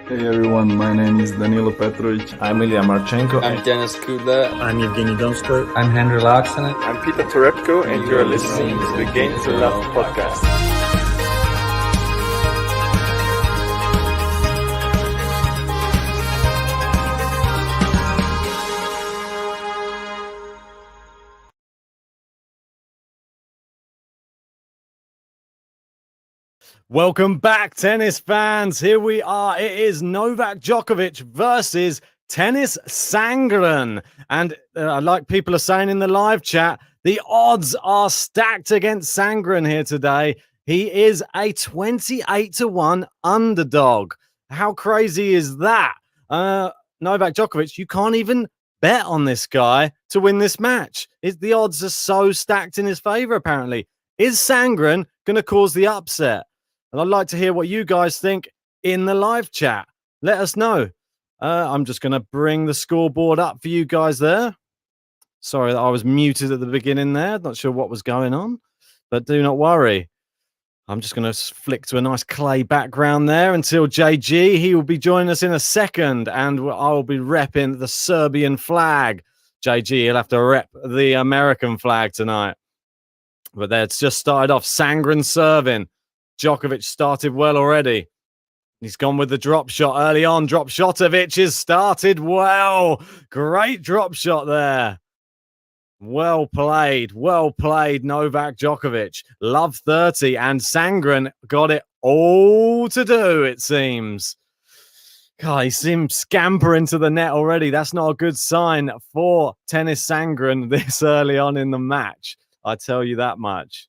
Hey everyone, my name is Danilo Petrovic. I'm Ilya Marchenko. I'm Denis Kudla. I'm Evgeny Donskoy. I'm Henry Laaksonen. I'm Peter Torebko, and you're listening to the Game to Love podcast. Welcome back, tennis fans. Here we are. It is Novak Djokovic versus Tennys Sandgren. And like people are saying in the live chat, the odds are stacked against Sandgren here today. He is a 28-1 underdog. How crazy is that? Novak Djokovic, you can't even bet on this guy to win this match. The odds are so stacked in his favor, apparently. Is Sandgren going to cause the upset? And I'd like to hear what you guys think in the live chat. Let us know. I'm just going to bring the scoreboard up for you guys there. Sorry that I was muted at the beginning there. Not sure what was going on, but do not worry. I'm just going to flick to a nice clay background there until JG. He will be joining us in a second, and I will be repping the Serbian flag. JG, he'll have to rep the American flag tonight. But it's just started off. Sandgren serving. Djokovic started well already. He's gone with the drop shot early on. Drop Shotovic has started well. Great drop shot there. Well played. Well played, Novak Djokovic. Love 30, and Sandgren got it all to do, it seems. God, he seems scampering to the net already. That's not a good sign for Tennys Sandgren this early on in the match. I tell you that much.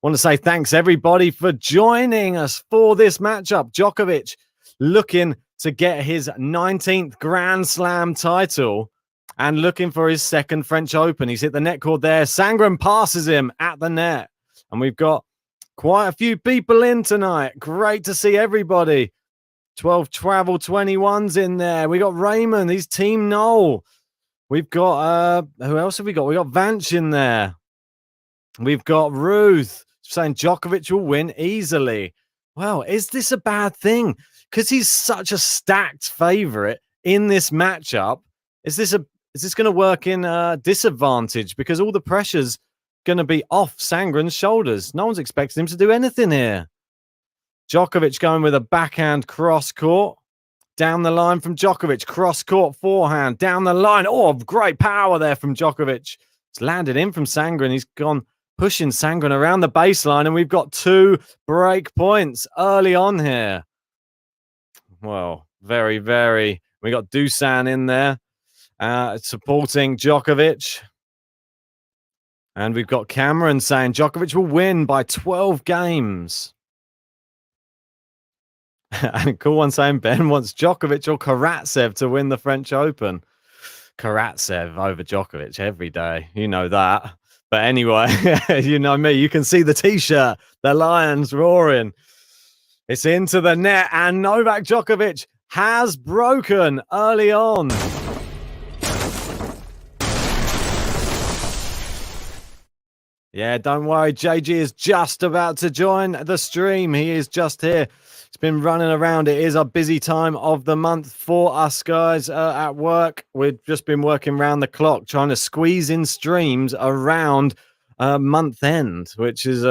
Want to say thanks, everybody, for joining us for this matchup. Djokovic looking to get his 19th Grand Slam title and looking for his second French Open. He's hit the net cord there. Sandgren passes him at the net. And we've got quite a few people in tonight. Great to see everybody. 12 Travel 21s in there. We got Raymond. He's Team Noel. We've got, who else have we got? We got Vanch in there. We've got Ruth saying Djokovic will win easily. Well, is this a bad thing? Because he's such a stacked favorite in this matchup. Is this going to work in disadvantage? Because all the pressure's going to be off Sandgren's shoulders. No one's expecting him to do anything here. Djokovic going with a backhand cross court. Down the line from Djokovic. Cross court forehand. Down the line. Oh, great power there from Djokovic. It's landed in from Sandgren. He's gone pushing Sandgren around the baseline, and we've got 2 break points early on here. Well, very, very. We got Dusan in there supporting Djokovic. And we've got Cameron saying Djokovic will win by 12 games. And cool one saying Ben wants Djokovic or Karatsev to win the French Open. Karatsev over Djokovic every day. You know that. But anyway, you know me. You can see the T-shirt. The Lions roaring. It's into the net, and Novak Djokovic has broken early on. Yeah, don't worry. JG is just about to join the stream. He is just here. It's been running around. It is a busy time of the month for us guys at work. We've just been working around the clock, trying to squeeze in streams around month end, which is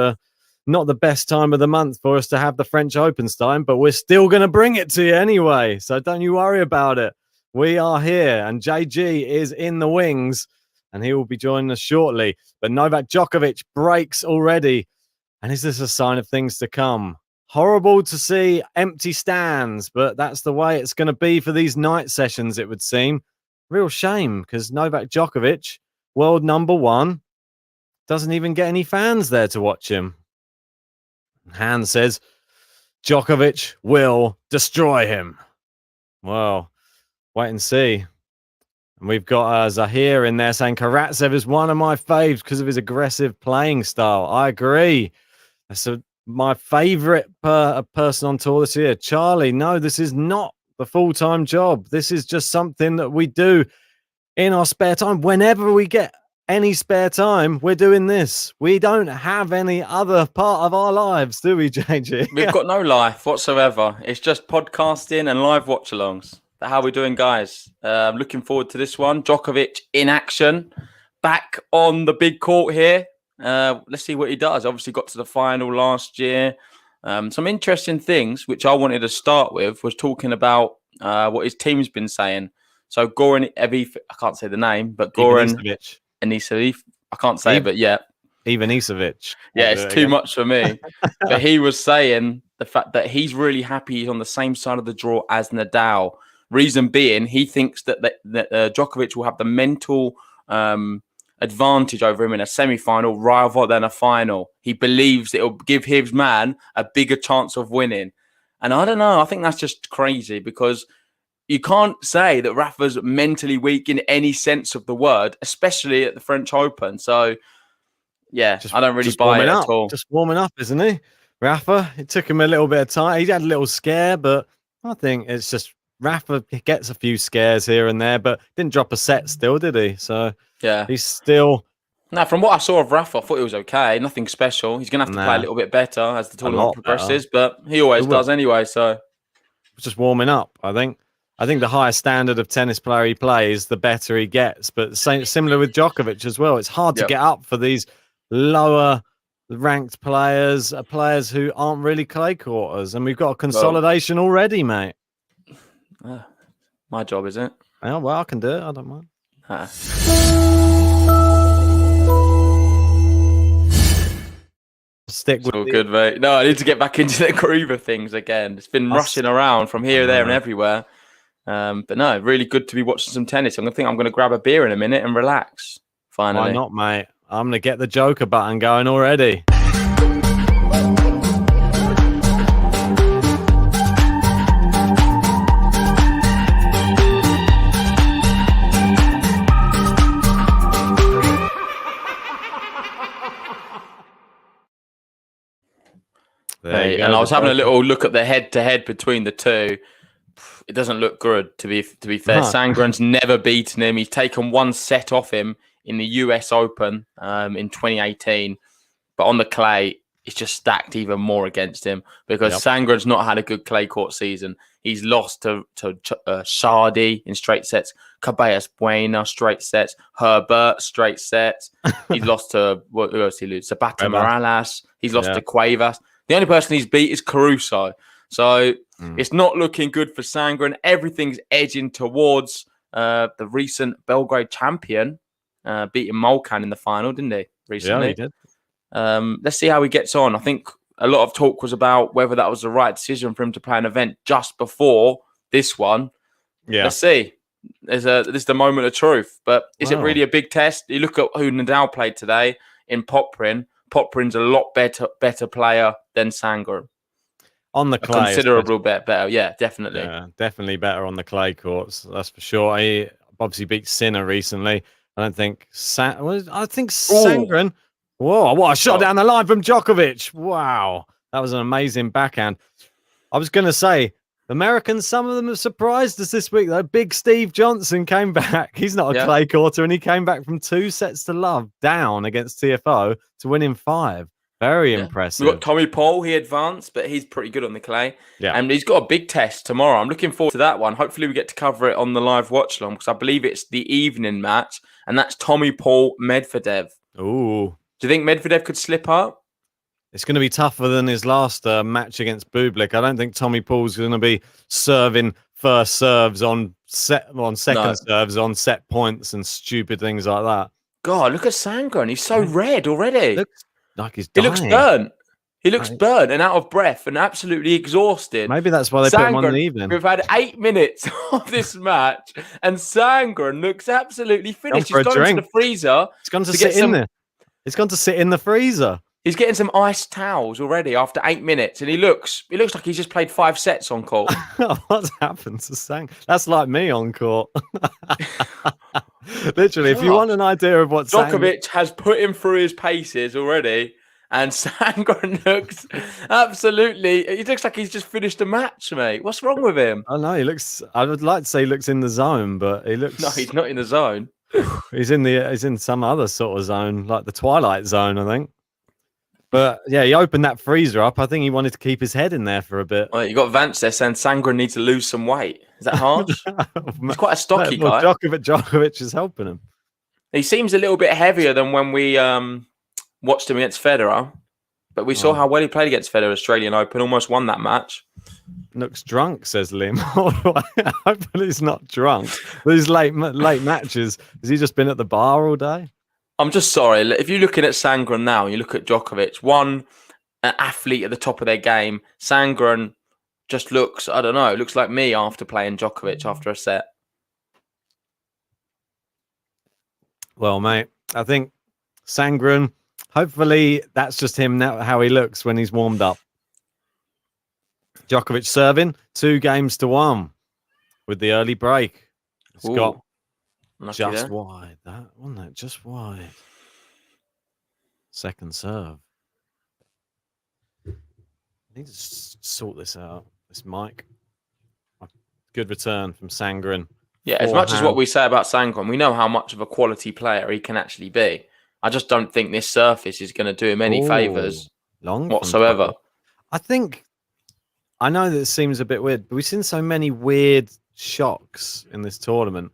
not the best time of the month for us to have the French Open time, but we're still going to bring it to you anyway. So don't you worry about it. We are here, and JG is in the wings, and he will be joining us shortly. But Novak Djokovic breaks already. And is this a sign of things to come? Horrible to see empty stands, but that's the way it's going to be for these night sessions, it would seem. Real shame, because Novak Djokovic, world number 1, doesn't even get any fans there to watch him. Hans says, Djokovic will destroy him. Well, wait and see. And we've got Zahir in there saying Karatsev is one of my faves because of his aggressive playing style. I agree. That's my favorite person on tour this year. Charlie, no, this is not the full-time job. This is just something that we do in our spare time whenever we get any spare time, we're doing this. We don't have any other part of our lives, do we, JG? We've got no life whatsoever. It's just podcasting and live watch-alongs. But how are we doing, guys? Looking forward to this one. Djokovic in action, back on the big court here. Let's see what he does. Obviously got to the final last year. Some interesting things, which I wanted to start with, was talking about what his team's been saying. So Goran Evic, I can't say the name, but Goran Anisevic, I can't say it, but yeah. Ivanisevic. Yeah, it's too much for me. But he was saying the fact that he's really happy he's on the same side of the draw as Nadal. Reason being, he thinks that Djokovic will have the mental advantage over him in a semi-final rather than a final. He believes it will give his man a bigger chance of winning. And I don't know. I think that's just crazy because you can't say that Rafa's mentally weak in any sense of the word, especially at the French Open. So, yeah, I don't really buy it at all. Just warming up, isn't he? Rafa, it took him a little bit of time. He had a little scare, but I think it's just Rafa gets a few scares here and there, but didn't drop a set still, did he? So, yeah, he's still... Now, from what I saw of Rafa, I thought it was okay. Nothing special. He's going to have to play a little bit better as the tournament progresses, but he always does anyway, so... Just warming up, I think. I think the higher standard of tennis player he plays, the better he gets. But similar with Djokovic as well. It's hard to get up for these lower ranked players, players who aren't really clay courters. And we've got a consolidation already, mate. My job, is it? Oh, well, I can do it. I don't mind. Stick with all good, mate. No, I need to get back into the groove of things again. It's been rushing around from here, there, and everywhere. But no, really good to be watching some tennis. I'm going to grab a beer in a minute and relax. Finally. Why not, mate? I'm going to get the Joker button going already. And I was having a little look at the head-to-head between the two. It doesn't look good, to be fair. Sandgren's never beaten him. He's taken one set off him in the US Open in 2018. But on the clay, it's just stacked even more against him because Sandgren's not had a good clay court season. He's lost to Shardy in straight sets, Caballas Buena straight sets, Herbert straight sets. He's lost to, who else did he lose? Zapata Morales. He's lost to Cuevas. The only person he's beat is Caruso. So it's not looking good for Sandgren. Everything's edging towards the recent Belgrade champion, beating Molcan in the final, didn't he? Recently. Yeah, he did. Let's see how he gets on. I think a lot of talk was about whether that was the right decision for him to play an event just before this one. Yeah. Let's see. This is the moment of truth. But is it really a big test? You look at who Nadal played today in Poprin. Poprin's a lot better player than Sandgren. On the clay. Considerable better. Yeah, definitely. Yeah, definitely better on the clay courts. That's for sure. He obviously beat Sinner recently. I don't think... Sandgren... Whoa, what a shot down the line from Djokovic. Wow. That was an amazing backhand. I was going to say, Americans, some of them have surprised us this week, though. Big Steve Johnson came back. He's not a clay courter, and he came back from 2-0 down against TFO to win in 5. Very impressive. We've got Tommy Paul. He advanced, but he's pretty good on the clay. Yeah. And he's got a big test tomorrow. I'm looking forward to that one. Hopefully we get to cover it on the live watch-along because I believe it's the evening match, and that's Tommy Paul Medvedev. Ooh. Do you think Medvedev could slip up? It's going to be tougher than his last match against Bublik. I don't think Tommy Paul's going to be serving first serves on second serves on set points and stupid things like that. God, look at Sandgren. He's so red already. Looks like he's dying. He looks burnt. He looks burnt and out of breath and absolutely exhausted. Maybe that's why they put him on the evening. We've had 8 minutes of this match and Sandgren looks absolutely finished. He's gone into the freezer. He's gone to sit in there. He's gone to sit in the freezer. He's getting some iced towels already after 8 minutes, and he looks like he's just played 5 sets on court. What's happened to Sang? That's like me on court. Literally, if you want an idea of what Djokovic has put him through his paces already, and Sandgren looks absolutely... He looks like he's just finished a match, mate. What's wrong with him? I know, he looks... I would like to say he looks in the zone, but he looks... No, he's not in the zone. He's in some other sort of zone, like the Twilight Zone, I think. But yeah, he opened that freezer up. I think he wanted to keep his head in there for a bit. Well, you got Vance there saying Sandgren needs to lose some weight. Is that harsh? He's quite a stocky guy. Djokovic is helping him. He seems a little bit heavier than when we watched him against Federer. But we saw how well he played against Federer, Australian Open, almost won that match. Looks drunk, says Liam. Hopefully he's not drunk. These late matches, has he just been at the bar all day? I'm just sorry. If you're looking at Sandgren now, and you look at Djokovic, an athlete at the top of their game. Sandgren just looks, I don't know, looks like me after playing Djokovic after a set. Well, mate, I think Sandgren, hopefully that's just him now, how he looks when he's warmed up. Djokovic serving 2-1 with the early break. It's got just wide. That wasn't it? Just wide. Second serve. I need to sort this out. This mic. Good return from Sandgren. Yeah, as much as what we say about Sandgren, we know how much of a quality player he can actually be. I just don't think this surface is going to do him any favours whatsoever. I know that it seems a bit weird, but we've seen so many weird shocks in this tournament.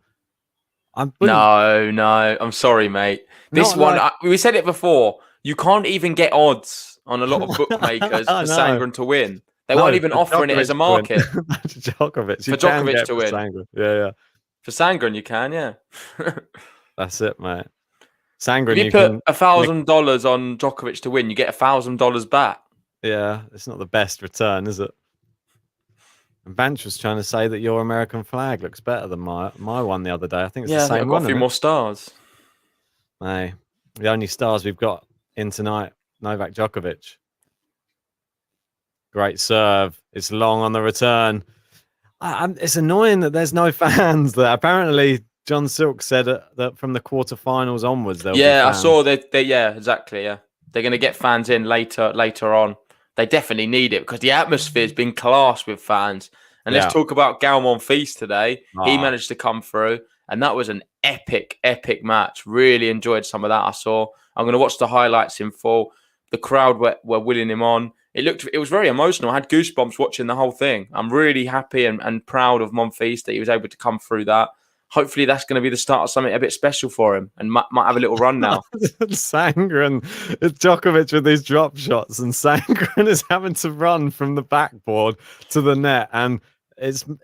No, I'm sorry, mate. This one, we said it before. You can't even get odds on a lot of bookmakers for Sandgren to win. They weren't even offering it as a market. Djokovic. For Djokovic to win. Sandgren. Yeah. For Sandgren, you can, yeah. That's it, mate. Sandgren, if you put $1,000 on Djokovic to win, you get $1,000 back. Yeah, it's not the best return, is it? And Vance was trying to say that your American flag looks better than my one the other day. I think it's the same one. I've got a few more stars. Hey, the only stars we've got in tonight, Novak Djokovic. Great serve. It's long on the return. It's annoying that there's no fans there. Apparently, John Silk said that from the quarterfinals onwards, there'll be fans. I saw that. Yeah, exactly. Yeah, they're going to get fans in later on. They definitely need it because the atmosphere's been class with fans. And let's talk about Galmon Feast today. He managed to come through, and that was an epic match. Really enjoyed some of that. I saw. I'm going to watch the highlights in full. The crowd were willing him on. It was very emotional. I had goosebumps watching the whole thing. I'm really happy and proud of Monfils that he was able to come through that. Hopefully that's going to be the start of something a bit special for him and might have a little run now. Sandgren, it's Djokovic with these drop shots, and Sandgren is having to run from the backboard to the net, and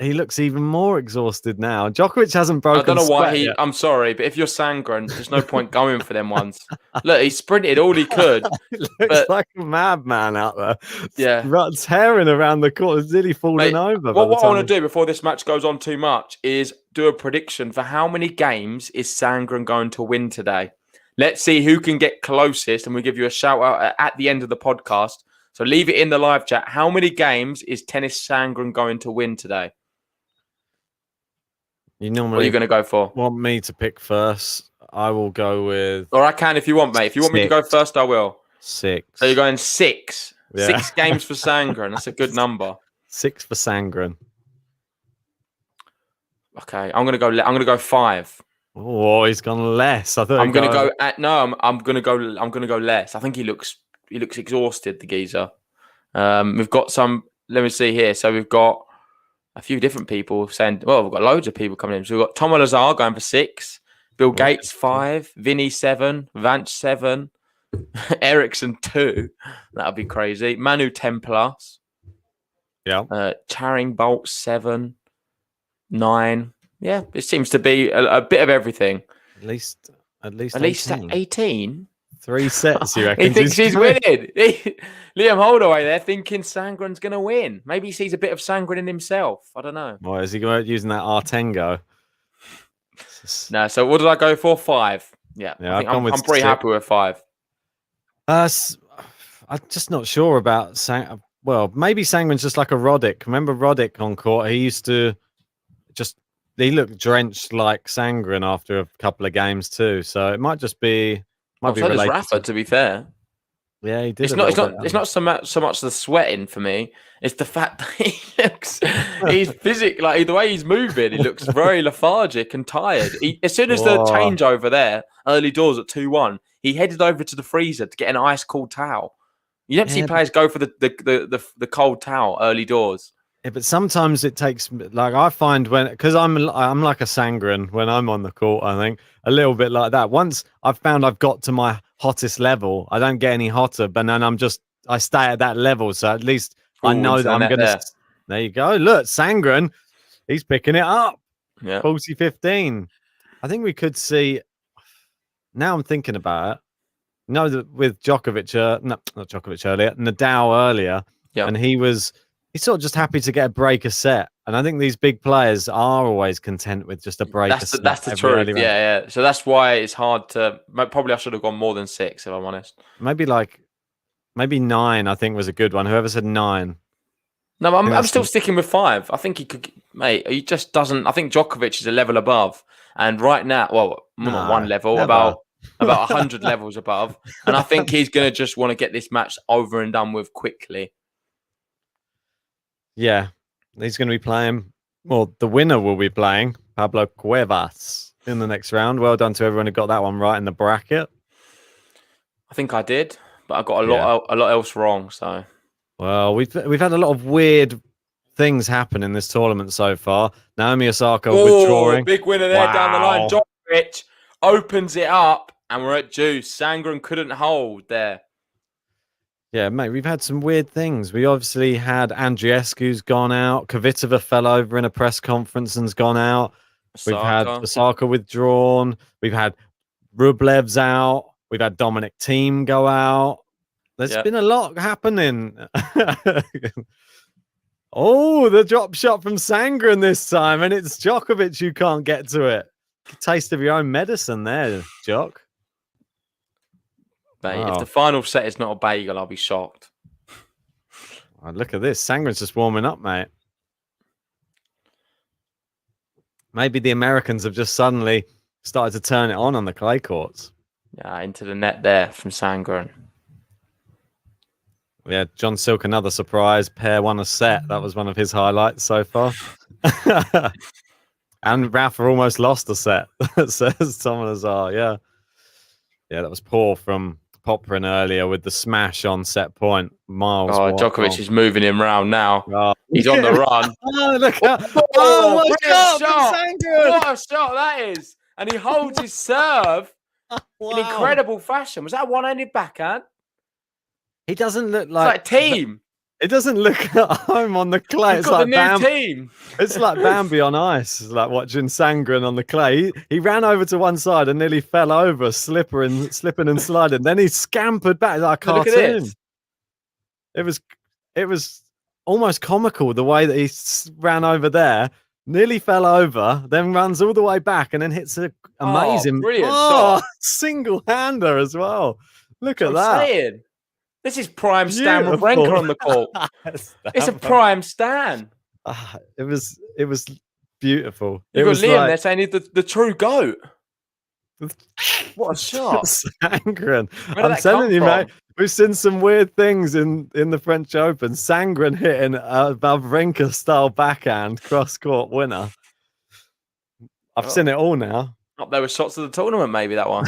he looks even more exhausted now. Djokovic hasn't broken. I don't know why yet. I'm sorry, but if you're Sandgren, there's no point going for them ones. Look, he sprinted all he could. He looks like a madman out there. Yeah, tearing around the court. It's nearly falling over. What I want to do before this match goes on too much is do a prediction for how many games is Sandgren going to win today. Let's see who can get closest, and we'll give you a shout out at the end of the podcast. So leave it in the live chat. How many games is Tennys Sandgren going to win today? What are you going to go for? Want me to pick first? I will go with... Or I can if you want, mate. If you want me to go first, I will. 6. So you're going 6. Yeah. 6 games for Sandgren. That's a good number. 6 for Sandgren. Okay, I'm going to go 5. Oh, he's gone less. I thought I'm going to go... I'm going to go less. I think he looks exhausted, the geezer. We've got some... Let me see here. So we've got a few different people saying... Well, we've got loads of people coming in. So we've got Tom Lazar going for 6. Bill Gates 5. Vinny 7. Vance 7. Ericsson 2. That would be crazy. Manu 10+. Yeah. Charing Bolt 7. 9. Yeah, it seems to be a bit of everything. At least 18. 3 sets, you reckon? He thinks he's winning. Liam Holdaway there thinking Sandgren's going to win. Maybe he sees a bit of Sandgren in himself. I don't know. Why is he going using that Artengo? No, so what did I go for? 5. Yeah, I'm pretty happy with 5. I'm just not sure about well, maybe Sandgren's just like a Roddick. Remember Roddick on court? He used to he looked drenched like Sandgren after a couple of games too. So it might just be... So does Rafa, to be fair. Yeah, he did. It's not so much the sweating for me. It's the fact that he's physical. Like the way he's moving, he looks very lethargic and tired. As soon as the changeover there, early doors at 2-1, he headed over to the freezer to get an ice cold towel. You don't see players go for the cold towel early doors. Yeah, but sometimes it takes, like I find because I'm like a Sandgren when I'm on the court. I think a little bit like that. Once I've found I've got to my hottest level, I don't get any hotter, but then I stay at that level. So at least I know that I'm gonna. There you go. Look, Sandgren, he's picking it up. Yeah, 40-15. I think we could see. Now I'm thinking about it. No, that with Djokovic, not Djokovic earlier, Nadal earlier, and he he's sort of just happy to get a break a set. And I think these big players are always content with just a break a set. That's the truth. Yeah. So that's why it's hard to. Probably I should have gone more than 6, if I'm honest. Maybe 9. I think was a good one. Whoever said 9. No, I'm still sticking with 5. I think he could, mate. He just doesn't. I think Djokovic is a level above, and right now, not one level, never. about 100 levels above. And I think he's going to just want to get this match over and done with quickly. Yeah, he's going to be playing. Well, the winner will be playing Pablo Cuevas in the next round. Well done to everyone who got that one right in the bracket. I think I did, but I got a lot else wrong. So, well, we've had a lot of weird things happen in this tournament so far. Naomi Osaka withdrawing. Big winner there down the line. Djokovic opens it up, and we're at juice. Sandgren couldn't hold there. Yeah, mate, we've had some weird things. We obviously had Andriescu's gone out. Kvitova fell over in a press conference and's gone out. We've had Osaka withdrawn. We've had Rublev's out. We've had Dominic Thiem go out. There's been a lot happening. Oh, the drop shot from Sandgren this time, and it's Djokovic who can't get to it. Taste of your own medicine there, Jock. Mate, if the final set is not a bagel, I'll be shocked. Oh, look at this. Sangren's just warming up, mate. Maybe the Americans have just suddenly started to turn it on the clay courts. Yeah, into the net there from Sandgren. Yeah, John Silk, another surprise. Pair won a set. That was one of his highlights so far. And Rafa almost lost a set, says Tom Lazar. Yeah, that was poor from Poprin earlier with the smash on set point. Miles. Djokovic is moving him round now. He's on the run. Oh, look out. What a shot. What a shot that is. And he holds his serve in incredible fashion. Was that a one-handed backhand? He doesn't look like Team. It doesn't look at home on the clay. It's like the new team. It's like Bambi on ice. It's like watching Sandgren on the clay. He ran over to one side and nearly fell over, slipping and sliding. Then he scampered back like a cartoon. It was almost comical the way that he ran over there, nearly fell over, then runs all the way back and then hits an amazing, brilliant shot. Single-hander as well. Look at that. Saying. This is prime Stan Wawrinka on the court. It's a prime Stan. It was beautiful. You've got Liam there saying he's the true GOAT. What a shot. Sandgren. I'm telling you, mate, we've seen some weird things in the French Open. Sandgren hitting a Wawrinka style backhand cross-court winner. I've seen it all now. Up there with shots of the tournament, maybe that one.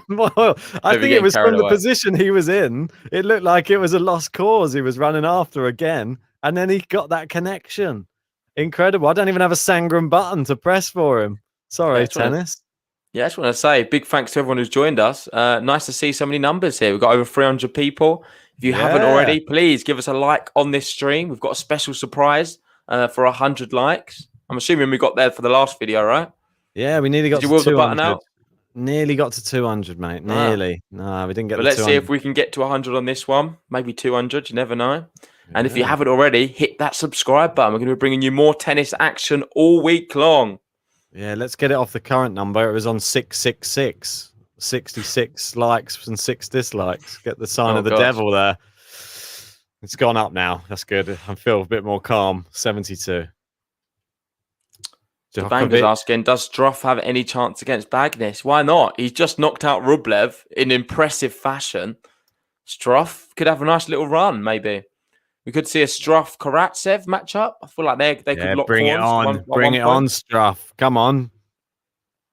Well, I think it was from the position he was in. It looked like it was a lost cause. He was running after again, and then he got that connection. Incredible. I don't even have a Sandgren button to press for him. Sorry, Tennys. I just want to say big thanks to everyone who's joined us. Nice to see so many numbers here. We've got over 300 people. If you haven't already, please give us a like on this stream. We've got a special surprise for 100 likes. I'm assuming we got there for the last video, right? Yeah, we nearly got to 200. The button out? Nearly got to 200, mate. Nearly. No, we didn't get to 200. Let's see if we can get to 100 on this one. Maybe 200. You never know. And if you haven't already, hit that subscribe button. We're going to be bringing you more tennis action all week long. Yeah, let's get it off the current number. It was on 666. 66 likes and 6 dislikes. Get the sign of the devil there. It's gone up now. That's good. I feel a bit more calm. 72. The Banger's asking, does Struff have any chance against Bagnis? Why not? He's just knocked out Rublev in impressive fashion. Struff could have a nice little run, maybe. We could see a Struff-Karatsev matchup. I feel like they could lock bring it horns on. Bring it on, Struff. Come on.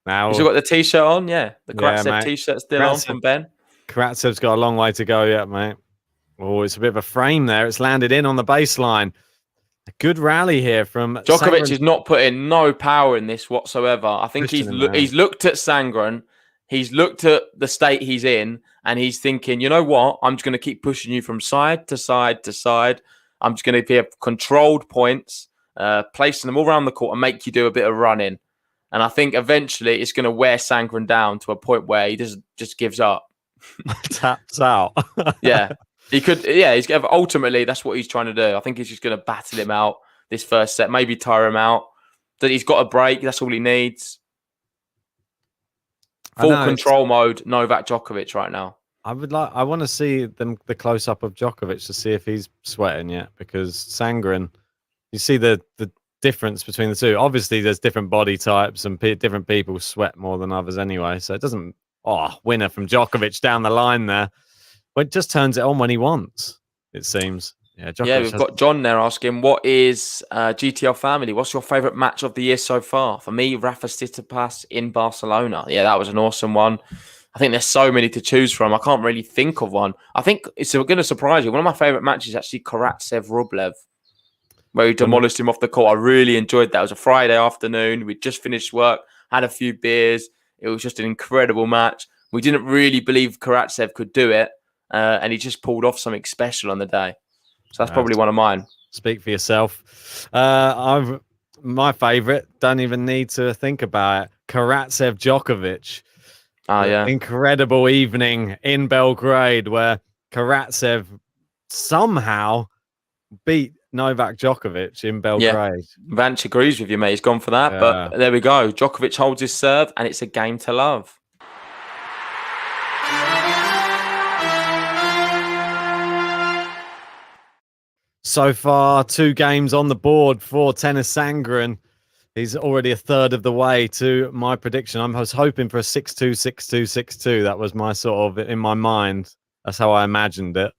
Now, you still got the T-shirt on? Yeah. The Karatsev mate. T-shirt still on from Ben. Karatsev's got a long way to go yet, mate. Oh, it's a bit of a frame there. It's landed in on the baseline. A good rally here from Djokovic Sandgren. is not putting no power in this whatsoever. I think he's looked at Sandgren. He's looked at the state he's in, and he's thinking, you know what? I'm just going to keep pushing you from side to side to side. I'm just going to be controlled points, placing them all around the court and make you do a bit of running. And I think eventually it's going to wear Sandgren down to a point where he just gives up. Taps out. Yeah. He could, he's ultimately that's what he's trying to do. I think he's just going to battle him out this first set, maybe tire him out. That he's got a break, that's all he needs. Full control mode, Novak Djokovic right now. I want to see the close up of Djokovic to see if he's sweating yet, because Sandgren, you see the difference between the two. Obviously, there's different body types and different people sweat more than others anyway. So it doesn't. Winner from Djokovic down the line there. But it just turns it on when he wants, it seems. Yeah, we've got John there asking, what is GTL family? What's your favourite match of the year so far? For me, Rafa Tsitsipas in Barcelona. Yeah, that was an awesome one. I think there's so many to choose from. I can't really think of one. I think it's going to surprise you. One of my favourite matches is actually Karatsev-Rublev, where he demolished him off the court. I really enjoyed that. It was a Friday afternoon. We'd just finished work, had a few beers. It was just an incredible match. We didn't really believe Karatsev could do it, and he just pulled off something special on the day. So that's probably one of mine. Speak for yourself. My favourite, don't even need to think about it, Karatsev Djokovic. Yeah. Incredible evening in Belgrade where Karatsev somehow beat Novak Djokovic in Belgrade. Yeah. Vance agrees with you, mate. He's gone for that. Yeah. But there we go. Djokovic holds his serve, and it's a game to love. So far, 2 games on the board for Tennys Sandgren. He's already a third of the way to my prediction. I was hoping for a 6-2, 6-2, 6-2. That was my sort of, in my mind, that's how I imagined it.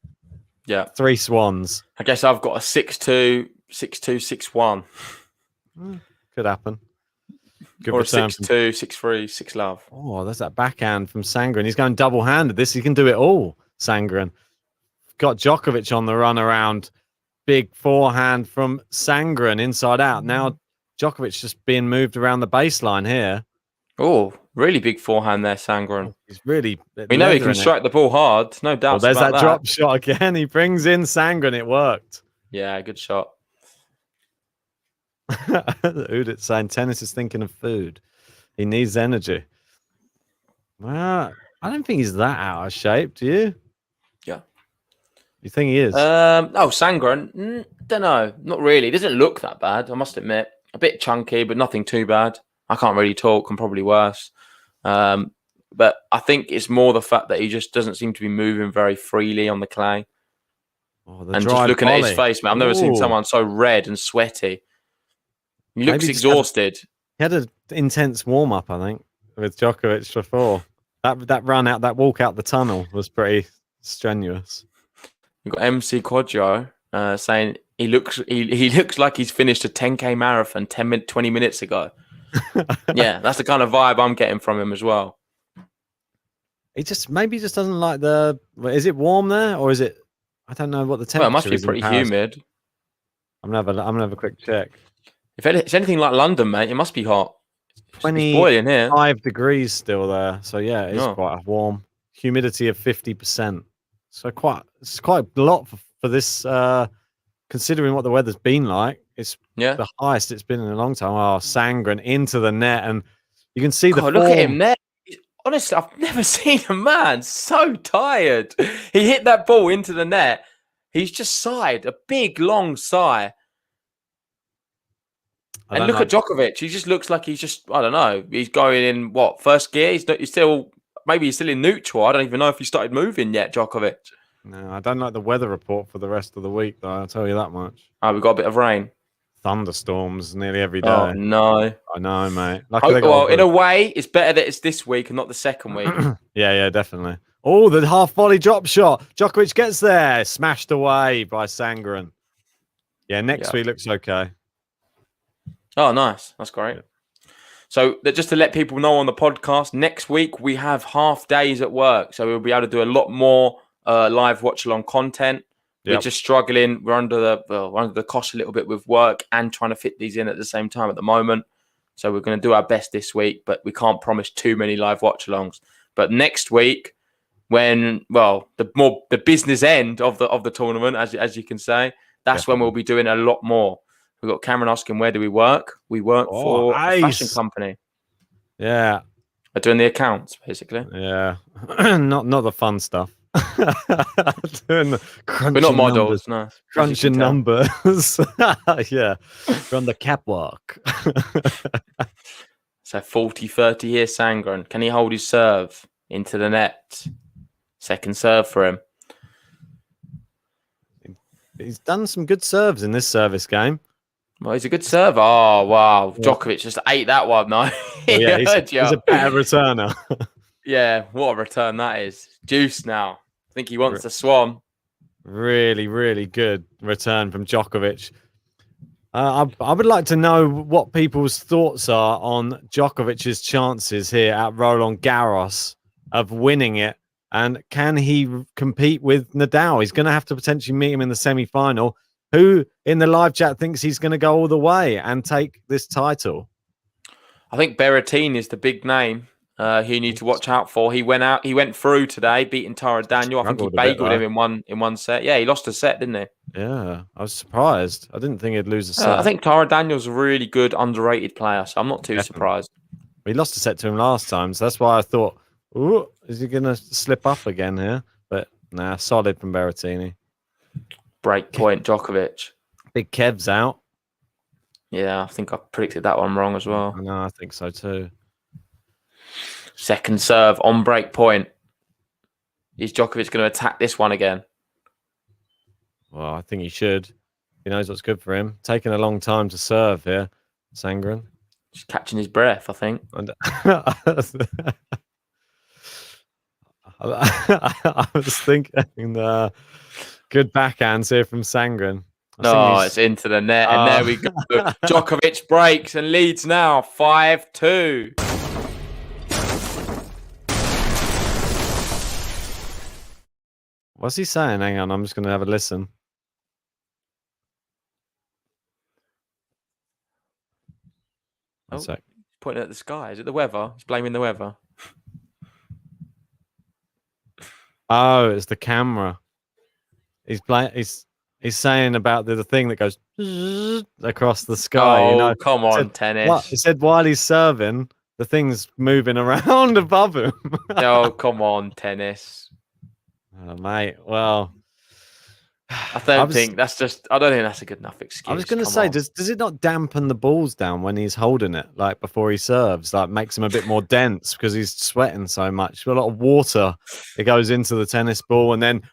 Yeah. 3 swans. I guess I've got a 6-2, 6-2, 6-1. Could happen. Good or a 6-2, 6-3, 6-love. Oh, there's that backhand from Sandgren. He's going double-handed. He can do it all, Sandgren. Got Djokovic on the run around. Big forehand from Sandgren inside out. Now Djokovic just being moved around the baseline here. Oh, really big forehand there, Sandgren. He's really. We know he can strike the ball hard. No doubt. There's that drop shot again. He brings in Sandgren. It worked. Yeah, good shot. Udit saying Tennys is thinking of food. He needs energy. Well, I don't think he's that out of shape. Do you? Yeah. You think he is? Sandgren, don't know. Not really. It doesn't look that bad, I must admit. A bit chunky, but nothing too bad. I can't really talk. I'm probably worse. But I think it's more the fact that he just doesn't seem to be moving very freely on the clay. And just looking at his face, man, I've never seen someone so red and sweaty. He looks exhausted. He had an intense warm-up, I think, with Djokovic before. That run out, that walk out the tunnel was pretty strenuous. You've got MC Quadro saying he looks like he's finished a 10K marathon 20 minutes ago. Yeah, that's the kind of vibe I'm getting from him as well. Maybe he just doesn't like the. Is it warm there, or is it? I don't know what the temperature is. Well, it must be pretty humid. I'm gonna have a quick check. If it's anything like London, mate, it must be hot. 25 degrees still there. So yeah, it's quite warm. Humidity of 50%. So it's quite a lot for this, considering what the weather's been like. It's the highest it's been in a long time. Oh, Sandgren into the net, and you can see the. Look at him there. Honestly, I've never seen a man so tired. He hit that ball into the net. He's just sighed, a big long sigh. And look at Djokovic. He just looks like I don't know. He's going in first gear? He's still in neutral. I don't even know if he started moving yet, Djokovic. No, I don't like the weather report for the rest of the week, though. I'll tell you that much. We've got a bit of rain. Thunderstorms nearly every day. Oh, no. I know, mate. Well, in a way, it's better that it's this week and not the second week. Yeah, definitely. Oh, the half volley drop shot. Djokovic gets there. Smashed away by Sandgren. Yeah, next week looks okay. Oh, nice. That's great. Yeah. So just to let people know on the podcast, next week we have half days at work. So we'll be able to do a lot more live watch-along content. We're just struggling. We're under the cost a little bit with work and trying to fit these in at the same time at the moment. So we're going to do our best this week, but we can't promise too many live watch-alongs. But next week, when the business end of the tournament, as you can say, that's when we'll be doing a lot more. We've got Cameron asking, where do we work? We work for a fashion company. Yeah. We're doing the accounts, basically. Yeah. not the fun stuff. Doing the we're not models, no. Crunching numbers. Yeah. We're on the catwalk. So 40-30 here, Sandgren. Can he hold his serve into the net? Second serve for him. He's done some good serves in this service game. Well, he's a good server. Oh, wow. Yeah. Djokovic just ate that one, though. Yeah, he's a better returner. Yeah, what a return that is. Juice now. I think he wants to swan. Really, really good return from Djokovic. I would like to know what people's thoughts are on Djokovic's chances here at Roland Garros of winning it. And can he compete with Nadal? He's going to have to potentially meet him in the semi-final. Who in the live chat thinks he's going to go all the way and take this title? I think Berrettini is the big name you need to watch out for. He went through today, beating Tara Daniel. I think he bageled him in one set. Yeah, he lost a set, didn't he? Yeah, I was surprised. I didn't think he'd lose a set. I think Tara Daniel's a really good, underrated player, so I'm not too surprised. We lost a set to him last time, so that's why I thought, ooh, is he going to slip up again here? But nah, solid from Berrettini. Break point, Djokovic. Big Kev's out. Yeah, I think I predicted that one wrong as well. No, I think so too. Second serve on break point. Is Djokovic going to attack this one again? Well, I think he should. He knows what's good for him. Taking a long time to serve here, Sandgren. Just catching his breath, I think. I was thinking good backhands here from Sandgren. It's into the net, and there we go. Djokovic breaks and leads now 5-2. What's he saying? Hang on, I'm just going to have a listen. One sec. Pointing at the sky. Is it the weather? He's blaming the weather. Oh, it's the camera. He's saying about the thing that goes across the sky. Oh, come on, Tennis. He said while he's serving, the thing's moving around above him. Oh, come on, Tennis. Oh, mate. Well, I don't think that's a good enough excuse. I was going to say, does it not dampen the balls down when he's holding it, like before he serves? Like makes him a bit more dense because he's sweating so much. A lot of water it goes into the tennis ball and then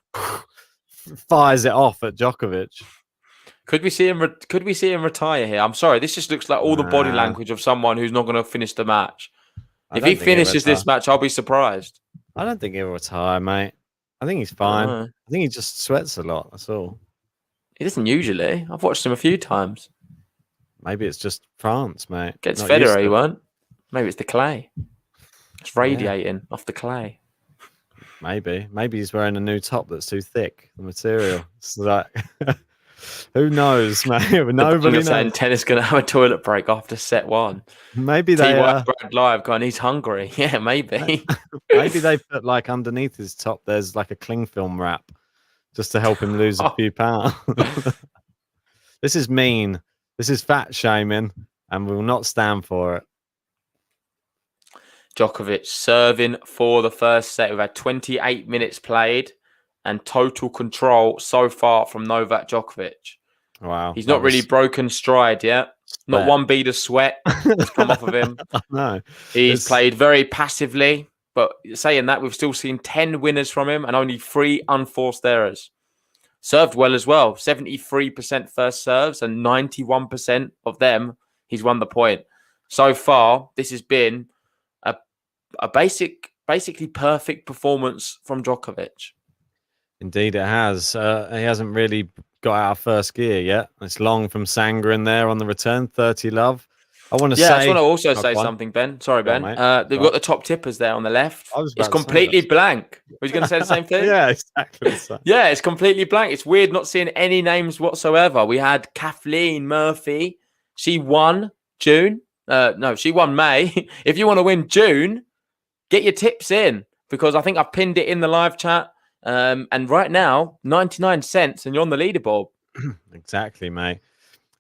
fires it off at Djokovic. Could we see him retire here? I'm sorry, this just looks like all the body language of someone who's not going to finish the match. If he finishes this match, I'll be surprised. I don't think he'll retire, mate. I think he's fine. I think he just sweats a lot. That's all. He doesn't usually. I've watched him a few times. Maybe it's just France, mate. Gets Federer, he won't. Maybe it's the clay. It's radiating off the clay. Maybe he's wearing a new top that's too thick. The material. It's like, who knows, mate? Nobody knows. Saying Tennis going to have a toilet break after set one. Maybe they Brad live going. He's hungry. Yeah, maybe. Maybe they put like underneath his top. There's like a cling film wrap, just to help him lose a few pounds. This is mean. This is fat shaming, and we will not stand for it. Djokovic serving for the first set. We've had 28 minutes played and total control so far from Novak Djokovic. Wow. He's not really broken stride yet. Not one bead of sweat has come off of him. No. He's played very passively, but saying that, we've still seen 10 winners from him and only 3 unforced errors. Served well as well. 73% first serves and 91% of them, he's won the point. So far, this has been a basically perfect performance from Djokovic. Indeed, it has. He hasn't really got out of first gear yet. It's long from Sandgren there on the return. 30 love. I want to say. I just want to also say something, Ben. Sorry, Ben. They've got the top tippers there on the left. It's completely blank. Were you going to say the same thing? Yeah, exactly the same. Yeah, it's completely blank. It's weird not seeing any names whatsoever. We had Kathleen Murphy. She won June. No, she won May. If you want to win June, get your tips in, because I think I've pinned it in the live chat. And right now, 99 cents, and you're on the leaderboard. Exactly, mate.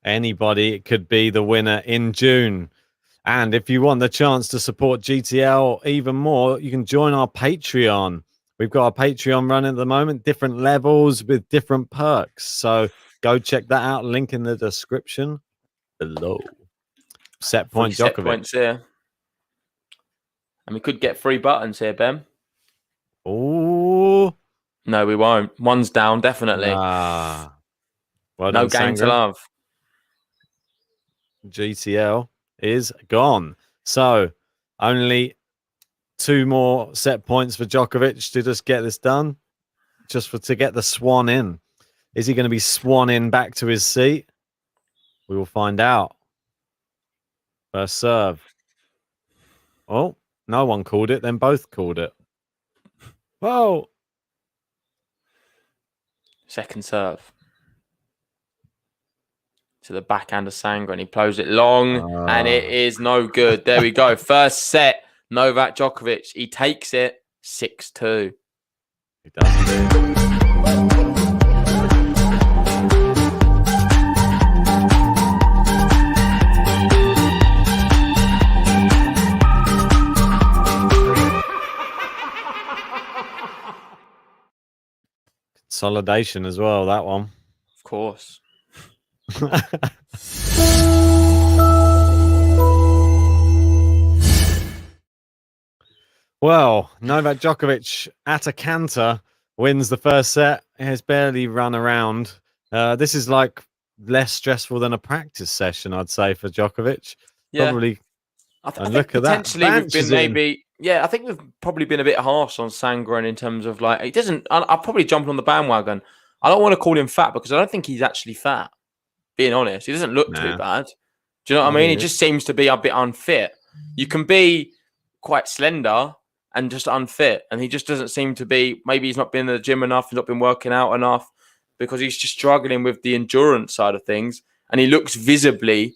Anybody could be the winner in June. And if you want the chance to support GTL even more, you can join our Patreon. We've got our Patreon running at the moment, different levels with different perks. So go check that out. Link in the description below. Set point Djokovic. Set points here. And we could get 3 buttons here, Ben. Oh. No, we won't. One's down, definitely. Well no game to love. GTL is gone. So only 2 more set points for Djokovic to just get this done. To get the swan in. Is he going to be swan in back to his seat? We will find out. First serve. Oh, no one called it. Then both called it. Whoa. Second serve. To the backhand of Sandgren. He blows it long, and it is no good. There we go. First set, Novak Djokovic. He takes it 6-2. He does. Consolidation as well, that one. Of course. Well, Novak Djokovic at a canter wins the first set. He has barely run around. This is like less stressful than a practice session, I'd say, for Djokovic. Yeah. Probably. I think potentially we've been maybe. Yeah, I think we've probably been a bit harsh on Sandgren in terms of like he doesn't. I'll probably jump on the bandwagon. I don't want to call him fat because I don't think he's actually fat. Being honest, he doesn't look too bad. Do you know what I mean? He just seems to be a bit unfit. You can be quite slender and just unfit, and he just doesn't seem to be. Maybe he's not been in the gym enough. He's not been working out enough because he's just struggling with the endurance side of things, and he looks visibly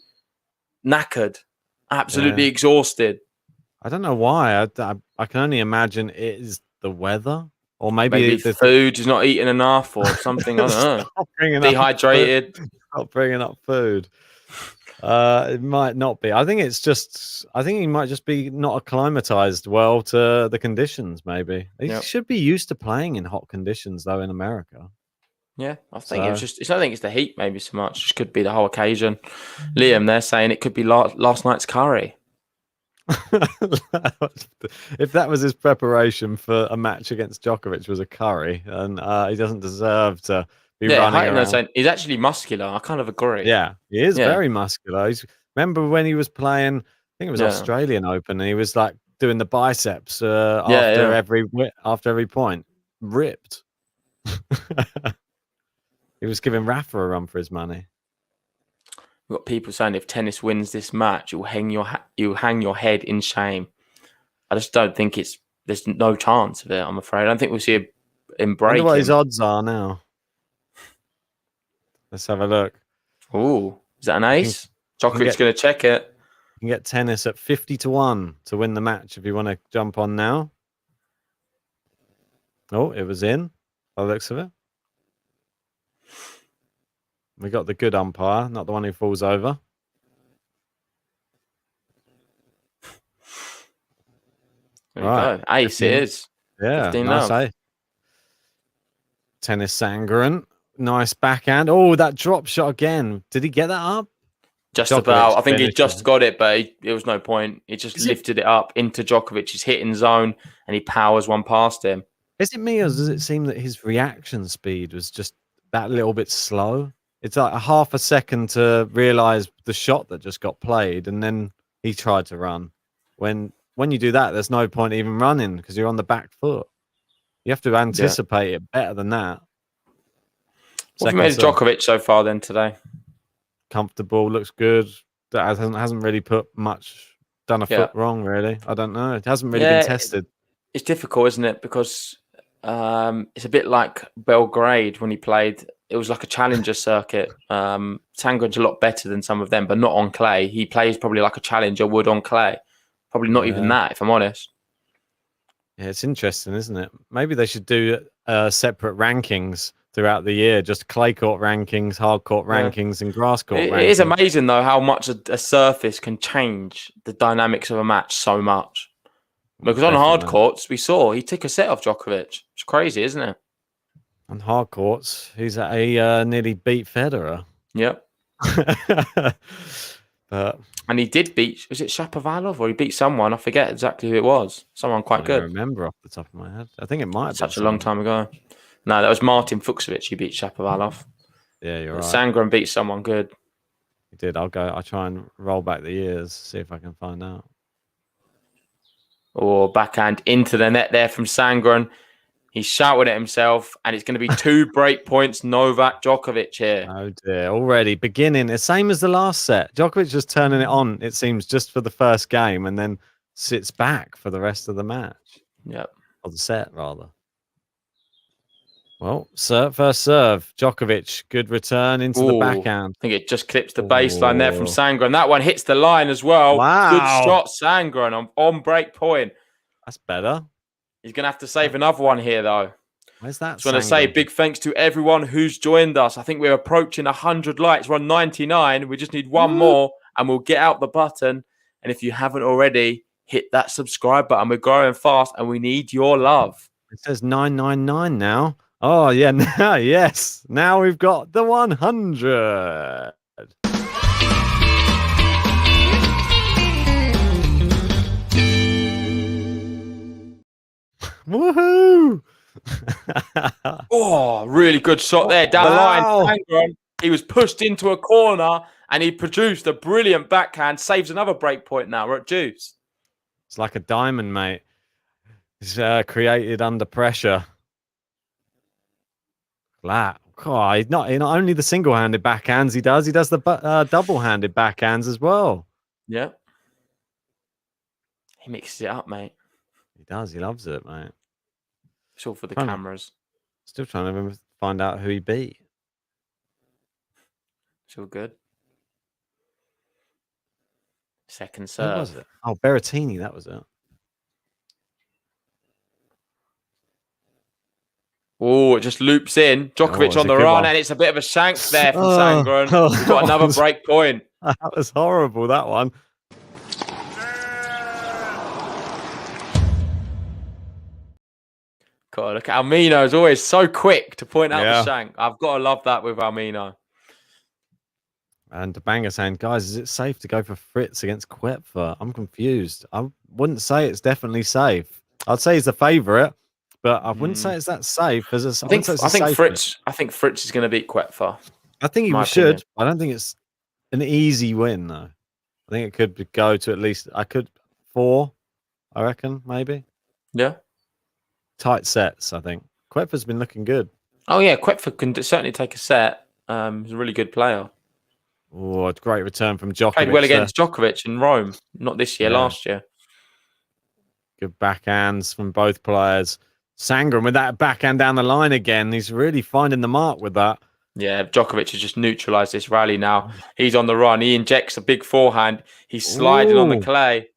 knackered, absolutely exhausted. I don't know why. I can only imagine it is the weather, or maybe the food. He's not eating enough, or something. I don't know. Dehydrated. Not bringing up food. It might not be. I think it's just. I think he might just be not acclimatized well to the conditions. Maybe he should be used to playing in hot conditions, though, in America. Yeah, I think it's just. I think it's the heat, maybe so much. It could be the whole occasion. Liam, they're saying it could be last night's curry. If that was his preparation for a match against Djokovic was a curry, and he doesn't deserve to be running around. Saying he's actually muscular. I kind of agree. Yeah, he is very muscular. Remember when he was playing? I think it was Australian Open, and he was like doing the biceps after every point, ripped. He was giving Rafa a run for his money. We've got people saying if Tennys wins this match, you'll hang your head in shame. I just don't think there's no chance of it, I'm afraid. I don't think we'll see him break. I wonder what his odds are now. Let's have a look. Oh, is that an ace? Djokovic's going to check it. You can get Tennys at 50-1 to win the match if you want to jump on now. Oh, it was in by the looks of it. We got the good umpire, not the one who falls over. There we go. Ace 15. It is. Yeah, nice ace. Tennys Sandgren. Nice backhand. Oh, that drop shot again. Did he get that up? Just Djokovic about. I think he just got it, but there was no point. He just lifted it up into Djokovic's hitting zone, and he powers one past him. Is it me, or does it seem that his reaction speed was just that little bit slow? It's like a half a second to realise the shot that just got played, and then he tried to run. When when you do that, there's no point even running because you're on the back foot. You have to anticipate it better than that. What have you made of Djokovic so far then today? Comfortable, looks good. That hasn't really done a foot wrong, really. I don't know. It hasn't really been tested. It's difficult, isn't it? Because it's a bit like Belgrade when he played. It was like a challenger circuit. Sandgren's a lot better than some of them, but not on clay. He plays probably like a challenger would on clay. Probably not even that, if I'm honest. Yeah, it's interesting, isn't it? Maybe they should do separate rankings throughout the year, just clay court rankings, hard court rankings, and grass court rankings. It is amazing, though, how much a surface can change the dynamics of a match so much. Because on hard courts, we saw he took a set off Djokovic. It's crazy, isn't it? On hard courts, he's at a nearly beat Federer. Yep. And he did beat, was it Shapovalov or he beat someone? I forget exactly who it was. Someone quite good. I don't remember off the top of my head. I think it might have been such a long time ago. No, that was Martin Fucsovic. He beat Shapovalov. Yeah, you're right. Sandgren beat someone good. He did. I'll try and roll back the years, see if I can find out. Or backhand into the net there from Sandgren. He's shouting at himself, and it's going to be 2 break points. Novak Djokovic here. Oh dear! Already beginning the same as the last set. Djokovic just turning it on. It seems just for the first game, and then sits back for the rest of the match. Yep, or the set rather. Well, first serve. Djokovic, good return into the backhand. I think it just clips the baseline there from Sandgren. That one hits the line as well. Wow. Good shot, Sandgren on break point. That's better. He's going to have to save another one here, though. Where's that? I just want to say big thanks to everyone who's joined us. I think we're approaching 100 likes. We're on 99. We just need one more, and we'll get out the button. And if you haven't already, hit that subscribe button. We're growing fast, and we need your love. It says 999 now. Oh, yeah. Now, yes. Now we've got the 100. Woohoo! Oh, really good shot there down the line. Sandgren, he was pushed into a corner and he produced a brilliant backhand. Saves another break point now. We're at deuce. It's like a diamond, mate. It's created under pressure. Flat. Oh, he's not only the single-handed backhands he does the double-handed backhands as well. Yeah. He mixes it up, mate. He does. He loves it, mate. It's all for the cameras. Still trying to find out who he beat. It's all good. Second serve. Who was it? Oh, Berrettini, that was it. Oh, it just loops in. Djokovic on the run, and it's a bit of a shank there from Sandgren. We've got another break point. That was horrible, that one. God, look, Almino is always so quick to point out the shank. I've got to love that with Almino. And Tabanga saying, guys, is it safe to go for Fritz against Koepfer? I'm confused. I wouldn't say it's definitely safe. I'd say he's the favourite, but I wouldn't say it's that safe. I think Fritz is going to beat Koepfer. I think he should. I don't think it's an easy win, though. I think it could go to at least 4, I reckon, maybe. Yeah. Tight sets, I think. Koepfer's been looking good. Oh, yeah. Koepfer can certainly take a set. He's a really good player. Oh, a great return from Djokovic. Played well against Djokovic in Rome. Not this year, last year. Good backhands from both players. Sandgren with that backhand down the line again. He's really finding the mark with that. Yeah, Djokovic has just neutralised this rally now. He's on the run. He injects a big forehand. He's sliding on the clay.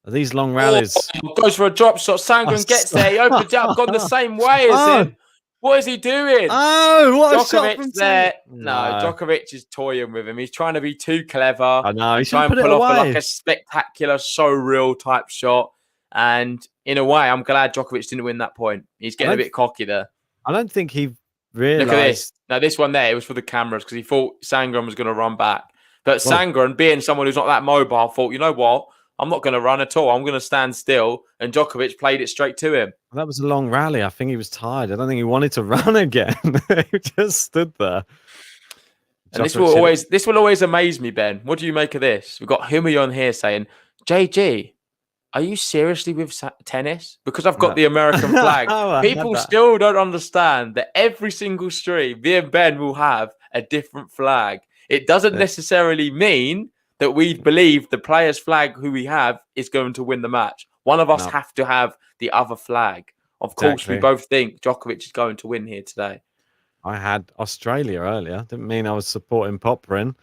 Are these long rallies? Goes for a drop shot. Sandgren gets there. He opens it up, gone the same way as him. What is he doing? Oh, what a shot from there. No, Djokovic is toying with him. He's trying to be too clever. I know. He's trying to pull off a spectacular, so real type shot. And in a way, I'm glad Djokovic didn't win that point. He's getting a bit cocky there. I don't think he realised. Look at this. Now, this one there, it was for the cameras because he thought Sandgren was going to run back. But Sandgren, being someone who's not that mobile, thought, you know what? I'm not going to run at all. I'm going to stand still. And Djokovic played it straight to him. That was a long rally. I think he was tired. I don't think he wanted to run again. He just stood there. And this will always amaze me, Ben. What do you make of this? We've got Humayon here saying JG, are you seriously with tennis? Because I've got the American No, flag. I People had that. still don't understand that every single stream, me and Ben will have a different flag. It doesn't necessarily mean that we believe the player's flag who we have is going to win the match. One of us have to have the other flag. Of course, we both think Djokovic is going to win here today. I had Australia earlier. Didn't mean I was supporting Poprin.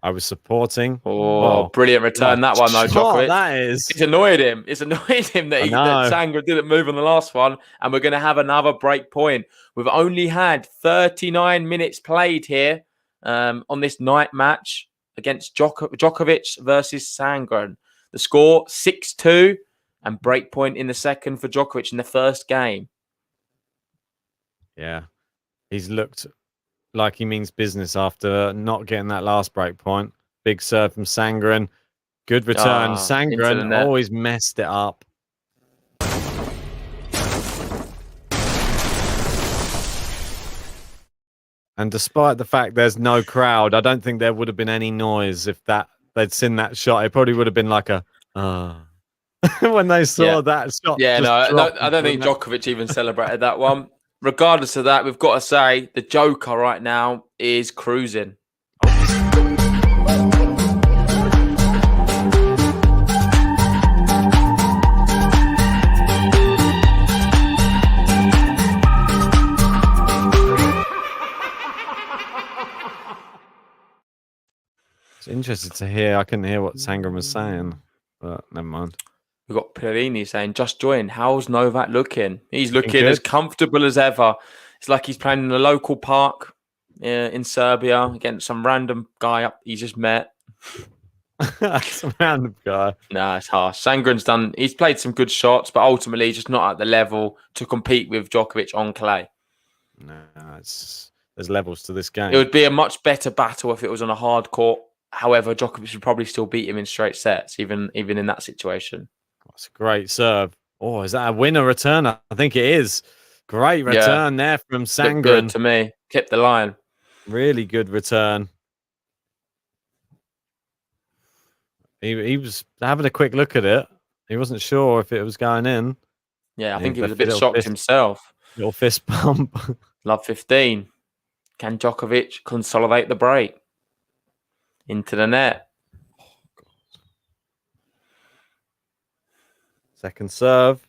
I was supporting. Oh, brilliant return that one though, Djokovic. That is. It's annoyed him. It's annoyed him that Sandgren didn't move on the last one, and we're going to have another break point. We've only had 39 minutes played here on this night match against Djokovic versus Sandgren. The score 6-2 and break point in the second for Djokovic in the first game. Yeah, he's looked like he means business after not getting that last break point. Big serve from Sandgren. Good return. Sandgren always messed it up. And despite the fact there's no crowd, I don't think there would have been any noise if they'd seen that shot. It probably would have been like a when they saw that shot. Yeah, no, I don't think Djokovic even celebrated that one. Regardless of that, we've got to say the Joker right now is cruising. It's interesting to hear. I couldn't hear what Sandgren was saying, but never mind. We've got Perini saying, just join. How's Novak looking? He's looking as comfortable as ever. It's like he's playing in a local park in Serbia against some random guy he's just met. Some random guy. Nah, it's harsh. Sandgren's he's played some good shots, but ultimately he's just not at the level to compete with Djokovic on clay. No, there's levels to this game. It would be a much better battle if it was on a hard court. However, Djokovic would probably still beat him in straight sets, even in that situation. That's a great serve. Oh, is that a winner return? I think it is. Great return there from Sandgren. Looked good to me. Kept the line. Really good return. He was having a quick look at it. He wasn't sure if it was going in. Yeah, I think he was a bit shocked himself. Little fist bump. Love 15. Can Djokovic consolidate the break? Into the net. Second serve.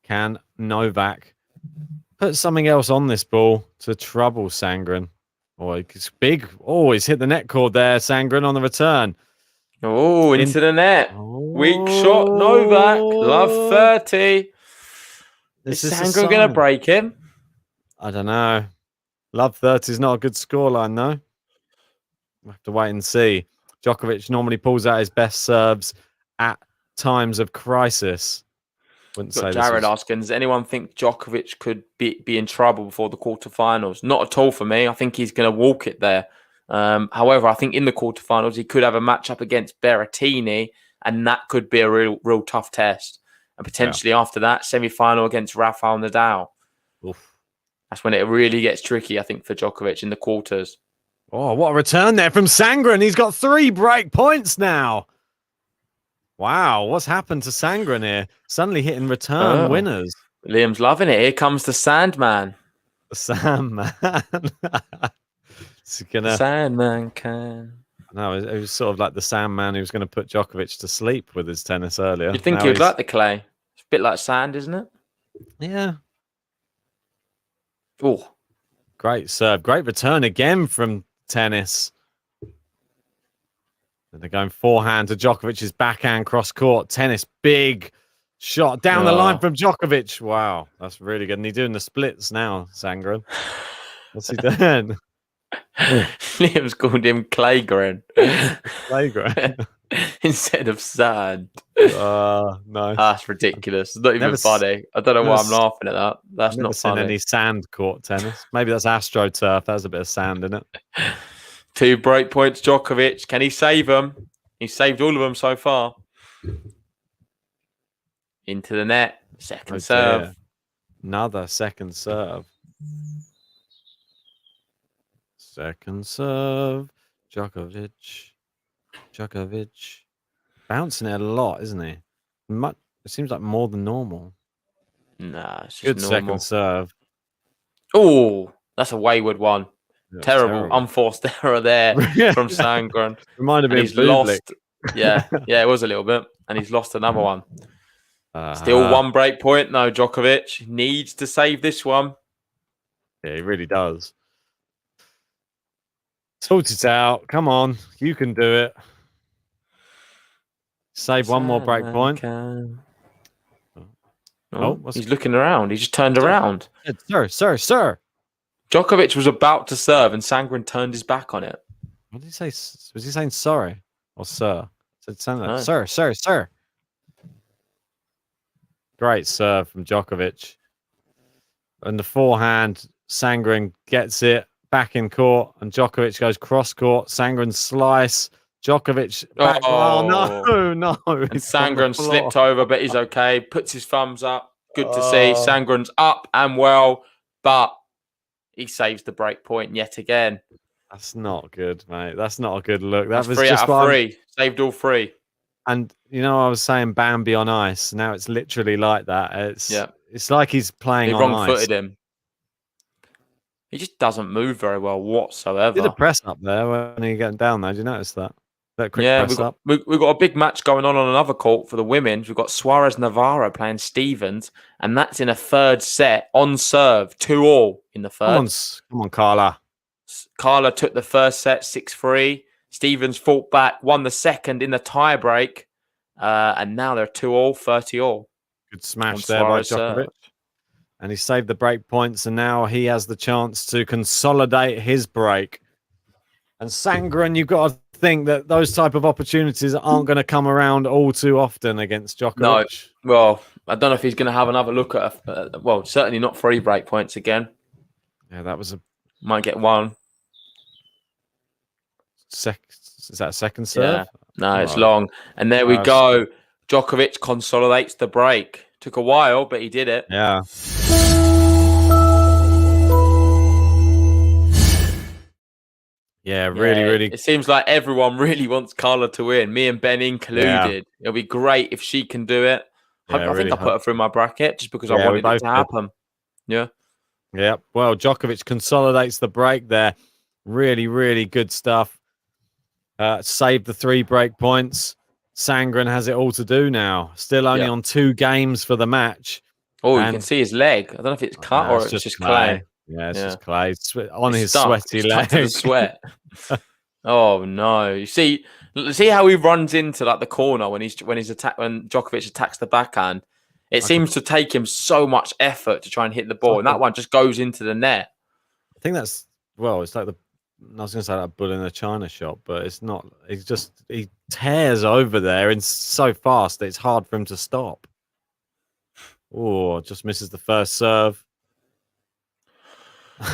Can Novak put something else on this ball to trouble Sandgren? Oh, it's big. Oh, he's hit the net cord there. Sandgren on the return. Oh, into the net. Weak shot, Novak. Love 30. Is Sandgren going to break him? I don't know. Love 30 is not a good scoreline, though. We'll have to wait and see. Djokovic normally pulls out his best serves at times of crisis. Wouldn't say Jared asking, does anyone think Djokovic could be in trouble before the quarterfinals? Not at all for me. I think he's going to walk it there. However, I think in the quarterfinals he could have a matchup against Berrettini, and that could be a real tough test. And potentially after that, semi-final against Rafael Nadal. Oof. That's when it really gets tricky, I think, for Djokovic in the quarters. Oh, what a return there from Sandgren. He's got 3 break points now. Wow, what's happened to Sandgren here? Suddenly hitting return winners. Liam's loving it. Here comes the Sandman. The Sandman. Sandman can. No, it was sort of like the Sandman who was going to put Djokovic to sleep with his tennis earlier. You'd think he would like the clay. It's a bit like sand, isn't it? Yeah. Oh. Great serve. Great return again from Tennys. And they're going forehand to Djokovic's backhand cross court. Tennys, big shot down the line from Djokovic. Wow, that's really good. And he's doing the splits now, Sandgren. What's he doing? Liam's called him Claygren. Claygren. Instead of sand. Nice. That's ridiculous. It's not even funny. I don't know why I'm laughing at that. That's not funny. Any sand court tennis. Maybe that's AstroTurf. There's a bit of sand in it. 2 break points, Djokovic. Can he save them? He's saved all of them so far. Into the net. Second serve. Dear. Another second serve. Second serve. Djokovic. Bouncing it a lot, isn't he? It seems like more than normal. Nah, it's just Good normal. second serve. Oh, that's a wayward one. Yeah, Terrible, unforced error there from Sandgren. Reminded And me he's of Bublik. lost. Yeah, it was a little bit. And he's lost another one. Still 1 break point. No, Djokovic needs to save this one. Yeah, he really does. Sort it out. Come on. You can do it. Save one more break point. He's looking around. He just turned around. Sir. Djokovic was about to serve and Sandgren turned his back on it. What did he say? Was he saying sorry or sir? It sounded like sir. Great serve from Djokovic. And the forehand, Sandgren gets it back in court, and Djokovic goes cross court. Sandgren slice. Djokovic back. Oh no. And Sandgren slipped over, but he's okay. Puts his thumbs up. Good to see. Sandgren's up and well, but he saves the break point yet again. That's not good, mate. That's not a good look. That's 3 out of 3. Saved all 3. And I was saying Bambi on ice. Now it's literally like that. It's like he's playing on ice. Wrong-footed him. He just doesn't move very well whatsoever. Did a press up there when he getting down there? Did you notice that? That quick press up. We've got a big match going on another court for the women. We've got Suarez Navarro playing Stevens, and that's in a third set on serve, 2-2 in the third. Come on, Carla. Carla took the first set 6-3. Stevens fought back, won the second in the tie break, and now they're 2-2, 30-all. Good smash there by Djokovic. And he saved the break points, and now he has the chance to consolidate his break. And Sandgren, you've got to think that those type of opportunities aren't going to come around all too often against Djokovic. No, well, I don't know if he's going to have another look at certainly not 3 break points again. Yeah, that was might get 1. Is that a second serve? Yeah. No, it's long. And there we go. Djokovic consolidates the break. Took a while, but he did it. Yeah. Yeah, really. It seems like everyone really wants Carla to win, me and Ben included. Yeah. It'll be great if she can do it. I think I put her through my bracket just because I wanted it to happen. Yeah. Yeah. Well, Djokovic consolidates the break there. Really good stuff. Saved the 3 break points. Sandgren has it all to do now. Still only on 2 games for the match. Oh, you can see his leg. I don't know if it's cut or it's just clay. Yeah, it's just clay on his sweaty leg. To the sweat. Oh no! You see how he runs into like the corner when Djokovic attacks the backhand. It seems to take him so much effort to try and hit the ball, and that one just goes into the net. I think it's like I was going to say that bull in a china shop, but it's not. He tears over there and so fast that it's hard for him to stop. Oh, just misses the first serve.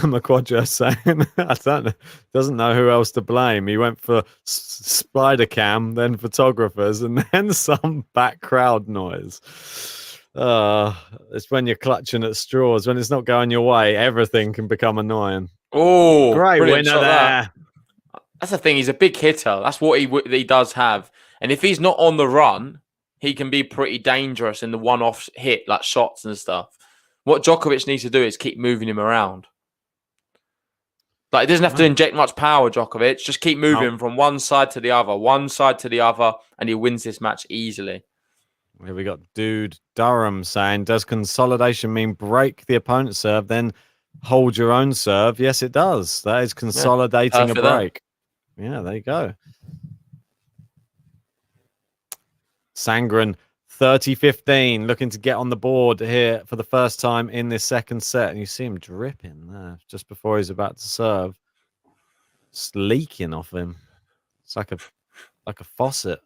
Maquadra saying, doesn't know who else to blame. He went for spider cam, then photographers, and then some back crowd noise. It's when you're clutching at straws. When it's not going your way, everything can become annoying. Oh, great winner there. That's the thing. He's a big hitter. That's what he does have. And if he's not on the run, he can be pretty dangerous in the one-off hit, like shots and stuff. What Djokovic needs to do is keep moving him around. Like, he doesn't have to inject much power, Djokovic. Just keep moving from one side to the other, and he wins this match easily. Here we got Dude Durham saying, does consolidation mean break the opponent's serve, then hold your own serve? Yes, it does. That is consolidating a break. Yeah, there you go. Sandgren, 30-15, looking to get on the board here for the first time in this second set. And you see him dripping there just before he's about to serve. It's leaking off him. It's like a faucet.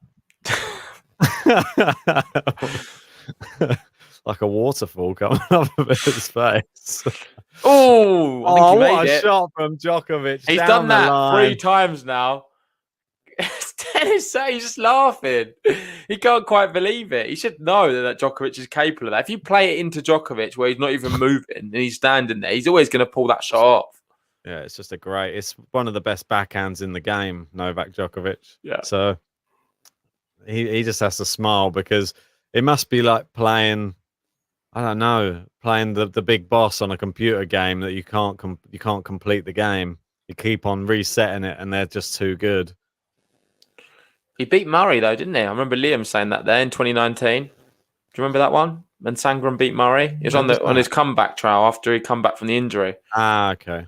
Like a waterfall coming up of his face. Oh, I think he made what a it. Shot from Djokovic. He's done that 3 times now. Tennys, he's just laughing. He can't quite believe it. He should know that Djokovic is capable of that. If you play it into Djokovic where he's not even moving and he's standing there, he's always going to pull that shot off. Yeah, it's just it's one of the best backhands in the game, Novak Djokovic. Yeah. So he just has to smile because it must be like playing, I don't know, playing the big boss on a computer game that you can't complete the game. You keep on resetting it, and they're just too good. He beat Murray though, didn't he? I remember Liam saying that there in 2019. Do you remember that one when Sandgren beat Murray? He was on his comeback trial after he come back from the injury. Ah, okay.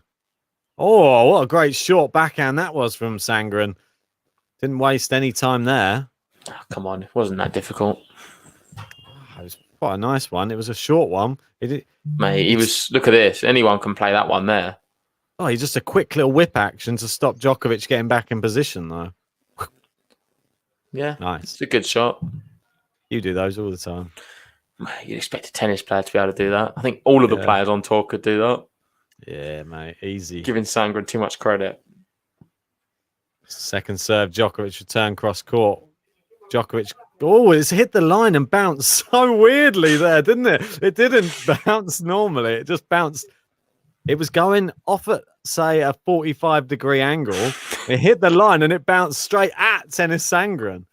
Oh, what a great short backhand that was from Sandgren. Didn't waste any time there. Oh, come on, it wasn't that difficult. It was quite a nice one. It was a short one. Mate, he was. Look at this. Anyone can play that one there. Oh, he's just a quick little whip action to stop Djokovic getting back in position, though. Yeah, nice. It's a good shot. You do those all the time. You'd expect a tennis player to be able to do that. I think all of the players on tour could do that. Yeah, mate, easy. Giving Sandgren too much credit. Second serve, Djokovic return cross court. Djokovic, it's hit the line and bounced so weirdly there, didn't it? It didn't bounce normally. It just bounced. It was going off at, say, a 45-degree angle. It hit the line and it bounced straight at Tennys Sandgren.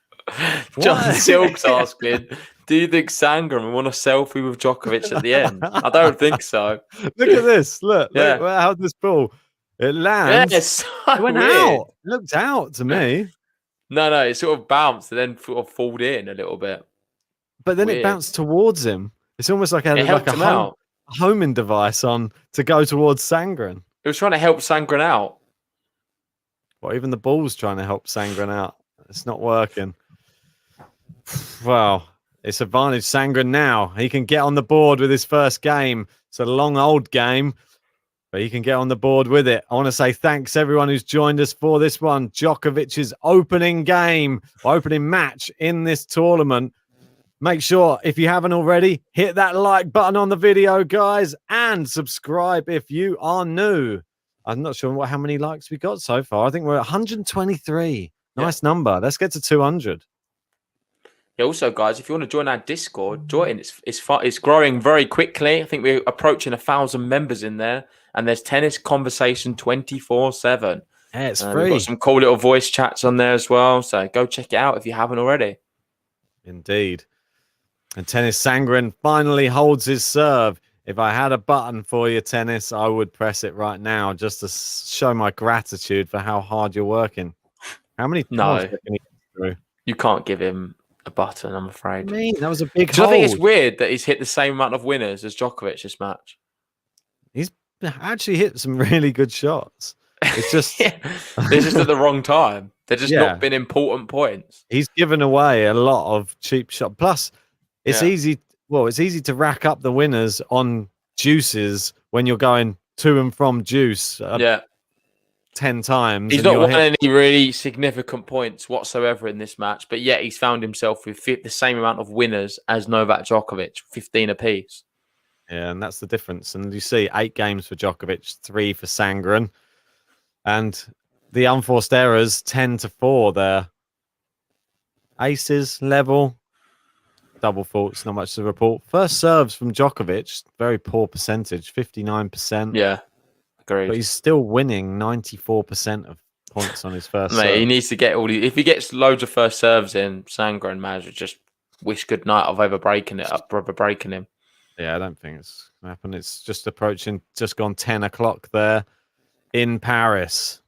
John Silk's asking, do you think Sandgren will want a selfie with Djokovic at the end? I don't think so. Look at this. Look how this ball. It lands. Yeah, it's so it went weird. out. It looked out to me. No, it sort of bounced and then sort of falled in a little bit. But then it bounced towards him. It's almost like a homing device on to go towards Sandgren. It was trying to help Sandgren out. Well, even the ball's trying to help Sandgren out. It's not working. Well, it's advantage Sandgren now. He can get on the board with his first game. It's a long old game, but he can get on the board with it. I want to say thanks everyone who's joined us for this one. Djokovic's opening match in this tournament. Make sure, if you haven't already, hit that like button on the video, guys, and subscribe if you are new. I'm not sure how many likes we got so far. I think we're at 123. Nice number. Let's get to 200. Yeah, also, guys, if you want to join our Discord, join. It's growing very quickly. I think we're approaching 1,000 members in there, and there's tennis conversation 24/7. Yeah, it's free. We've got some cool little voice chats on there as well, so go check it out if you haven't already. Indeed. And Tennys Sandgren finally holds his serve. If I had a button for you, Tennys, I would press it right now just to show my gratitude for how hard you're working. How many times can he get through? You can't give him a button, I'm afraid. I mean, that was a big hold. I think it's weird that he's hit the same amount of winners as Djokovic this match. He's actually hit some really good shots. It's just they're just at the wrong time. They're just not been important points. He's given away a lot of cheap shots. Plus, it's easy. Well, it's easy to rack up the winners on juices when you're going to and from juice. 10 times. He's not won any really significant points whatsoever in this match, but yet he's found himself with the same amount of winners as Novak Djokovic, 15 apiece. Yeah, and that's the difference. And you see 8 games for Djokovic, 3 for Sandgren. And the unforced errors 10-4 there. Aces level. Double faults, not much to report. First serves from Djokovic, very poor percentage, 59%. Yeah, agreed. But he's still winning 94% of points on his first serve. He needs to get if he gets loads of first serves in, Sandgren might just wish good night of breaking him. Yeah, I don't think it's going to happen. It's just gone 10 o'clock there in Paris.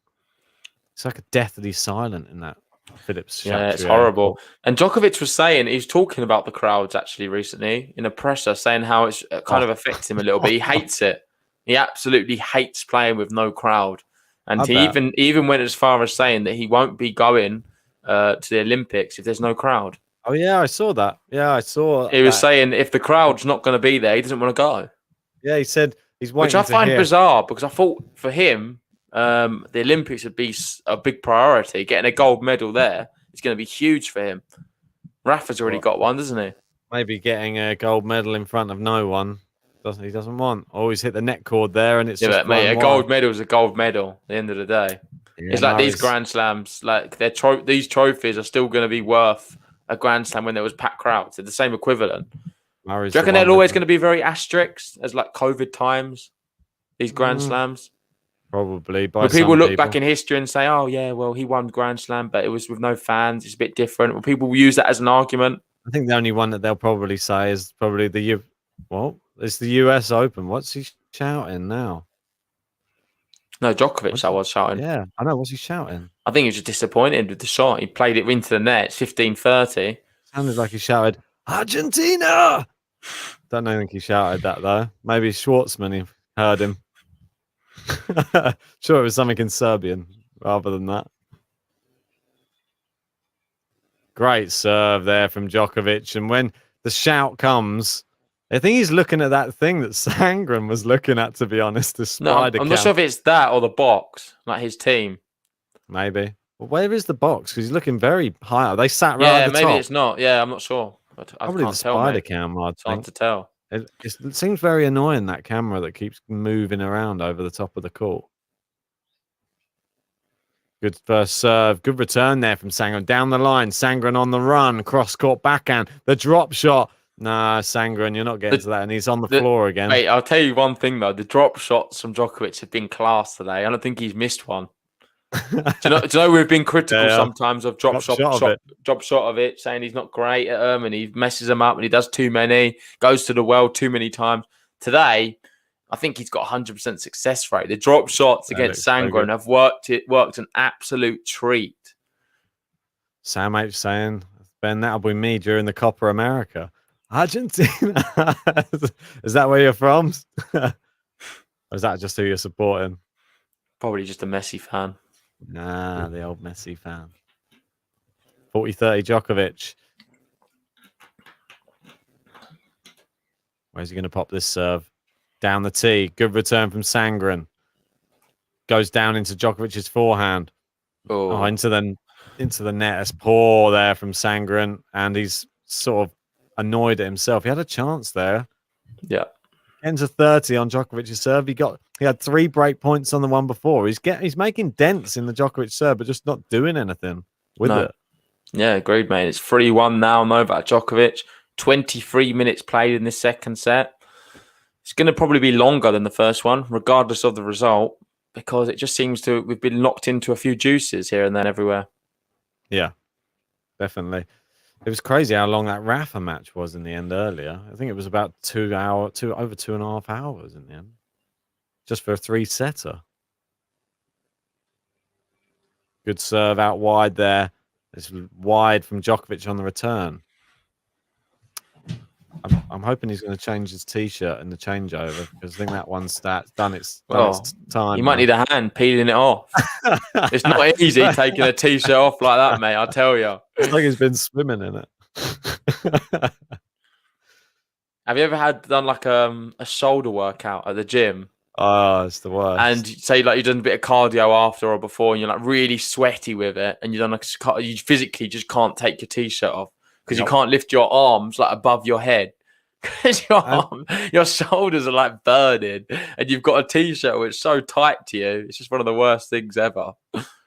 It's like a deathly silent in that Phillips. Yeah, it's horrible. And Djokovic was saying, he was talking about the crowds actually recently in a presser, saying how it's kind of affects him a little bit. He hates it. He absolutely hates playing with no crowd. And he even went as far as saying that he won't be going to the Olympics if there's no crowd. Oh, yeah, I saw that. Yeah, I saw He was saying if the crowd's not going to be there, he doesn't want to go. Yeah, he said he's waiting. Which I find bizarre because I thought for him, the Olympics would be a big priority. Getting a gold medal there is going to be huge for him. Rafa's already got one, doesn't he? Maybe getting a gold medal in front of no one. He doesn't want. Always hit the net cord there, and it's just mate. A gold medal is a gold medal. At the end of the day, it's like these Grand Slams. Like these trophies are still going to be worth a Grand Slam when there was packed crowds. They're the same equivalent. Do you reckon they're always going to be very asterisk as like COVID times? These Grand Slams. Probably. By Will people some look back in history and say, "Oh yeah, well he won Grand Slam, but it was with no fans. It's a bit different." Will people use that as an argument? I think the only one that they'll probably say is probably it's the US Open. What's he shouting now? No, Djokovic. I was shouting. Yeah, I know. What's he shouting? I think he was just disappointed with the shot. He played it into the net. It's 15-30. Sounded like he shouted Argentina. Don't think he shouted that though. Maybe Schwartzman heard him. Sure, it was something in Serbian rather than that. Great serve there from Djokovic. And when the shout comes, I think he's looking at that thing that Sandgren was looking at, to be honest. The spider I'm not sure if it's that or the box, like his team. Maybe. Well, where is the box? Because he's looking very high. They sat right at the maybe top. it's not. Yeah, I'm not sure. Probably can't the tell, spider mate. camera, It's hard to tell. It seems very annoying, that camera that keeps moving around over the top of the court. Good first serve. Good return there from Sandgren. Down the line. Sandgren on the run. Cross-court backhand. The drop shot. Nah, Sandgren, you're not getting to that. And he's on the floor again. Mate, I'll tell you one thing, though. The drop shots from Djokovic have been class today. I don't think he's missed one. do you know we've been critical sometimes of drop shot of it, saying he's not great at them and he messes them up and he does too many, goes to the well too many times. Today, I think he's got 100% success rate. The drop shots against Sandgren have worked an absolute treat. Sam H saying, Ben, that'll be me during the Copa America. Argentina. Is that where you're from? Or is that just who you're supporting? Probably just a Messi fan. Nah, the old Messi fan. 40-30 Djokovic. Where's he going to pop this serve? Down the tee. Good return from Sandgren. Goes down into Djokovic's forehand. Oh, into the net. That's poor there from Sandgren. And he's sort of annoyed at himself. He had a chance there. Yeah. Ends of 30 on Djokovic's serve. He had 3 break points on the one before. He's making dents in the Djokovic serve, but just not doing anything with it. Yeah, agreed, mate. It's 3-1 now. Novak Djokovic. 23 minutes played in this second set. It's going to probably be longer than the first one, regardless of the result, because it just seems we've been locked into a few juices here and then everywhere. Yeah, definitely. It was crazy how long that Rafa match was in the end earlier. I think it was about over 2.5 hours in the end. Just for a 3-setter. Good serve out wide there. It's wide from Djokovic on the return. I'm hoping he's going to change his T-shirt in the changeover because I think that one's done its time. You might need a hand peeling it off. It's not easy taking a T-shirt off like that, mate. I'll tell you. It's like he's been swimming in it. Have you ever done like a shoulder workout at the gym? Oh, it's the worst. And say like you've done a bit of cardio after or before, and you're like really sweaty with it, and you physically just can't take your T-shirt off. Because you can't lift your arms like above your head because your shoulders are like burning and you've got a T-shirt which is so tight to you. It's just one of the worst things ever.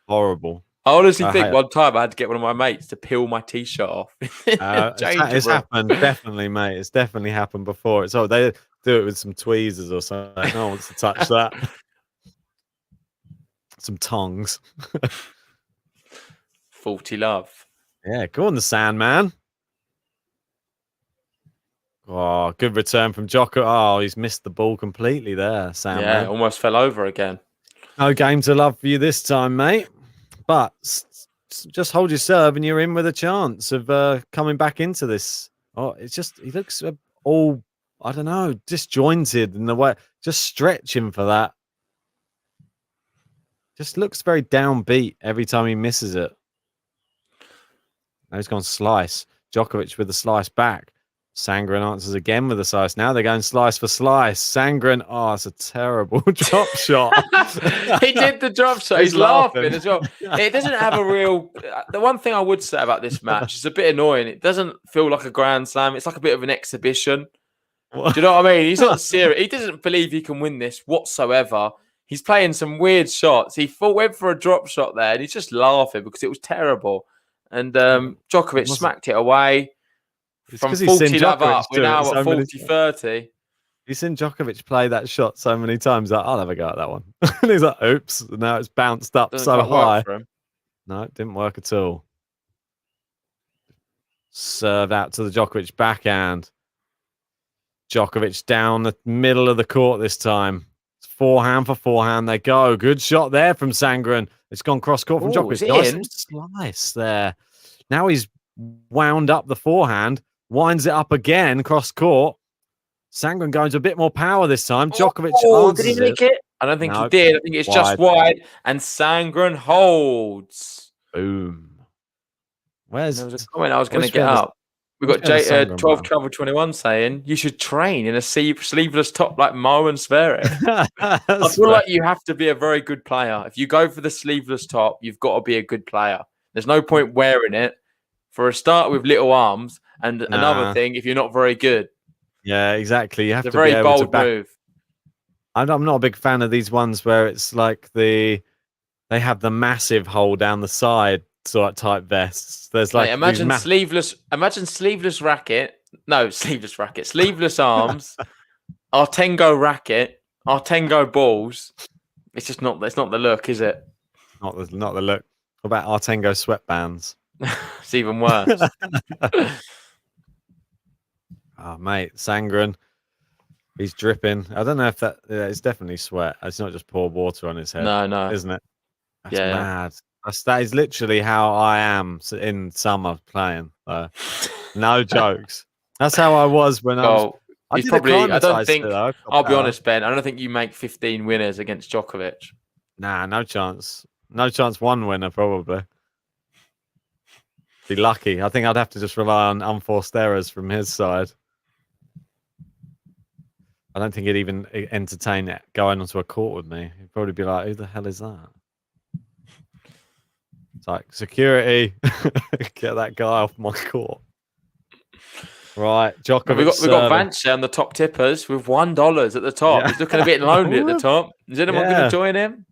Horrible. I honestly think one time I had to get one of my mates to peel my T-shirt off. It's happened, definitely, mate. It's definitely happened before. So they do it with some tweezers or something. No one wants to touch that. Some tongs. Faulty love. Yeah, go on the Sandman. Oh, good return from Djokovic. Oh, he's missed the ball completely there, Sandman. Yeah, almost fell over again. No game to love for you this time, mate. But just hold your serve and you're in with a chance of coming back into this. Oh, he looks all, I don't know, disjointed in the way. Just stretching for that. Just looks very downbeat every time he misses it. Now he's gone slice. Djokovic with the slice back. Sandgren answers again with a slice. Now they're going slice for slice. Sandgren, it's a terrible drop shot. He did the drop shot. He's laughing as well. It doesn't have a real... The one thing I would say about this match is a bit annoying. It doesn't feel like a Grand Slam. It's like a bit of an exhibition. Do you know what I mean? He's not serious. He doesn't believe he can win this whatsoever. He's playing some weird shots. He went for a drop shot there and he's just laughing because it was terrible. And Djokovic smacked it away. From 40 love up, we're now at 40-30. You've seen Djokovic play that shot so many times. Like, I'll have a go at that one. And he's like, oops. And now it's bounced up Doesn't so quite high. work for him. No, it didn't work at all. Served out to the Djokovic backhand. Djokovic down the middle of the court this time. It's forehand for forehand. They go. Good shot there from Sandgren. It's gone cross court from Djokovic. Nice little slice there. Now he's wound up the forehand. Winds it up again cross court. Sandgren going to a bit more power this time. Djokovic did he make it? I don't think he did. I think it's just wide. And Sandgren holds. Boom. There was a comment I was going to get up. We've got 12 Travel 21 saying you should train in a sleeveless top like Mo and Zverev. I feel like you have to be a very good player. If you go for the sleeveless top, you've got to be a good player. There's no point wearing it for a start with little arms, and another thing, if you're not very good. Yeah, exactly. You have to be able bold to back. Move. I'm not a big fan of these ones where it's like they have the massive hole down the side sort of type vests. There's like imagine sleeveless racket. No, sleeveless racket. Sleeveless arms. Artengo racket. Artengo balls. It's just not. It's not the look, is it? Not the look. What about Artengo sweatbands? It's even worse. Oh, mate, Sandgren. He's dripping. I don't know if it's definitely sweat. It's not just poured water on his head. No. Isn't it? That's mad. That is literally how I am in summer playing. No jokes. That's how I was when I was. I don't think. I'll be honest, Ben. I don't think you make 15 winners against Djokovic. Nah, no chance. No chance. One winner probably. Be lucky. I think I'd have to just rely on unforced errors from his side. I don't think he'd even entertain it going onto a court with me. He'd probably be like, "Who the hell is that?" It's like, security, get that guy off my court. Right, Djokovic. We got Vance on the top tippers with $1 at the top. Yeah. He's looking a bit lonely at the top. Is anyone going to join him?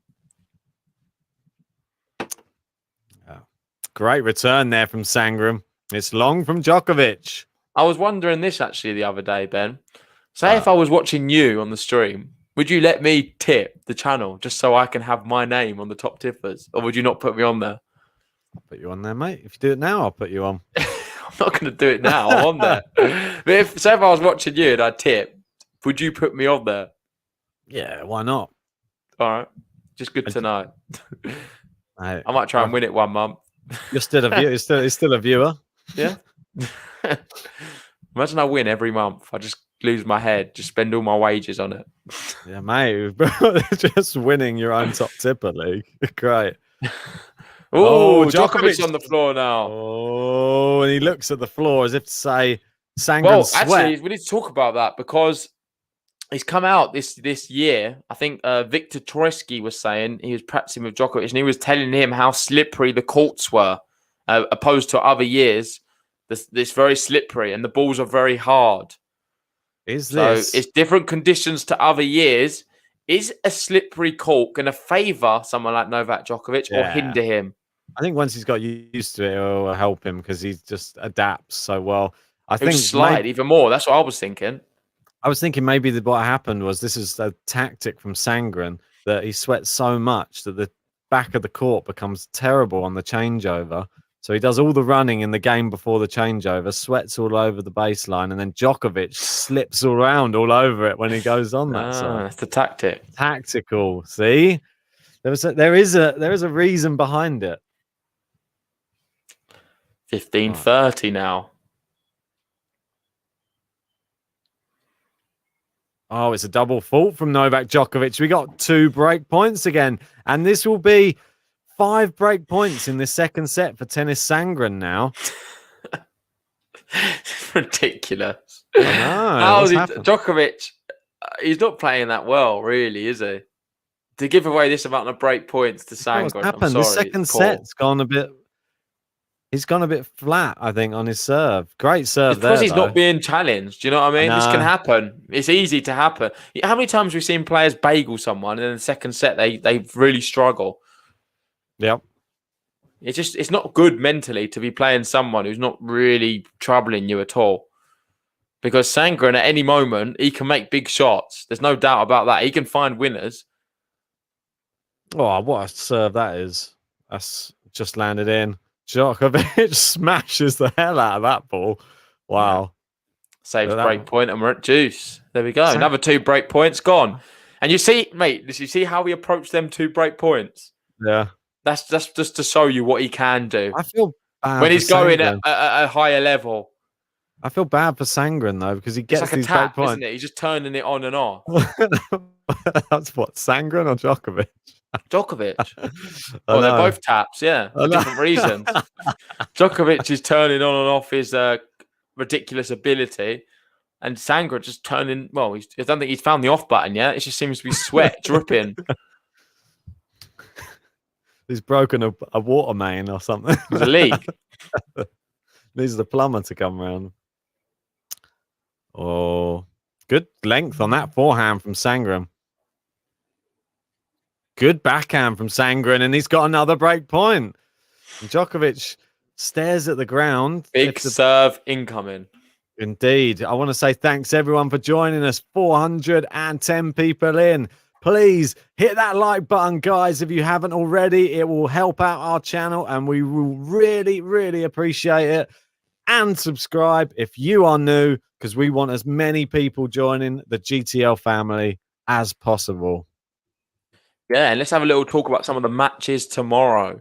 Great return there from Sandgren. It's long from Djokovic. I was wondering this actually the other day, Ben. Say if I was watching you on the stream, would you let me tip the channel just so I can have my name on the top tippers? Or would you not put me on there? I'll put you on there, mate. If you do it now, I'll put you on. I'm not going to do it now. I'm on there. But if I was watching you and I tip, would you put me on there? Yeah, why not? All right. Just good to know. I might try and win it 1 month. You're still a viewer. You're still a viewer. Yeah. Imagine I win every month. I just lose my head. Just spend all my wages on it. Yeah, mate. Just winning your own top tipper league. Great. Oh, Djokovic on the floor now. Oh, and he looks at the floor as if to say, Sandgren well, sweat. Actually, we need to talk about that because he's come out this year. I think Victor Troicki was saying he was practicing with Djokovic and he was telling him how slippery the courts were opposed to other years. This very slippery and the balls are very hard. So it's different conditions to other years. Is a slippery court going to favour someone like Novak Djokovic or hinder him? I think once he's got used to it, it'll help him because he just adapts so well. I think slide even more. That's what I was thinking. I was thinking maybe what happened was this is a tactic from Sandgren that he sweats so much that the back of the court becomes terrible on the changeover. So he does all the running in the game before the changeover, sweats all over the baseline, and then Djokovic slips around all over it when he goes on that side. That's the tactic. Tactical. See, there is a reason behind it. 15-30 now. Oh, it's a double fault from Novak Djokovic. We got 2 break points again, and this will be 5 break points in the second set for Tennys Sandgren now. Ridiculous. I know. Djokovic, he's not playing that well, really, is he? To give away this amount of break points to Sandgren. What's happened? The second set's gone a bit. He's gone a bit flat, I think, on his serve. Great serve because he's not being challenged. Do you know what I mean? This can happen. It's easy to happen. How many times we've seen players bagel someone and in the second set they really struggle? Yep. It's not good mentally to be playing someone who's not really troubling you at all. Because Sandgren, at any moment, he can make big shots. There's no doubt about that. He can find winners. Oh, what a serve that is. That's just landed in. Djokovic smashes the hell out of that ball. Wow. Yeah. Saves break point, and we're at deuce. There we go. Sam- Another 2 break points gone. And you see, mate, you see how we approach them 2 break points? Yeah. That's just to show you what he can do. I feel bad when he's going at a higher level. I feel bad for Sandgren, though, because he gets like these a tap, break points. isn't it? He's just turning it on and off. That's what, Sandgren or Djokovic? Djokovic. Well, they're both taps, yeah, for different reasons. Djokovic is turning on and off his ridiculous ability, and Sandgren just turning. Well, I don't think he's found the off button yet. It just seems to be sweat dripping. He's broken a water main or something. There's a leak. Needs the plumber to come around. Oh, good length on that forehand from Sandgren. Good backhand from Sandgren, and he's got another break point. And Djokovic stares at the ground. Big serve incoming. Indeed. I want to say thanks, everyone, for joining us. 410 people in. Please hit that like button, guys, if you haven't already. It will help out our channel, and we will really, really appreciate it. And subscribe if you are new, because we want as many people joining the GTL family as possible. Yeah, and let's have a little talk about some of the matches tomorrow,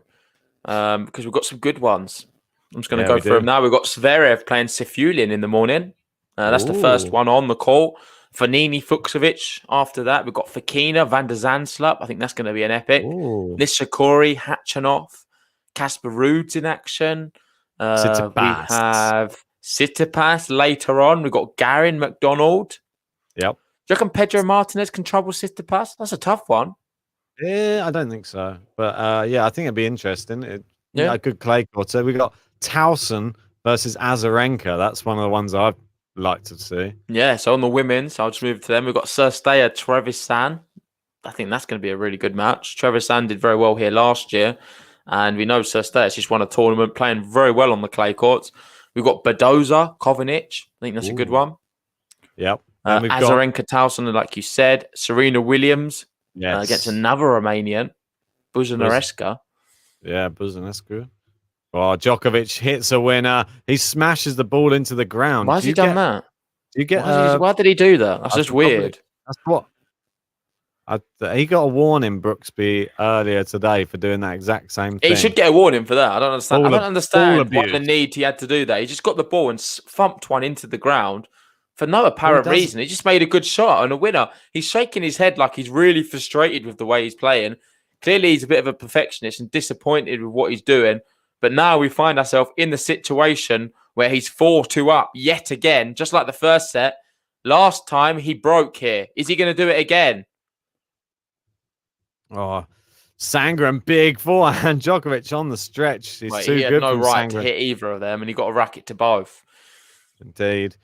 because we've got some good ones. I'm just going to go through them now. We've got Zverev playing Sefulin in the morning. That's the first one on the call. Fanini Fucsovic after that. We've got Fokina, Van der Zandslup. I think that's going to be an epic. Nishikori, Hachanov, Casper Ruud's in action. We have Tsitsipas later on. We've got Garin McDonald. Yep. Do you reckon Pedro Martinez can trouble Tsitsipas? That's a tough one. Yeah, I don't think so. But yeah, I think it'd be interesting. A good clay court. So we got Towson versus Azarenka. That's one of the ones I'd like to see. Yeah, so on the women's, I'll just move to them. We've got Cirstea Trevisan. I think that's going to be a really good match. Trevisan did very well here last year. And we know Cirstea, she's won a tournament, playing very well on the clay courts. We've got Badoza, Kovanic. I think that's a good one. Yep. Azarenka Towson, like you said. Serena Williams against another Romanian, Buzănescu. Yeah, Buzănescu. Oh, Djokovic hits a winner. He smashes the ball into the ground. Why has he done that? Do you get? Why did he do that? That's just weird. That's what. He got a warning, Brooksby, earlier today for doing that exact same thing. He should get a warning for that. I don't understand why the need he had to do that. He just got the ball and thumped one into the ground for no apparent reason. He just made a good shot and a winner. He's shaking his head like he's really frustrated with the way he's playing. Clearly, he's a bit of a perfectionist and disappointed with what he's doing. But now we find ourselves in the situation where he's 4-2 up yet again, just like the first set. Last time he broke here. Is he going to do it again? Oh, Sandgren, big forehand. Djokovic on the stretch. He's too he had good no right Sandgren to hit either of them, and he got a racket to both. Indeed.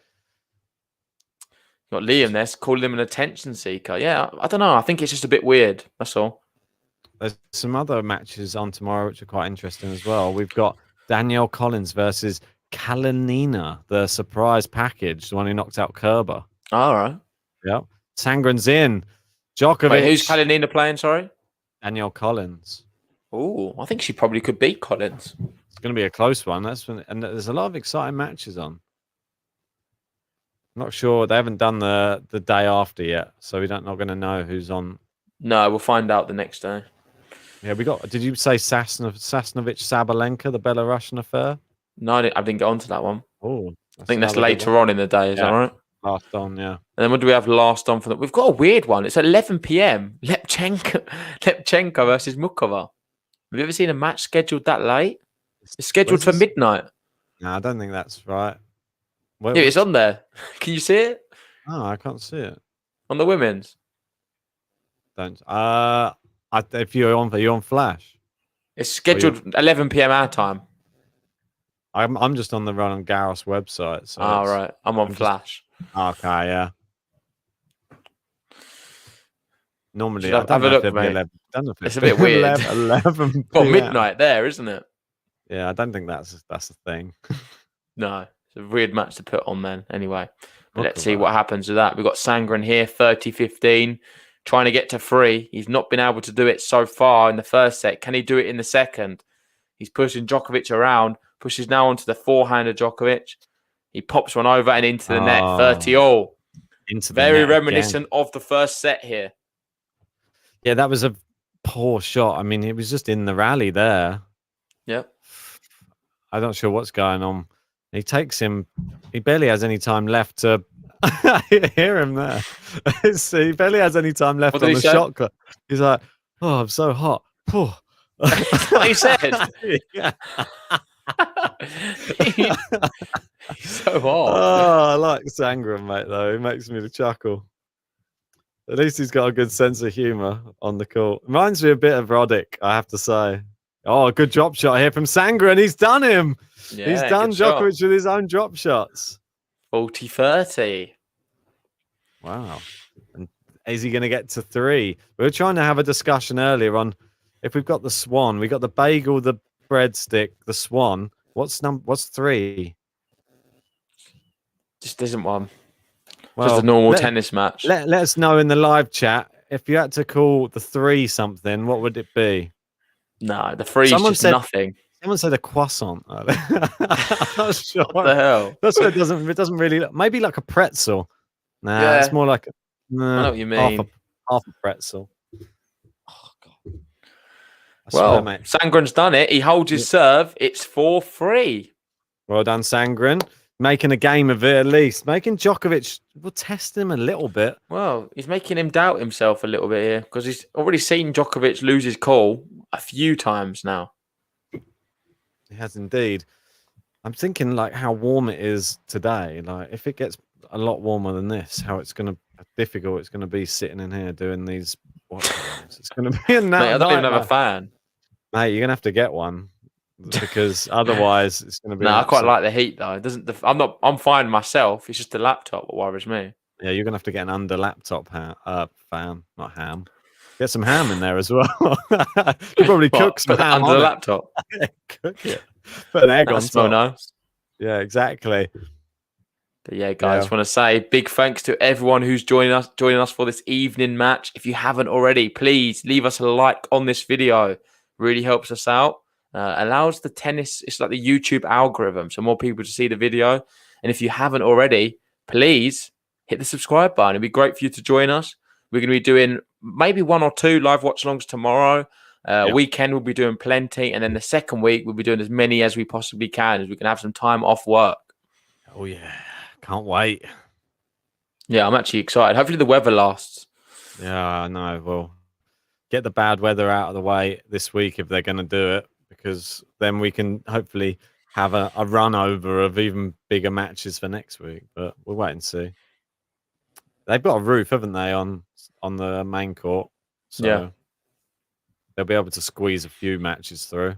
Got Liam there calling him an attention seeker. Yeah, I don't know. I think it's just a bit weird. That's all. There's some other matches on tomorrow which are quite interesting as well. We've got Danielle Collins versus Kalinina, the surprise package, the one who knocked out Kerber. All right. Yep. Sandgren's in. Djokovic. Wait, who's Kalinina playing? Sorry. Danielle Collins. Oh, I think she probably could beat Collins. It's going to be a close one. And there's a lot of exciting matches on. Not sure. They haven't done the day after yet, so we're not going to know who's on. No, we'll find out the next day. Yeah, we got. Did you say Sasnovich Sabalenka, the Belarusian affair? No, I didn't get onto that one. Oh, I think that's later on in the day. Is that right? Last on, yeah. And then what do we have last on for that? We've got a weird one. It's at 11 p.m. Lepchenko versus Mukova. Have you ever seen a match scheduled that late? It's scheduled for midnight. No, I don't think that's right. Yeah, it's on there. Can you see it? Oh, I can't see it. On the women's? Don't. If you're on Flash. It's scheduled 11 p.m. our time. I'm just on the Roland Garros website. So right. I'm on Flash. Okay, yeah. Normally, I have a look, mate. It's a bit weird. 11 well, midnight there, isn't it? Yeah, I don't think that's a thing. No, it's a weird match to put on then. Anyway, Let's see what happens with that. We've got Sandgren here, 30-15, trying to get to 3. He's not been able to do it so far in the first set. Can he do it in the second? He's pushing Djokovic around, pushes now onto the forehand of Djokovic. He pops one over and into the net, 30-all. Very reminiscent of the first set here. Yeah, that was a poor shot. I mean, he was just in the rally there. Yep. I'm not sure what's going on. He takes him. He barely has any time left to hear him there. He barely has any time left on the shot clock. He's like, "Oh, I'm so hot." That's what he said. He's so hot. Oh, I like Sandgren, mate. Though he makes me chuckle. At least he's got a good sense of humour on the court. Reminds me a bit of Roddick, I have to say. Oh, a good drop shot here from Sandgren. He's done him. Yeah, he's done Djokovic with his own drop shots. 40-30. Wow. And is he going to get to 3? We were trying to have a discussion earlier on if we've got the swan. We got the bagel, the breadstick, the swan. What's 3? Just isn't one. Well, just a normal tennis match. Let us know in the live chat. If you had to call the 3 something, what would it be? No, the 3 is just nothing. Someone said a croissant. I'm not sure. What the hell? That's what it doesn't really look. Maybe like a pretzel. Nah, yeah. It's more like I know what you mean. Half a pretzel. Oh god. Well, Sandgren's done it. He holds his serve. It's 4-3. Well done, Sandgren. Making a game of it at least. Making Djokovic, we'll test him a little bit. Well, he's making him doubt himself a little bit here because he's already seen Djokovic lose his call a few times now. He has indeed. I'm thinking like how warm it is today. Like if it gets a lot warmer than this, how difficult it's gonna be sitting in here doing these. It's gonna be a Mate, I don't even have a fan. Mate, you're gonna have to get one because otherwise it's gonna be. No, I quite like the heat though. It doesn't. I'm fine myself. It's just the laptop that worries me. Yeah, you're gonna have to get an under laptop fan, not ham. Get some ham in there as well. You probably cook some ham under the laptop. Cook it. Put an egg on top. Nice. Yeah, exactly. But yeah, guys, I want to say big thanks to everyone who's joining us for this evening match. If you haven't already, please leave us a like on this video. Really helps us out. Allows the tennis. It's like the YouTube algorithm, so more people to see the video. And if you haven't already, please hit the subscribe button. It'd be great for you to join us. We're going to be doing maybe 1 or 2 live watch-alongs tomorrow. Weekend, we'll be doing plenty. And then the second week, we'll be doing as many as we possibly can as we can have some time off work. Oh, yeah. Can't wait. Yeah, I'm actually excited. Hopefully the weather lasts. Yeah, I know. Well, get the bad weather out of the way this week if they're going to do it, because then we can hopefully have a run over of even bigger matches for next week. But we'll wait and see. They've got a roof, haven't they, on the main court? So yeah. They'll be able to squeeze a few matches through.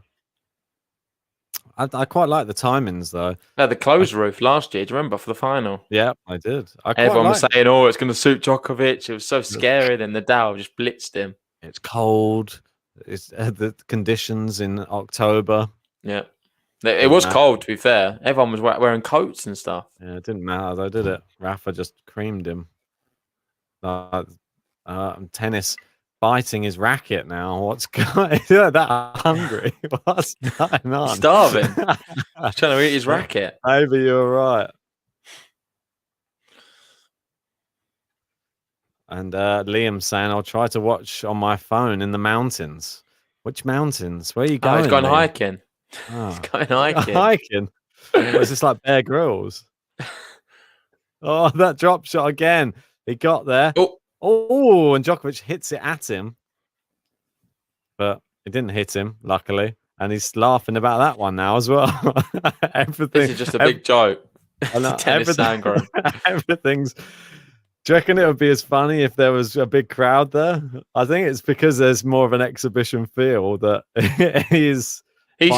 I quite like the timings, though. No, the closed roof last year. Do you remember for the final? Yeah, I did. Everyone was saying, "Oh, it's going to suit Djokovic." It was so scary. Then the Dow just blitzed him. It's cold. It's the conditions in October. Yeah, it was cold. To be fair, everyone was wearing coats and stuff. Yeah, it didn't matter though, did it? Rafa just creamed him. Tennis biting his racket now. What's going? That hungry? What's going on? Starving. He's trying to eat his racket. Maybe you're right. And Liam's saying, "I'll try to watch on my phone in the mountains." Which mountains? Where are you going? Oh, he's going Liam? hiking. Oh. He's going hiking. Hiking. Is this like Bear Grylls? Oh, that drop shot again. He got there. Oh, and Djokovic hits it at him. But it didn't hit him, luckily. And he's laughing about that one now as well. This is just a big joke. Tennis Sandgren. Everything's... Do you reckon it would be as funny if there was a big crowd there? I think it's because there's more of an exhibition feel that he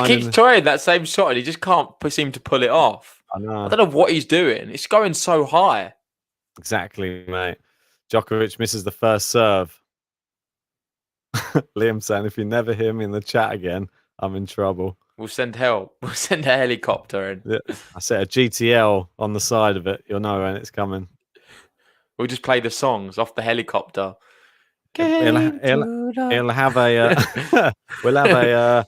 keeps trying that same shot and he just can't seem to pull it off. I know. I don't know what he's doing. It's going so high. Exactly, mate. Djokovic misses the first serve. Liam saying, if you never hear me in the chat again, I'm in trouble. We'll send help. We'll send a helicopter in. Yeah. I set a GTL on the side of it. You'll know when it's coming. We'll just play the songs off the helicopter. It'll have a we'll have a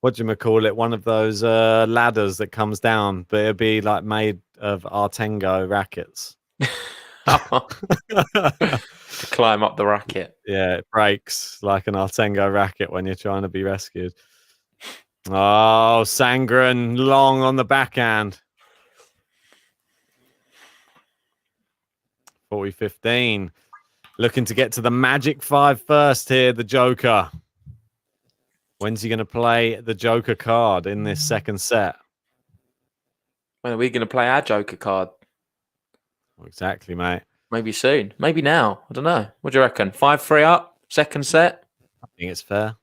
what do you call it? One of those ladders that comes down, but it'll be like made of Artengo rackets. To climb up the racket. Yeah, it breaks like an Artengo racket when you're trying to be rescued. Oh, Sandgren long on the backhand. 40-15. Looking to get to the Magic 5 first here, the Joker. When's he going to play the Joker card in this second set? When are we going to play our Joker card? Exactly, mate. Maybe soon. Maybe now. I don't know. What do you reckon? 5-3 up? Second set? I think it's fair.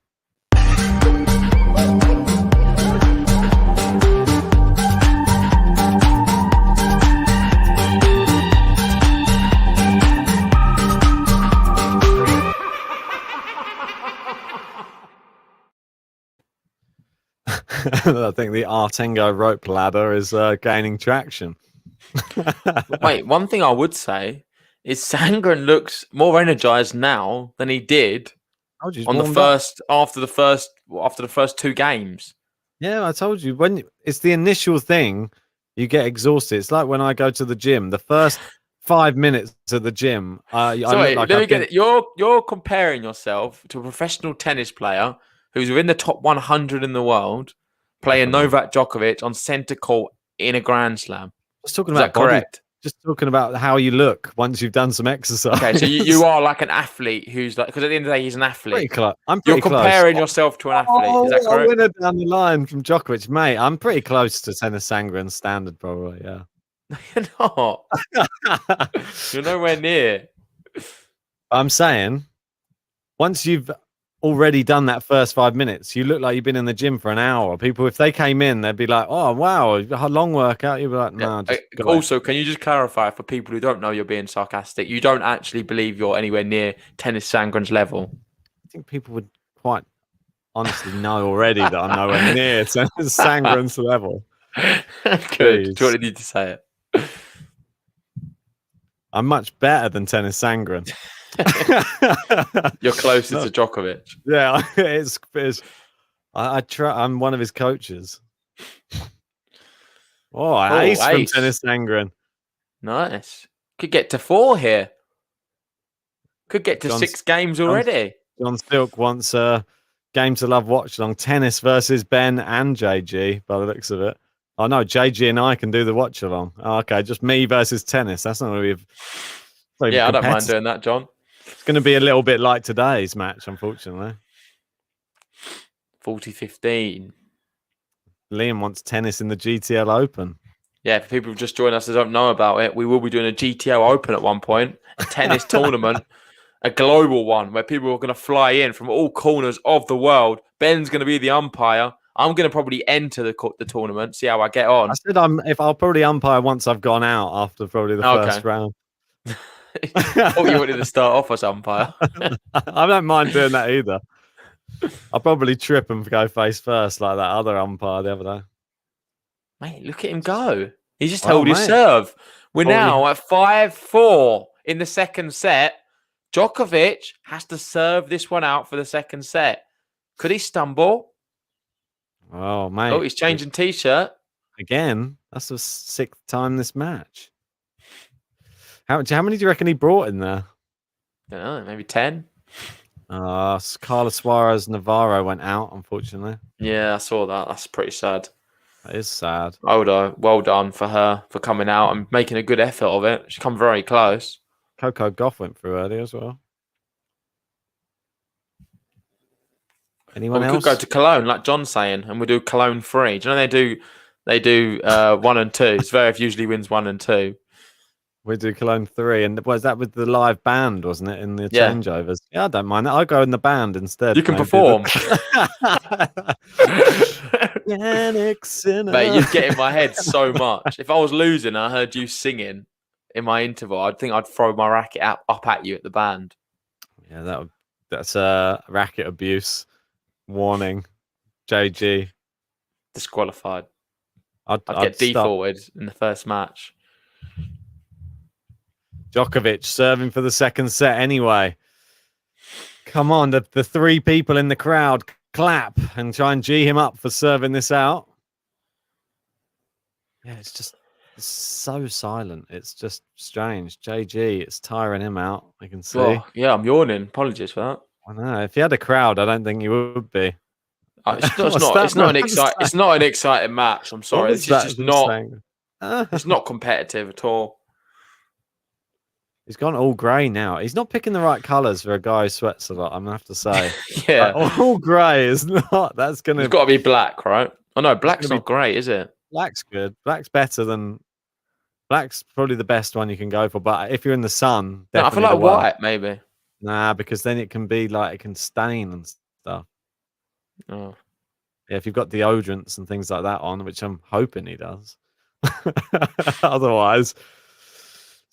I think the Artengo rope ladder is gaining traction. Wait, one thing I would say is Sandgren looks more energized now than he did on the first after the first two games. Yeah, I told you, when it's the initial thing, you get exhausted. It's like when I go to the gym. The first 5 minutes of the gym, you're comparing yourself to a professional tennis player who's within the top 100 in the world, playing Novak Djokovic on centre court in a Grand Slam. Just talking about correct. Just talking about how you look once you've done some exercise. Okay, so you are like an athlete who's like, because at the end of the day, he's an athlete. You're comparing yourself to an athlete. Is that correct? A winner down the line from Djokovic, mate. I'm pretty close to Tennys Sandgren's standard, probably. Yeah. You're not. You're nowhere near. I'm saying, once you've already done that first 5 minutes, you look like you've been in the gym for an hour. People, if they came in, they'd be like, "Oh wow, a long workout." You'd be like, "No." Yeah. Also, can you just clarify for people who don't know you're being sarcastic? You don't actually believe you're anywhere near Tennys Sandgren's level. I think people would quite honestly know already that I'm nowhere near Tennys Sandgren's level. Good. Do you need to say it? I'm much better than Tennys Sandgren. You're closer to Djokovic. Yeah, it's I try. I'm one of his coaches. Ace from Tennys Sandgren. Nice. Could get to 4 here. Could get to 6 games already. John Silk wants a game to love watchalong. Tennis versus Ben and JG, by the looks of it. Oh no, JG and I can do the watchalong. Oh, okay, just me versus tennis. That's not going to be. Yeah, I don't mind doing that, John. It's going to be a little bit like today's match, unfortunately. 40-15. Liam wants tennis in the GTL Open. Yeah, for people who've just joined us that don't know about it, we will be doing a GTL Open at one point, a tennis tournament, a global one where people are going to fly in from all corners of the world. Ben's going to be the umpire. I'm going to probably enter the tournament, see how I get on. I said I'll probably umpire once I've gone out after probably the first round. Oh, you wanted to start off as umpire? I don't mind doing that either. I'll probably trip and go face first like that other umpire the other day. Mate, look at him go. He just held his serve. We're now at 5-4 in the second set. Djokovic has to serve this one out for the second set. Could he stumble? Oh, mate. Oh, he's changing T-shirt. Again, that's the 6th time this match. How many do you reckon he brought in there? I don't know, maybe 10. Carlos Suarez Navarro went out, unfortunately. Yeah, I saw that. That's pretty sad. That is sad. Well done for her for coming out and making a good effort of it. She's come very close. Coco Gauff went through early as well. Anyone else? We could go to Cologne, like John's saying, and we'll do Cologne 3. Do you know they do 1 and 2? Zverev usually wins 1 and 2. We do Cologne 3, and was that with the live band, wasn't it, in the changeovers? Yeah, I don't mind that. I'll go in the band instead. You can perform. Mate, you'd get in my head so much. If I was losing and I heard you singing in my interval, I'd think I'd throw my racket up at you at the band. Yeah, that's racket abuse. Warning, JG. disqualified. I'd get stop. defaulted in the first match. Djokovic serving for the second set anyway. Come on, the 3 people in the crowd clap and try and G him up for serving this out. Yeah, it's so silent. It's just strange. JG, it's tiring him out. I can see. Oh, yeah, I'm yawning. Apologies for that. I know. If you had a crowd, I don't think you would be. It's not an exciting match. I'm sorry. It's just not. It's not competitive at all. He's gone all grey now. He's not picking the right colours for a guy who sweats a lot, I'm going to have to say. Yeah. Like, all grey is not. That's going to... It's got to be black, right? Oh, no, black's not great, is it? Black's good. Black's better than... Black's probably the best one you can go for. But if you're in the sun... No, I feel like white, maybe. Nah, because then it can be like... It can stain and stuff. Oh. Yeah, if you've got deodorants and things like that on, which I'm hoping he does. Otherwise...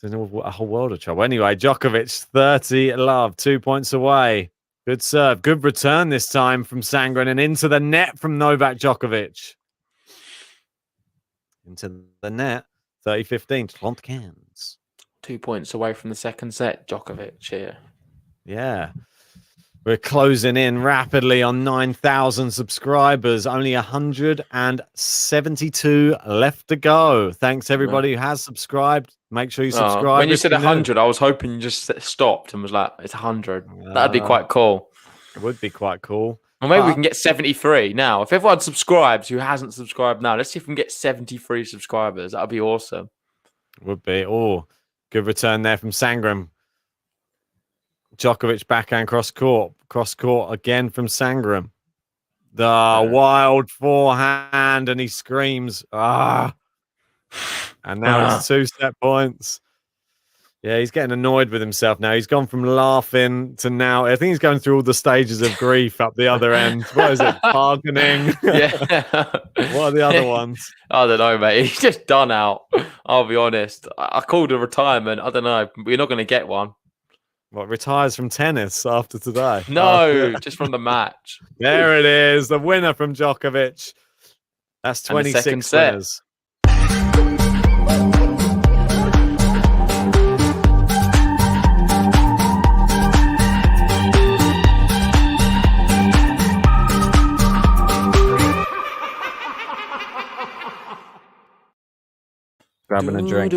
There's a whole world of trouble. Anyway, Djokovic, 30 love, 2 points away. Good serve. Good return this time from Sandgren and into the net from Novak Djokovic. Into the net, 30-15, 30-15. 2 points away from the second set, Djokovic here. Yeah. We're closing in rapidly on 9,000 subscribers. Only 172 left to go. Thanks, everybody who has subscribed. Make sure you subscribe. When you said 100, I was hoping you just stopped and was like, it's 100. That'd be quite cool. It would be quite cool. Well, maybe we can get 73 now. If everyone subscribes who hasn't subscribed now, let's see if we can get 73 subscribers. That would be awesome. Would be. Oh, good return there from Sandgren. Djokovic backhand cross court again from Sandgren. The wild forehand, and he screams, "Ah!" And now it's 2 set points. Yeah, he's getting annoyed with himself now. He's gone from laughing to now. I think he's going through all the stages of grief up the other end. What is it? Bargaining. Yeah. What are the other ones? I don't know, mate. He's just done out. I'll be honest. I called a retirement. I don't know. We're not going to get one. What, retires from tennis after today? No, just from the match. There it is. The winner from Djokovic. That's 26 winners. Grabbing a drink.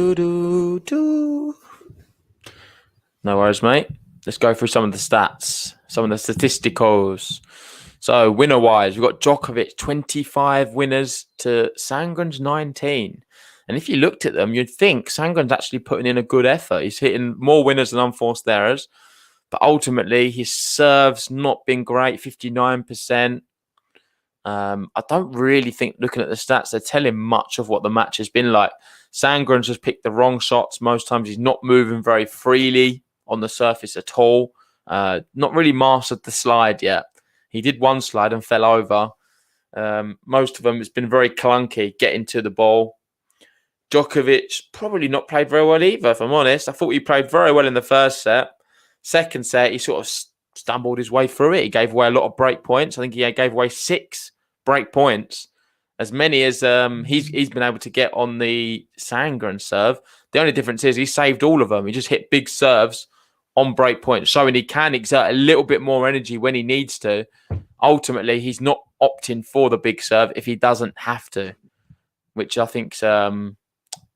No worries, mate. Let's go through some of the stats, some of the statisticals. So, winner-wise, we've got Djokovic, 25 winners to Sandgren's 19. And if you looked at them, you'd think Sandgren's actually putting in a good effort. He's hitting more winners than unforced errors. But ultimately, his serve's not been great, 59%. I don't really think, looking at the stats, they're telling much of what the match has been like. Sandgren's just picked the wrong shots. Most times he's not moving very freely on the surface at all. Not really mastered the slide yet. He did one slide and fell over. Most of them, it's been very clunky getting to the ball. Djokovic probably not played very well either, if I'm honest. I thought he played very well in the first set. Second set, he sort of stumbled his way through it. He gave away a lot of break points. I think he gave away 6 break points. As many as he's been able to get on the Sandgren serve. The only difference is he saved all of them. He just hit big serves on break points, showing he can exert a little bit more energy when he needs to. Ultimately, he's not opting for the big serve if he doesn't have to, which I think's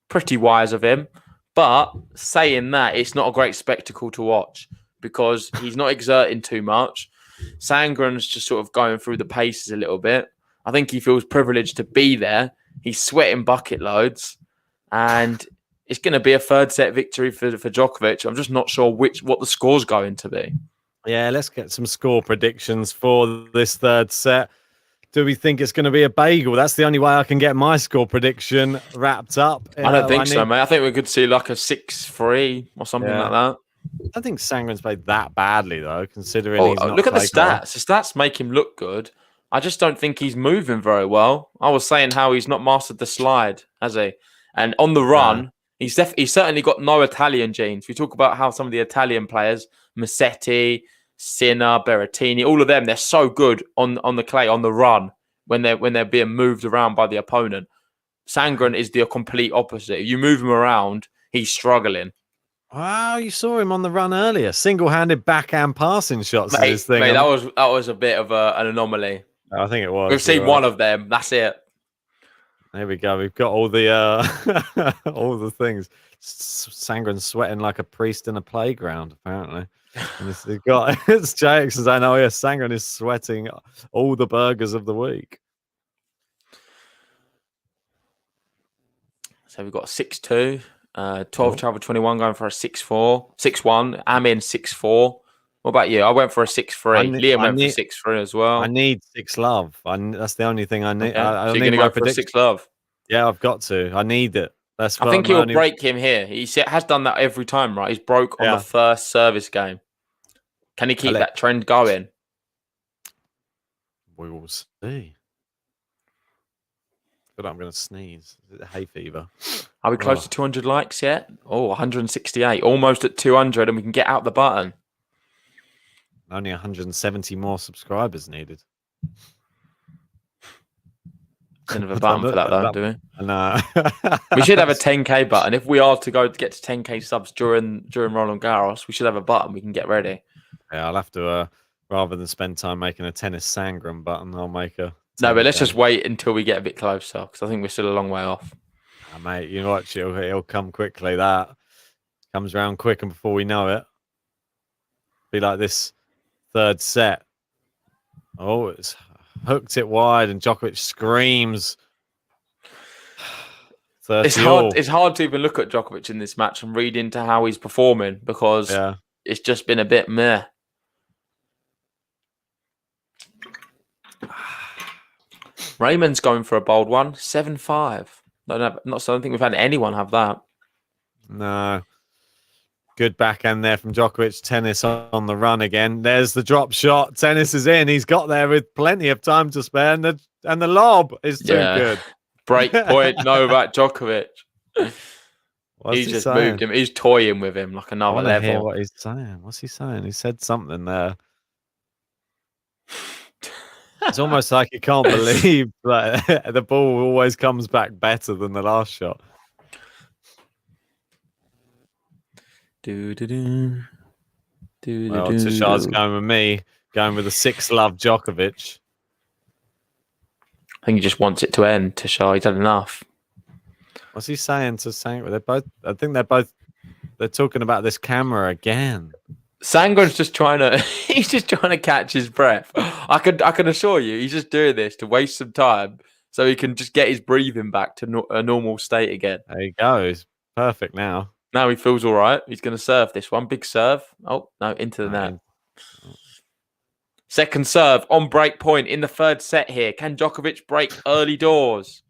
pretty wise of him. But saying that, it's not a great spectacle to watch because he's not exerting too much. Sandgren's just sort of going through the paces a little bit. I think he feels privileged to be there. He's sweating bucket loads, and it's going to be a third set victory for Djokovic. I'm just not sure what the score's going to be. Yeah, let's get some score predictions for this third set. Do we think it's going to be a bagel? That's the only way I can get my score prediction wrapped up. I don't think so, mate. I think we could see like a 6-3 or something like that. I think Sandgren's played that badly, though, considering he's not. Look at the stats. The stats make him look good. I just don't think he's moving very well. I was saying how he's not mastered the slide, has he? And on the run, he's certainly got no Italian genes. We talk about how some of the Italian players, Musetti, Sinner, Berrettini, all of them, they're so good on the clay, on the run. when they're being moved around by the opponent. Sandgren is the complete opposite. If you move him around, he's struggling. Wow, you saw him on the run earlier. Single-handed backhand passing shots is his thing. Mate, that was a bit of an anomaly. I think it was. We've seen one of them. That's it. There we go. We've got all the all the things. Sandgren sweating like a priest in a playground, apparently. And it's JX saying, "Oh yeah, Sandgren is sweating all the burgers of the week." So we've got a 6-2, 12 travel 21 going for a 6-4, 6-1. I'm in 6-4. What about you? I went for a 6-3. Liam went for 6-3 as well. I need 6-love. That's the only thing I need. Okay. So you're going to go for a 6-love? Yeah, I've got to. I need it. I think he'll break him here. He has done that every time, right? He's broke on the first service game. Can he keep that trend going? We will see. But I'm going to sneeze. Is it hay fever? Are we close to 200 likes yet? Oh, 168. Almost at 200, and we can get out the button. Only 170 more subscribers needed. Don't have a button for that, though, do we? No. We should have a 10K button. If we are to get to 10K subs during Roland Garros, we should have a button we can get ready. Yeah, I'll have to, rather than spend time making a Tennys Sandgren button, I'll make a... No, but let's just wait until we get a bit closer, because I think we're still a long way off. Oh, mate, you watch it. It'll come quickly. That comes around quick, and before we know it, be like this third set. Oh, it's hooked it wide, and Djokovic screams. It's hard to even look at Djokovic in this match and read into how he's performing, because it's just been a bit meh. Raymond's going for a bold one, 7-5. I don't think we've had anyone have that. No. Good backhand there from Djokovic. Tennys on the run again. There's the drop shot. Tennys is in. He's got there with plenty of time to spare, and the lob is too good. Break point, Novak Djokovic. He's just moved him. He's toying with him like another level. Hear what he's saying. What's he saying? He said something there. It's almost like you can't believe that the ball always comes back better than the last shot. Tashard's going with me, going with a 6-love Djokovic. I think he just wants it to end. Tashard, he's had enough. What's he saying to Sandgren? They're talking about this camera again. Sandgren's just trying to catch his breath. I can assure you, he's just doing this to waste some time so he can just get his breathing back to a normal state again. There he goes. Perfect now. Now he feels all right. He's going to serve this one. Big serve. Oh, no, into the net. Second serve on break point in the third set here. Can Djokovic break early doors?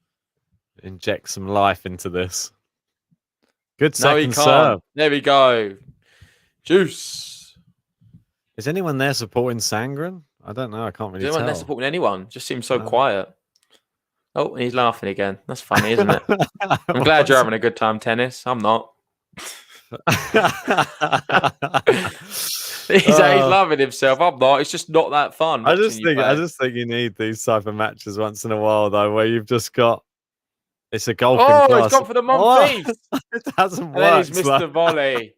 Inject some life into this. Good second serve. There we go. Juice. Is anyone there supporting Sandgren? I don't know. I can't really tell. Is anyone there supporting anyone? Just seems so quiet. Oh, and he's laughing again. That's funny, isn't it? I'm glad you're having a good time, Tennys. I'm not. He's loving himself. I'm not. It's just not that fun. I just think you need these type of matches once in a while, though, where you've just got it's a golfing class. Oh, he's gone for the Monfils. It hasn't worked. And then he's missed the volley.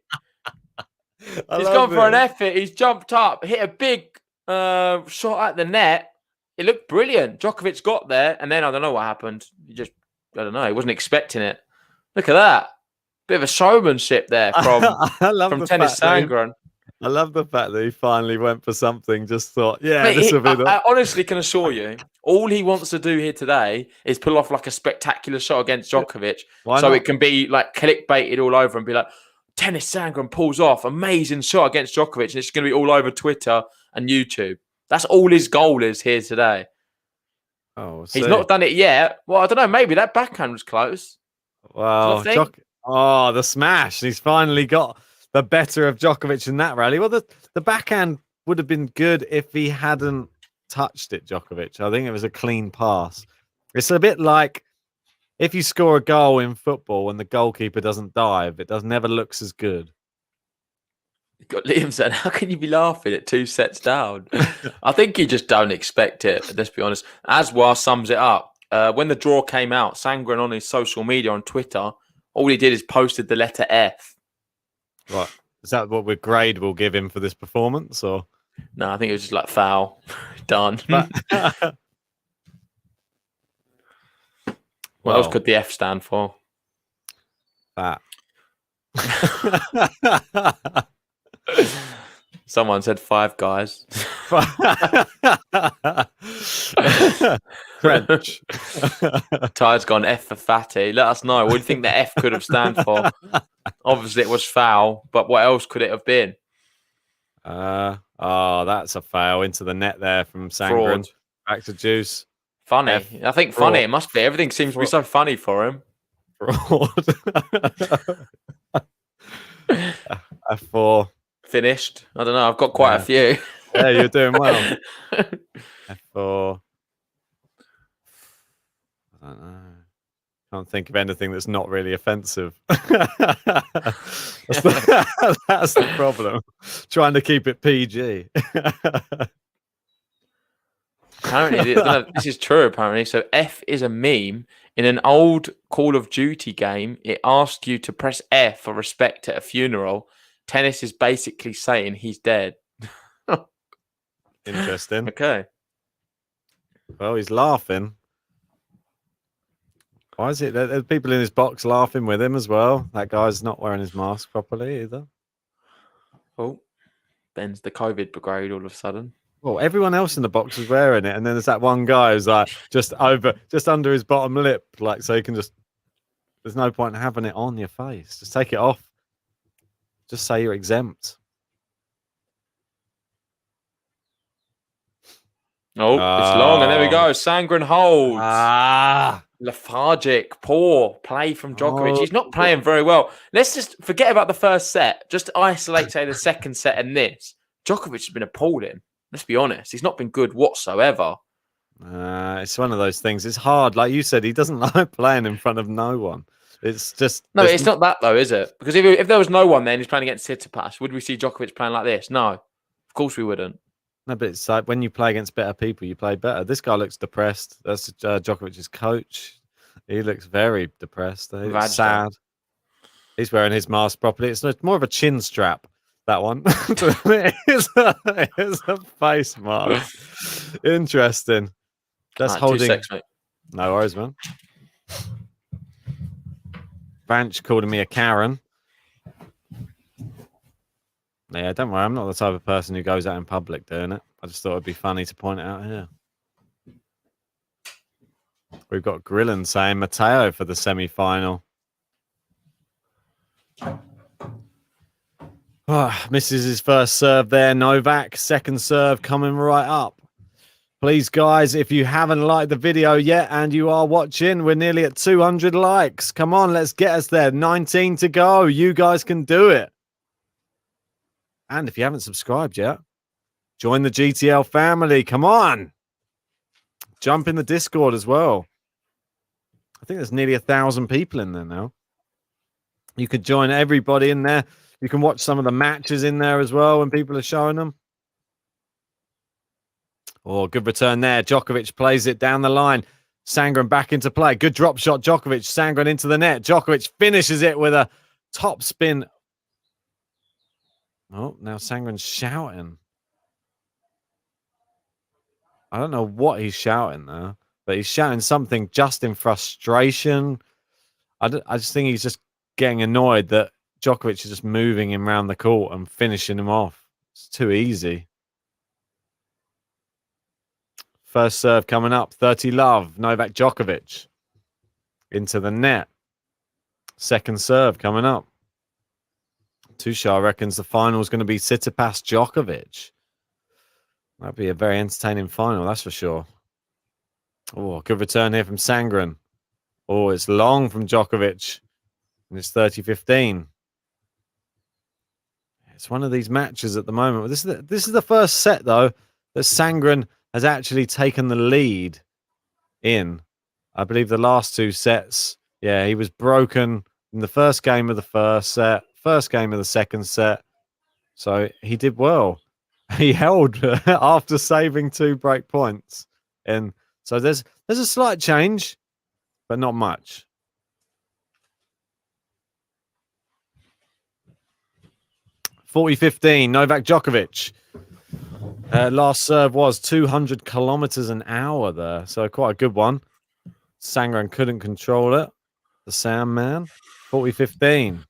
He's gone for an effort. He's jumped up, hit a big shot at the net. It looked brilliant. Djokovic got there, and then I don't know what happened. I don't know. He wasn't expecting it. Look at that. Bit of a showmanship there from Tennys Sandgren. I love the fact that he finally went for something. Just thought, this will be I honestly can assure you, all he wants to do here today is pull off like a spectacular shot against Djokovic, it can be like clickbaited all over and be like, Tennys Sandgren pulls off amazing shot against Djokovic, and it's going to be all over Twitter and YouTube. That's all his goal is here today. Oh, he's not done it yet. Well, I don't know. Maybe that backhand was close. Wow. The smash. He's finally got the better of Djokovic in that rally. Well, the backhand would have been good if he hadn't touched it, Djokovic. I think it was a clean pass. It's a bit like if you score a goal in football and the goalkeeper doesn't dive, it never looks as good. Got Liam saying, how can you be laughing at 2 sets down? I think you just don't expect it, let's be honest. Aswar sums it up. When the draw came out, Sandgren on his social media on Twitter, all he did is posted the letter F. Right. Is that what grade we'll give him for this performance? Or no, I think it was just like foul. Done. But... What else could the F stand for? That. Someone said 5 guys. French. Ty's gone F for fatty. Let us know. What do you think the F could have stand for? Obviously, it was foul, but what else could it have been? Oh, that's a foul into the net there from Sandgren. Back to Juice. Funny. F. I think Fraud. funny. It must be. Everything seems to be so funny for him. Fraud. F4. Finished. I don't know. I've got quite a few. Yeah, you're doing well. F4. I don't know. Can't think of anything that's not really offensive. That's the problem. Trying to keep it PG. Apparently, this is true. Apparently, so F is a meme. In an old Call of Duty game, it asked you to press F for respect at a funeral. Tennys is basically saying he's dead. Interesting. Okay. Well, he's laughing. Why is it that there's people in his box laughing with him as well? That guy's not wearing his mask properly either. Oh, Ben's the COVID brigade all of a sudden. Well, everyone else in the box is wearing it, and then there's that one guy who's like just under his bottom lip, like so he can just. There's no point in having it on your face. Just take it off. Just say you're exempt. Oh, it's long, and there we go. Sandgren holds. Lethargic, poor play from Djokovic. He's not playing very well. Let's just forget about the first set. Just isolate, say, the second set and this. Djokovic has been appalling. Let's be honest. He's not been good whatsoever. It's one of those things. It's hard. Like you said, he doesn't like playing in front of no one. It's just... No, it's not that, though, is it? Because if there was no one then he's playing against Tsitsipas, would we see Djokovic playing like this? No. Of course we wouldn't. No, but it's like when you play against better people, you play better. This guy looks depressed. That's Djokovic's coach. He looks very depressed. He's sad. He's wearing his mask properly. It's more of a chin strap, that one. It's a face mask. Interesting. That's holding... 2 secs, mate. No worries, man. Vanch calling me a Karen. Yeah, don't worry. I'm not the type of person who goes out in public doing it. I just thought it'd be funny to point it out here. We've got Grillen saying Matteo for the semi-final. Misses his first serve there. Novak, second serve coming right up. Please, guys, if you haven't liked the video yet and you are watching, we're nearly at 200 likes. Come on, let's get us there. 19 to go. You guys can do it. And if you haven't subscribed yet, join the GTL family. Come on. Jump in the Discord as well. I think there's nearly 1,000 people in there now. You could join everybody in there. You can watch some of the matches in there as well when people are showing them. Oh, good return there. Djokovic plays it down the line. Sandgren back into play. Good drop shot, Djokovic. Sandgren into the net. Djokovic finishes it with a top spin. Oh, now Sandgren's shouting. I don't know what he's shouting there, but he's shouting something just in frustration. I just think he's just getting annoyed that Djokovic is just moving him around the court and finishing him off. It's too easy. First serve coming up. 30 love. Novak Djokovic into the net. Second serve coming up. Tushar reckons the final is going to be Tsitsipas Djokovic. That'd be a very entertaining final, that's for sure. Oh, good return here from Sandgren. Oh, it's long from Djokovic. And it's 30-15. It's one of these matches at the moment. This is the first set, though, that Sandgren has actually taken the lead in. I believe the last 2 sets, yeah, he was broken in the first game of the first set, first game of the second set. So he did well. He held after saving 2 break points. And so there's a slight change, but not much. .40-15, Novak Djokovic. Last serve was 200 kilometers an hour there, so quite a good one. Sandgren couldn't control it. The Sandman. 40-15.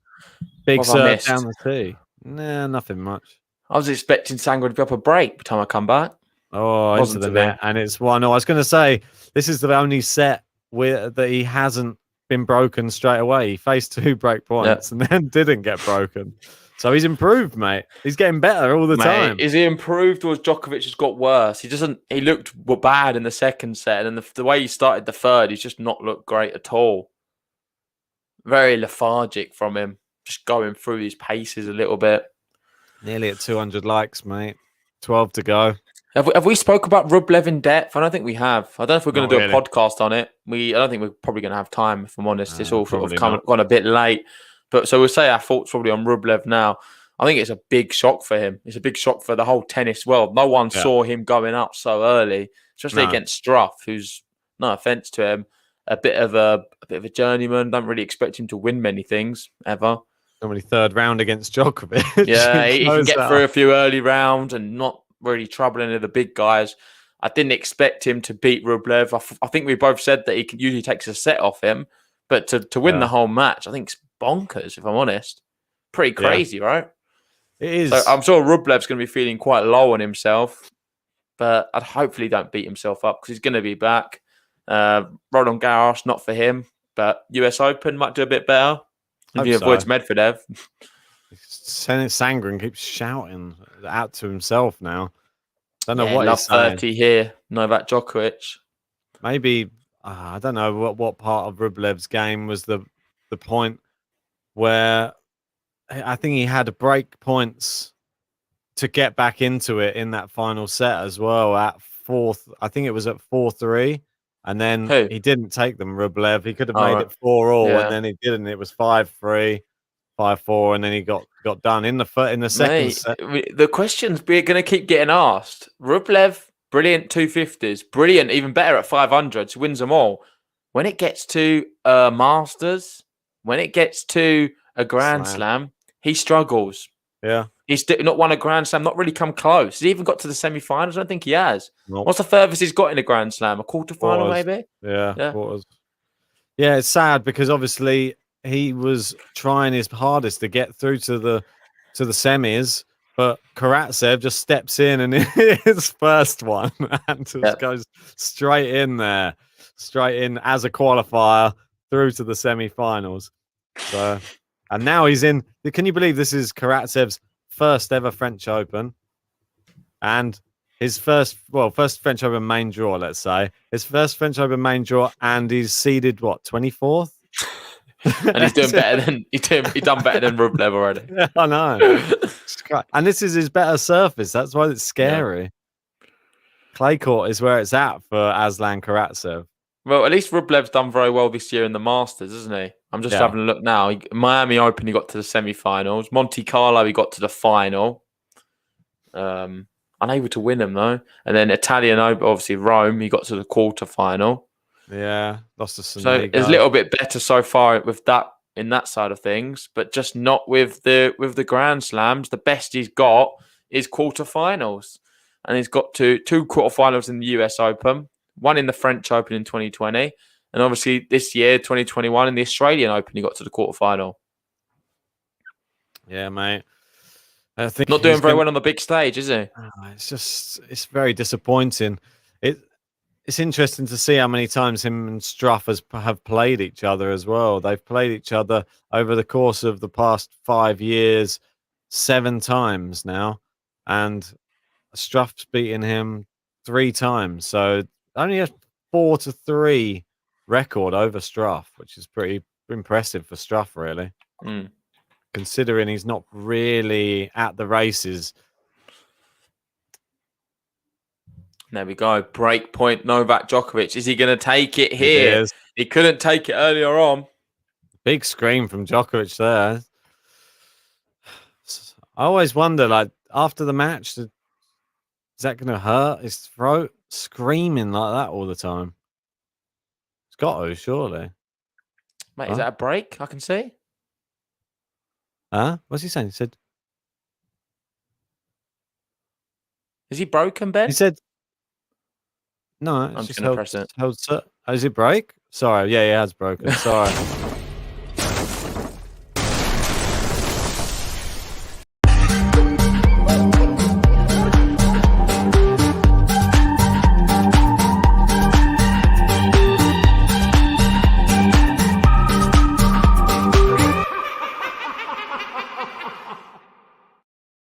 Big serve down the tee. Nah, nothing much. I was expecting Sandgren to be up a break by the time I come back. Oh, into the net, and it's 1-0. I was going to say, this is the only set that he hasn't been broken straight away. He faced 2 break points and then didn't get broken. So he's improved, mate. He's getting better all the time. Is he improved or has Djokovic just got worse? He looked bad in the second set, and then the way he started the third, he's just not looked great at all. Very lethargic from him, just going through his paces a little bit. Nearly at 200 likes, mate. 12 to go. Have we spoke about Rublev in depth? I don't think we have. I don't know if we're going to do a podcast on it. I don't think we're probably going to have time, if I'm honest. It's all sort of gone a bit late. But so we'll say our thoughts probably on Rublev now. I think it's a big shock for him. It's a big shock for the whole tennis world. No one saw him going up so early, especially against Struff, who's, no offense to him, a bit of a journeyman. Don't really expect him to win many things ever. Normally third round against Djokovic. Yeah, he can get through a few early rounds and not really trouble any of the big guys. I didn't expect him to beat Rublev. I think we both said that he usually takes a set off him, but to win the whole match, I think it's bonkers, if I'm honest. Pretty crazy, right? It is. So I'm sure Rublev's going to be feeling quite low on himself, but I'd hopefully don't beat himself up because he's going to be back. Roland Garros, not for him, but US Open might do a bit better. If he avoids Medvedev. Sandgren keeps shouting out to himself now. Don't know what love he's saying. 30 here, Novak Djokovic. Maybe, I don't know what part of Rublev's game was the point where I think he had break points to get back into it in that final set as well at fourth. I think it was at 4-3. And then he didn't take them, Rublev. He could have made it 4-4, and then he didn't. It was 5-3, 5-4, and then he got done in the second set. The questions we're going to keep getting asked. Rublev, brilliant 250s, brilliant, even better at 500s, wins them all. When it gets to Masters, when it gets to a Grand Slam, he struggles. Yeah. He's not won a Grand Slam, not really come close. Has he even got to the semi-finals? I don't think he has. Nope. What's the furthest he's got in a Grand Slam? A quarter-final, maybe? Yeah. Quarters. Yeah, it's sad because obviously he was trying his hardest to get through to the semis, but Karatsev just steps in and his first one and just goes straight in there, straight in as a qualifier through to the semi-finals. So, and now he's in. Can you believe this is Karatsev's first ever French Open and his first French Open main draw, let's say. His first French Open main draw, and he's seeded, 24th? And he's doing better than he's done better than Rublev already. Yeah, I know. And this is his better surface. That's why it's scary. Yeah. Clay court is where it's at for Aslan Karatsev. Well, at least Rublev's done very well this year in the Masters, isn't he? I'm just having a look now. Miami Open, he got to the semi-finals. Monte Carlo, he got to the final. Unable to win them, though. And then Italian Open, obviously Rome, he got to the quarter-final. Yeah, lost to Sonego. So it's a little bit better so far with that in that side of things, but just not with the Grand Slams. The best he's got is quarterfinals, and he's got two quarterfinals in the US Open, one in the French Open in 2020, and obviously this year 2021 in the Australian Open he got to the quarterfinal. Yeah, mate. I think not doing very well on the big stage, is he? It's very disappointing. It's interesting to see how many times him and Struff have played each other as well. They've played each other over the course of the past 5 years, 7 times now. And Struff's beaten him 3 times. So only a 4-3 record over Struff, which is pretty impressive for Struff, really. Considering he's not really at the races. There we go. Break point, Novak Djokovic. Is he going to take it here? He couldn't take it earlier on. Big scream from Djokovic there. I always wonder, like, after the match, is that going to hurt his throat? Screaming like that all the time. It's got to, surely. Mate, is that a break? I can see. Huh? What's he saying? He said... Is he broken, Ben? He said... No, I'm just going to press it. Oh, is it break? Sorry. Yeah, he has broken. Sorry.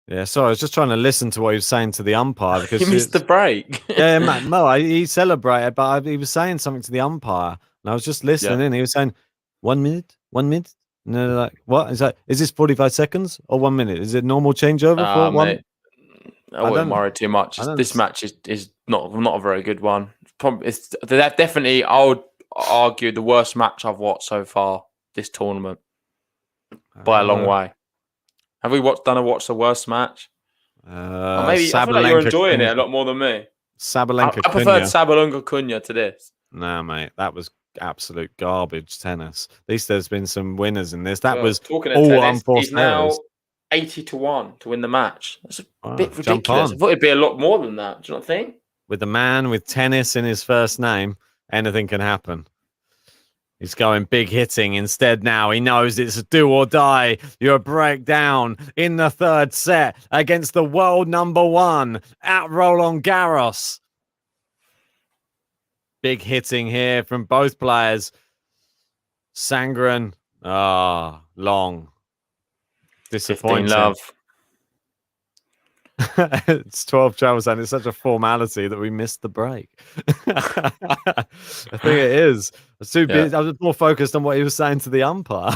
Yeah, sorry, I was just trying to listen to what he was saying to the umpire because he missed the break. Yeah, man, he celebrated, but he was saying something to the umpire, and I was just listening in. He was saying, 1 minute, 1 minute. And they're like, what? Is this 45 seconds or 1 minute? Is it normal changeover for one? Mate, I wouldn't worry too much. This match is not a very good one. It's definitely, I would argue, the worst match I've watched so far this tournament by a long way. Have we watched the worst match? Or maybe I feel like you're enjoying it a lot more than me. Sabalenka. I preferred Sabalenka Cunha to this. Nah, mate, that was absolute garbage tennis. At least there's been some winners in this. That was talking of tennis. He's now 80-1 to win the match. That's a bit ridiculous. I thought it'd be a lot more than that. Do you not think? With a man with tennis in his first name, anything can happen. He's going big hitting instead now. He knows it's a do or die. You're a breakdown in the third set against the world number 1 at Roland Garros. Big hitting here from both players. Sandgren, long. Disappointing. 15 love. It's 12 travels and it's such a formality that we missed the break. I think it is. I was more focused on what he was saying to the umpire.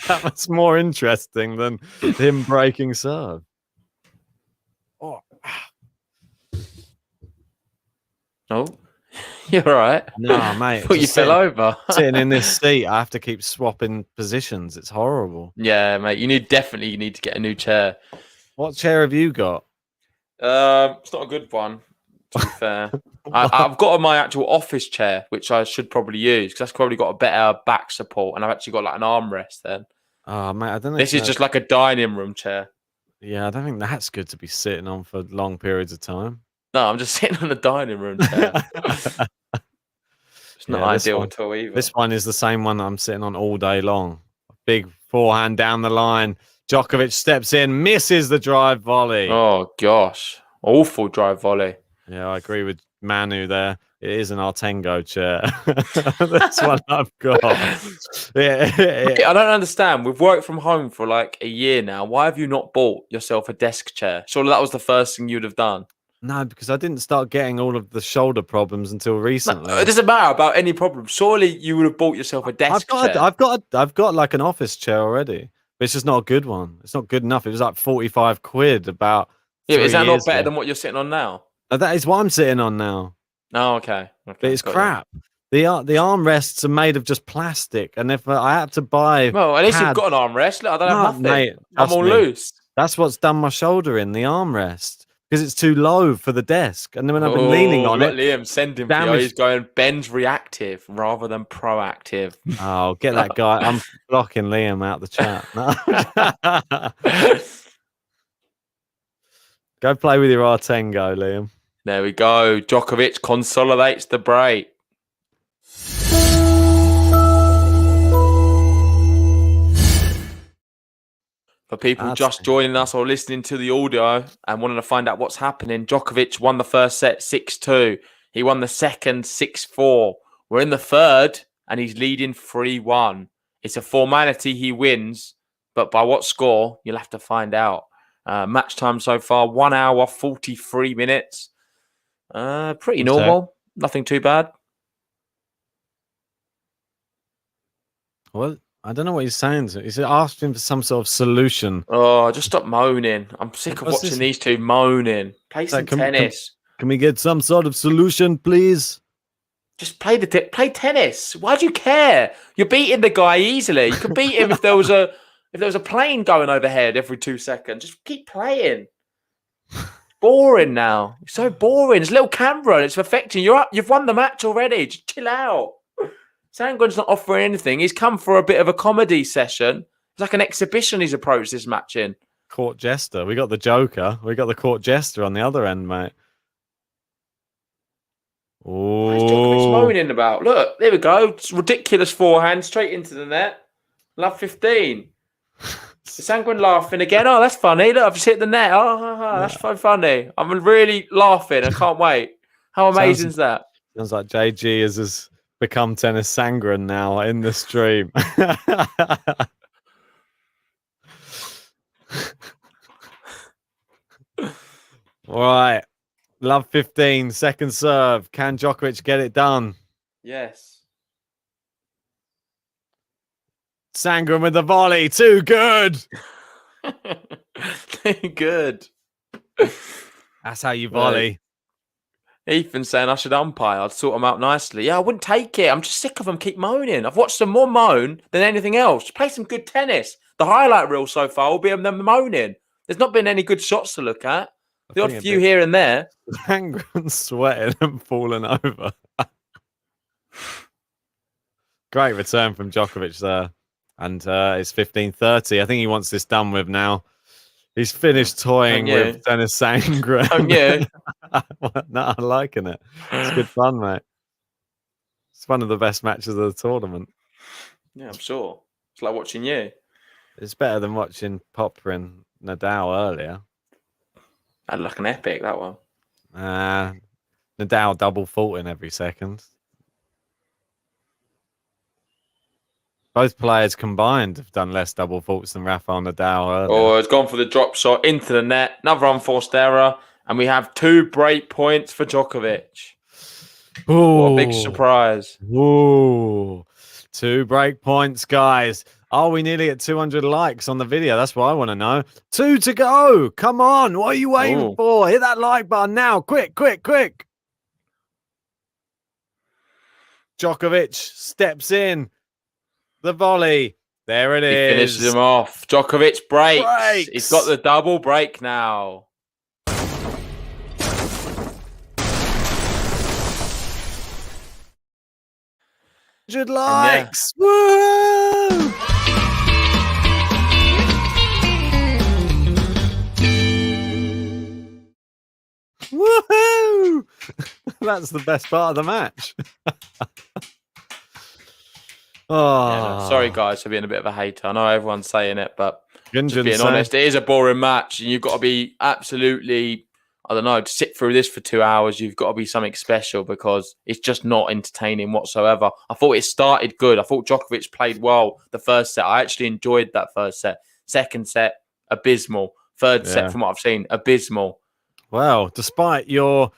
That's more interesting than him breaking serve. Oh, you're all right. No, mate. I thought you fell over. Sitting in this seat, I have to keep swapping positions. It's horrible. Yeah, mate. You definitely need to get a new chair. What chair have you got? It's not a good one, to be fair. I've got my actual office chair, which I should probably use because that's probably got a better back support, and I've actually got like an armrest then. Oh, mate, I don't know. This is just like a dining room chair. Yeah, I don't think that's good to be sitting on for long periods of time. No, I'm just sitting on a dining room chair. It's not ideal at all either. This one is the same one that I'm sitting on all day long. Big forehand down the line. Djokovic steps in, misses the drive volley. Oh, gosh. Awful drive volley. Yeah, I agree with Manu there. It is an Artengo chair. That's what I've got. I don't understand. We've worked from home for like a year now. Why have you not bought yourself a desk chair? Surely that was the first thing you'd have done. No, because I didn't start getting all of the shoulder problems until recently. No, it doesn't matter about any problem. Surely you would have bought yourself a desk chair. I've got like an office chair already. But it's just not a good one. It's not good enough. It was like 45 quid about. Yeah, but is that not better than what you're sitting on now? That is what I'm sitting on now. Oh, okay. But it's crap. The armrests are made of just plastic, and if I had to buy, well, at least you've got an armrest. Look, I don't have nothing. Mate, I'm all loose. That's what's done my shoulder in the armrest because it's too low for the desk, and then when I've been leaning on it, Liam, send him. He's going Ben's reactive rather than proactive. Oh, get that guy! I'm blocking Liam out the chat. Go play with your Artengo, Liam. There we go. Djokovic consolidates the break. For people just joining us or listening to the audio and wanting to find out what's happening, Djokovic won the first set 6-2. He won the second 6-4. We're in the third and he's leading 3-1. It's a formality he wins, but by what score, you'll have to find out. Match time so far, 1 hour, 43 minutes. Pretty normal. Nothing too bad. Well, I don't know what he's saying. He's asking for some sort of solution. Oh, just stop moaning. I'm sick of watching these two moaning. Play some tennis. Can we get some sort of solution, please? Just play play tennis. Why do you care? You're beating the guy easily. You could beat him if there was a If there was a plane going overhead every 2 seconds, just keep playing. Boring now. It's so boring. It's a little camera and it's affecting you. You've won the match already. Just chill out. Sandgren's not offering anything. He's come for a bit of a comedy session. It's like an exhibition he's approached this match in. Court jester. We got the Joker. We got the court jester on the other end, mate. What is Djokovic moaning about? Look, there we go. It's ridiculous forehand straight into the net. Love 15. Sandgren laughing again. Oh, that's funny. Look, I've just hit the net. Oh, that's so funny. I'm really laughing. I can't wait. How amazing is that? Sounds like JG has become Tennis Sandgren now in the stream. All right. Love 15. Second serve. Can Djokovic get it done? Yes. Sandgren with the volley. Too good. Too good. That's how you volley. Ethan saying I should umpire. I'd sort them out nicely. Yeah, I wouldn't take it. I'm just sick of them keep moaning. I've watched them more moan than anything else. Play some good tennis. The highlight reel so far will be them moaning. There's not been any good shots to look at. The odd few here and there. Sandgren's sweating and falling over. Great return from Djokovic there. And it's 15:30. I think he wants this done with now. He's finished toying with Tennis Sandgren. Oh, yeah. No, I'm liking it. It's good fun, mate. It's one of the best matches of the tournament. Yeah, I'm sure. It's like watching you. It's better than watching Popper and Nadal earlier. That looked like an epic, that one. Nadal double faulting every second. Both players combined have done less double faults than Rafael Nadal earlier. Oh, it's gone for the drop shot into the net. Another unforced error. And we have 2 break points for Djokovic. Ooh. What a big surprise. Ooh. 2 break points, guys. Are we nearly at 200 likes on the video? That's what I want to know. 2 to go. Come on. What are you waiting for? Hit that like button now. Quick, quick, quick. Djokovic steps in. The volley. There it is. He finishes him off. Djokovic breaks. He's got the double break now. Good likes. Woo! Woohoo! That's the best part of the match. Yeah, sorry, guys, for being a bit of a hater. I know everyone's saying it, but just being honest, it is a boring match, and you've got to be absolutely, I don't know, to sit through this for 2 hours. You've got to be something special because it's just not entertaining whatsoever. I thought it started good. I thought Djokovic played well the first set. I actually enjoyed that first set. Second set, abysmal. Third set, from what I've seen, abysmal. Well, despite your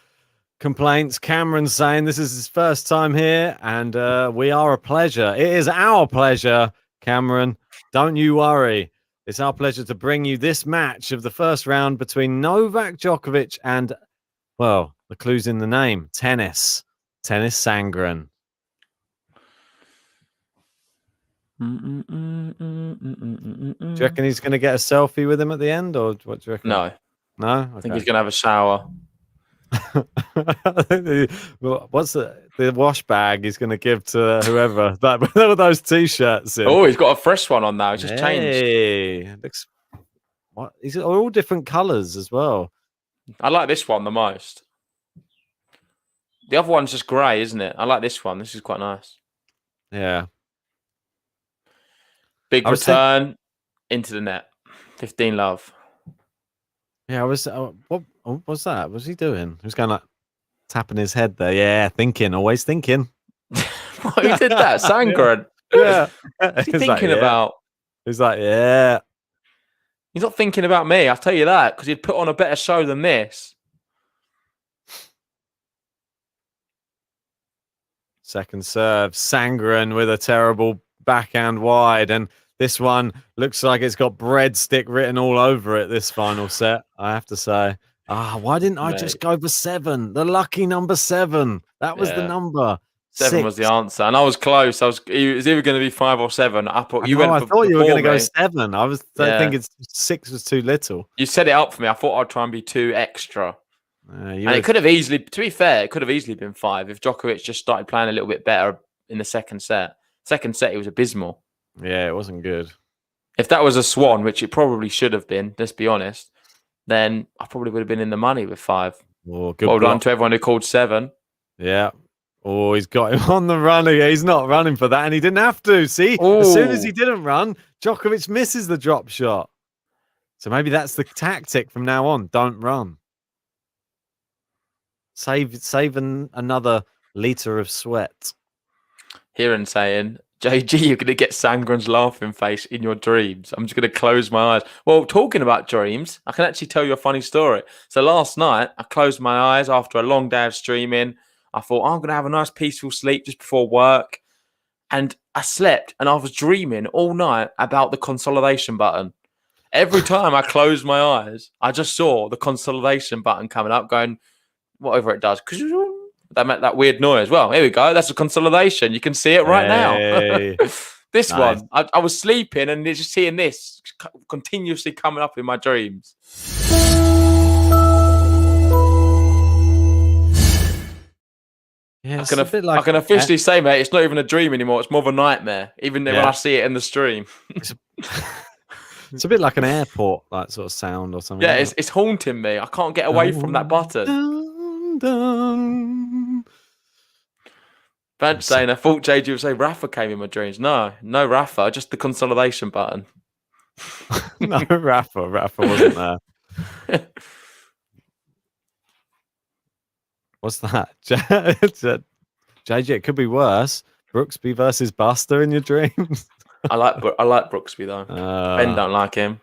complaints, Cameron's saying this is his first time here, and we are a pleasure. It is our pleasure, Cameron. Don't you worry. It's our pleasure to bring you this match of the first round between Novak Djokovic and, well, the clue's in the name, Tennys Sandgren. Do you reckon he's going to get a selfie with him at the end, or what do you reckon? No. No? Okay. I think he's going to have a shower. What's the wash bag he's going to give to whoever? With those t-shirts in. Oh, he's got a fresh one on now. He's just changed. Looks, what? These are all different colours as well. I like this one the most. The other one's just grey, isn't it? I like this one. This is quite nice. Yeah. Big return into the net. 15 love. Yeah, I was. What was that? What was he doing? He was going like tapping his head there. Yeah, thinking, always thinking. Who did that? Sandgren. Yeah. What's he thinking about? He's like, yeah. He's not thinking about me. I'll tell you that because he'd put on a better show than this. Second serve, Sandgren with a terrible backhand wide, and this one looks like it's got breadstick written all over it, this final set, I have to say. Why didn't I just go for 7? The lucky number 7. That was the number. 7 was the answer, and I was close. It was either going to be 5 or 7. I thought you I thought you were going to go 7. I Yeah. think 6 was too little. You set it up for me. I thought I'd try and be 2 extra. And it could have easily, to be fair, it could have easily been 5 if Djokovic just started playing a little bit better in the second set. Second set, he was abysmal. Yeah, it wasn't good. If that was a swan, which it probably should have been, let's be honest, then I probably would have been in the money with 5. Oh, good well done to everyone who called 7. Yeah. Oh, he's got him on the run. He's not running for that, and he didn't have to. See, as soon as he didn't run, Djokovic misses the drop shot. So maybe that's the tactic from now on. Don't run. Save another liter of sweat. Hearing saying, JG, you're going to get Sandgren's laughing face in your dreams. I'm just going to close my eyes. Well, talking about dreams, I can actually tell you a funny story. So last night, I closed my eyes after a long day of streaming. I thought, I'm going to have a nice peaceful sleep just before work. And I slept and I was dreaming all night about the consolidation button. Every time I closed my eyes, I just saw the consolidation button coming up going, whatever it does. That made that weird noise. Well, here we go. That's a consolidation. You can see it right now. This nice. One, I was sleeping and just seeing this continuously coming up in my dreams. Yeah, I can officially say, mate, it's not even a dream anymore. It's more of a nightmare, even when I see it in the stream. It's a bit like an airport, like sort of sound or something. Yeah, it's haunting me. I can't get away from that button. Ben's saying, I thought JG would say Rafa came in my dreams. No Rafa, just the consolidation button. No, Rafa wasn't there. What's that? JJ, it could be worse. Brooksby versus Buster in your dreams. I like Brooksby though. Ben don't like him.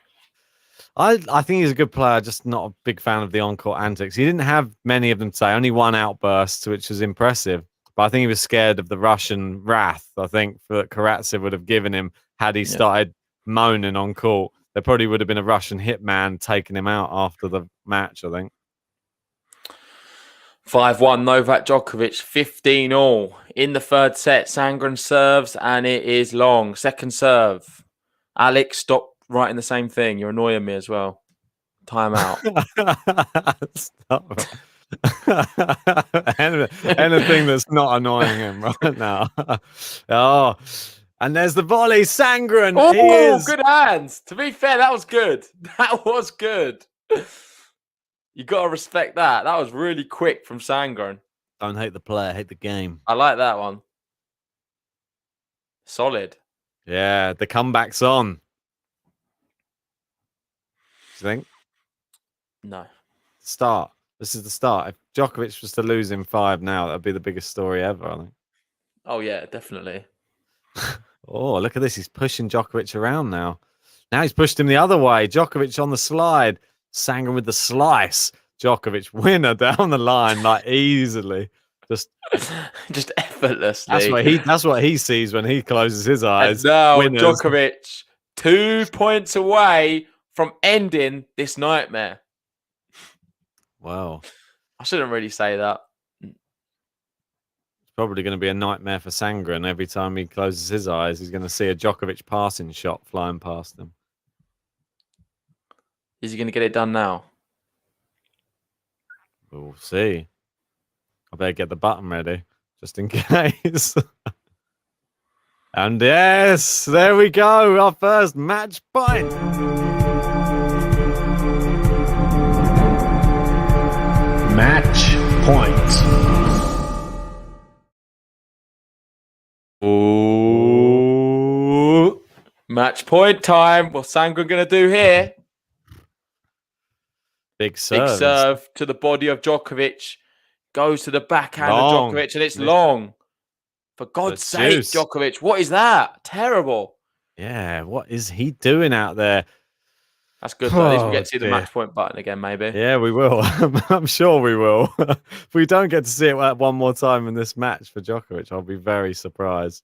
I think he's a good player, just not a big fan of the on-court antics. He didn't have many of them today, only one outburst, which was impressive. But I think he was scared of the Russian wrath, I think, that Karatsev would have given him had he started moaning on court. There probably would have been a Russian hitman taking him out after the match, I think. 5-1, Novak Djokovic, 15-all. In the third set, Sandgren serves, and it is long. Second serve. Alex, stop writing the same thing. You're annoying me as well. Time out. Stop. Anything that's not annoying him right now. Oh, and there's the volley. Sandgren. Oh, good hands. To be fair, that was good. That was good. You got to respect that. That was really quick from Sandgren. Don't hate the player, hate the game. I like that one. Solid. Yeah, the comeback's on. Do you think? No. Start. This is the start. If Djokovic was to lose in 5 now, that'd be the biggest story ever, I think. Oh, yeah, definitely. Oh, look at this. He's pushing Djokovic around now. Now he's pushed him the other way. Djokovic on the slide. Sandgren with the slice. Djokovic winner down the line, like easily. Just effortlessly. That's what he sees when he closes his eyes. And now Djokovic 2 points away from ending this nightmare. Wow. I shouldn't really say that. It's probably going to be a nightmare for Sandgren. Every time he closes his eyes, he's going to see a Djokovic passing shot flying past him. Is he going to get it done now? We'll see. I better get the button ready, just in case. And yes, there we go. Our first match point. Match point. Ooh. Match point time. What's Sandgren going to do here? Big serve. Big serve to the body of Djokovic. Goes to the backhand of Djokovic, and it's long. For God's sake, Djokovic, what is that? Terrible. Yeah, what is he doing out there? That's good. At least we get to see the match point button again, maybe. Yeah, we will. I'm sure we will. If we don't get to see it one more time in this match for Djokovic, I'll be very surprised.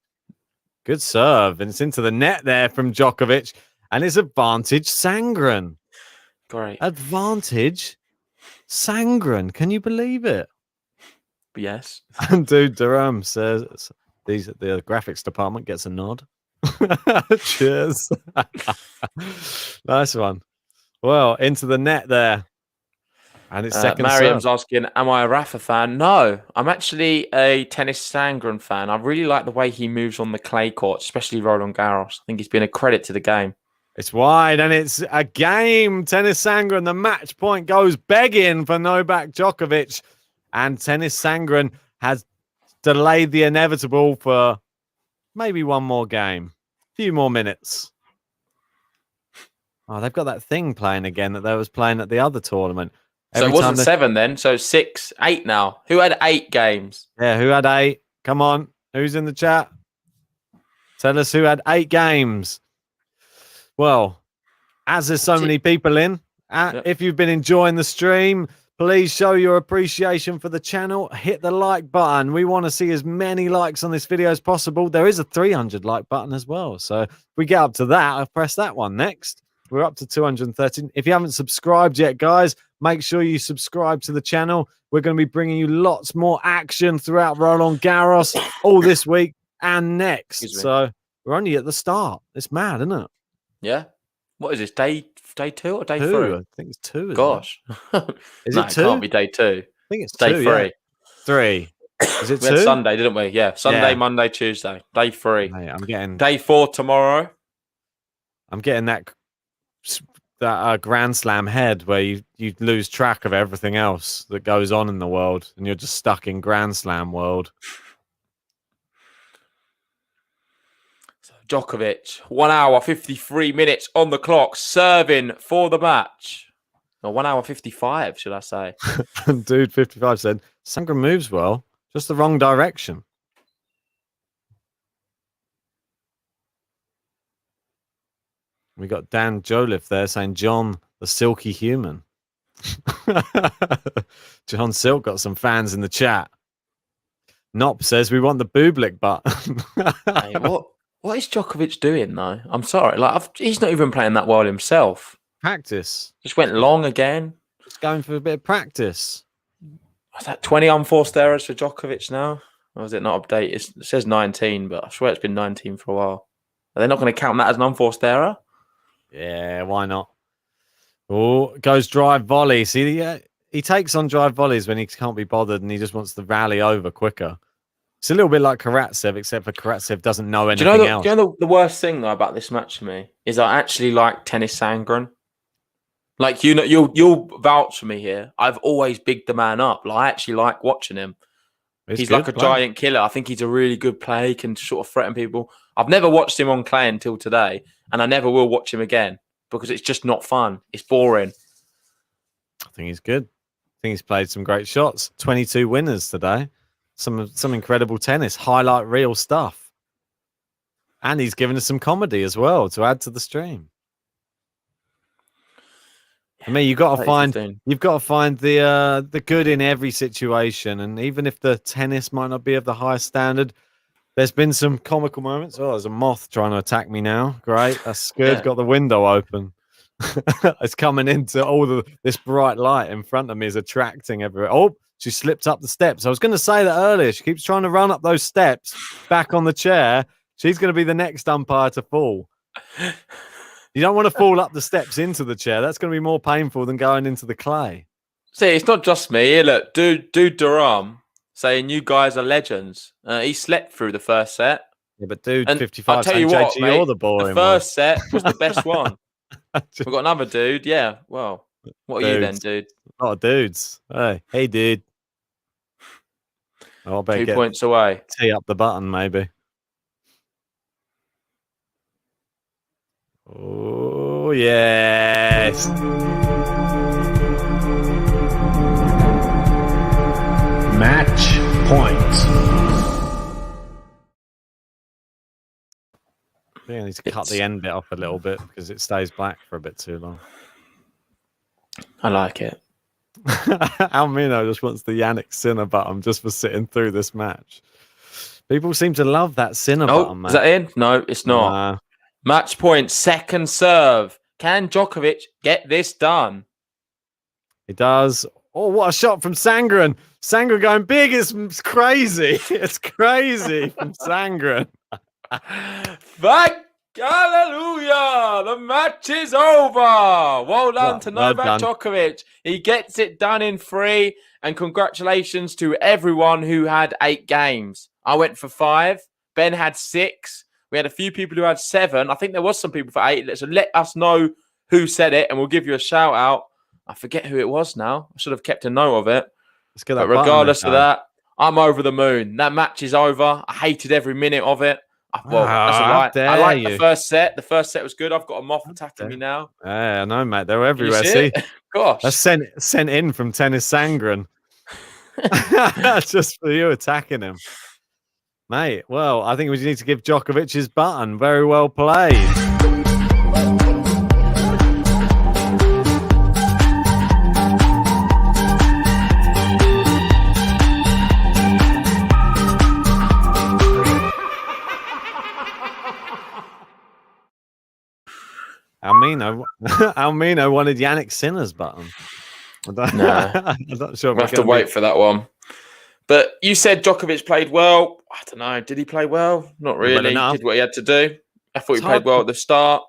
Good serve. And it's into the net there from Djokovic. And it's advantage Sandgren. Great. Advantage Sandgren. Can you believe it? Yes. And Dude Durham says the graphics department gets a nod. Cheers. Nice one. Well, into the net there. And it's second Mariam's serve. asking, am I a Rafa fan? No, I'm actually a Tennys Sandgren fan. I really like the way he moves on the clay court, especially Roland Garros. I think he's been a credit to the game. It's wide and it's a game. Tennys Sandgren, the match point goes begging for Novak Djokovic. And Tennys Sandgren has delayed the inevitable for maybe one more game. A few more minutes. Oh, they've got that thing playing again that they was playing at the other tournament. So it wasn't 7 then. So 6, 8 now. Who had 8 games? Yeah, who had 8? Come on. Who's in the chat? Tell us who had 8 games. Well, as there's so many people in, if you've been enjoying the stream, please show your appreciation for the channel. Hit the like button. We want to see as many likes on this video as possible. There is a 300 like button as well. So if we get up to that, I'll press that one next. We're up to 213. If you haven't subscribed yet, guys, make sure you subscribe to the channel. We're going to be bringing you lots more action throughout Roland Garros all this week and next. So we're only at the start. It's mad, isn't it? Yeah. What is this? Day 2 or day 3? I think it's 2. Gosh. Is no, it 2? It can't be day 2. I think it's day 2, 3. Yeah. 3. Is it 2? We had Sunday, didn't we? Yeah. Sunday, Monday, Tuesday. Day 3. Mate, I'm getting day 4 tomorrow. I'm getting that Grand Slam head where you lose track of everything else that goes on in the world and you're just stuck in Grand Slam world. So Djokovic, 1 hour, 53 minutes on the clock, serving for the match. Or 1 hour, 55, should I say. Dude 55 said, Sandgren moves well, just the wrong direction. We got Dan Joliffe there saying, John, the silky human. John Silk got some fans in the chat. Nop says, we want the Bublik button. Hey, what is Djokovic doing, though? I'm sorry. He's not even playing that well himself. Practice. Just went long again. Just going for a bit of practice. Is that 20 unforced errors for Djokovic now? Or is it not updated? It says 19, but I swear it's been 19 for a while. Are they not going to count that as an unforced error? Yeah, why not? Oh, goes drive volley. See, he takes on drive volleys when he can't be bothered and he just wants to rally over quicker. It's a little bit like Karatsev, except for Karatsev doesn't know anything else. Do you know the worst thing though about this match to me is I actually like Tennys Sandgren. Like you'll vouch for me here. I've always bigged the man up. Like, I actually like watching him. He's like a giant killer. I think he's a really good player. He can sort of threaten people. I've never watched him on clay until today, and I never will watch him again because it's just not fun. It's boring. I think he's good. I think he's played some great shots. 22 winners today. Some incredible tennis. Highlight reel stuff. And he's given us some comedy as well to add to the stream. I mean, you've got to find the good in every situation, and even if the tennis might not be of the highest standard, there's been some comical moments. Oh, there's a moth trying to attack me now. Great, that's good. Yeah. Got the window open. It's coming into this bright light in front of me is attracting everywhere. Oh, she slipped up the steps. I was going to say that earlier. She keeps trying to run up those steps back on the chair. She's going to be the next umpire to fall. You don't want to fall up the steps into the chair. That's going to be more painful than going into the clay. See, it's not just me. Here, look, dude Durham saying you guys are legends. He slept through the first set. Yeah, but dude, 55. I'll tell you what, JG, mate, you're the boring the first set was the best one. We've got another dude. Yeah, well, what are you then, dude? A lot of dudes. Hey, dude. Oh, I better 2 points away. Tee up the button, maybe. Oh, yes. Match point. I think I need to cut the end bit off a little bit because it stays black for a bit too long. I like it. Almino just wants the Yannick Sinner button just for sitting through this match. People seem to love that Sinner button, man. Is that in? No, it's not. Match point, second serve. Can Djokovic get this done? He does. Oh, what a shot from Sandgren. Sandgren going big is crazy. It's crazy from Sandgren. Thank hallelujah! The match is over. Well done to Novak Djokovic. He gets it done in 3. And congratulations to everyone who had 8 games. I went for 5. Ben had 6. We had a few people who had 7. I think there was some people for 8. So let us know who said it, and we'll give you a shout out. I forget who it was now. I should have kept a note of it. Let's get but that regardless of that, I'm over the moon. That match is over. I hated every minute of it. Well, that's a lie. I liked the first set. The first set was good. I've got a moth attacking me now. Yeah, I know, mate. They're everywhere. See? Gosh. That's sent in from Tennys Sandgren. Just for you attacking him. Mate, well, I think we need to give Djokovic his button. Very well played. Almino wanted Yannick Sinner's button. I'm not sure. We'll have to wait for that one. But you said Djokovic played well. I don't know. Did he play well? Not really. He did what he had to do. I thought he played well at the start.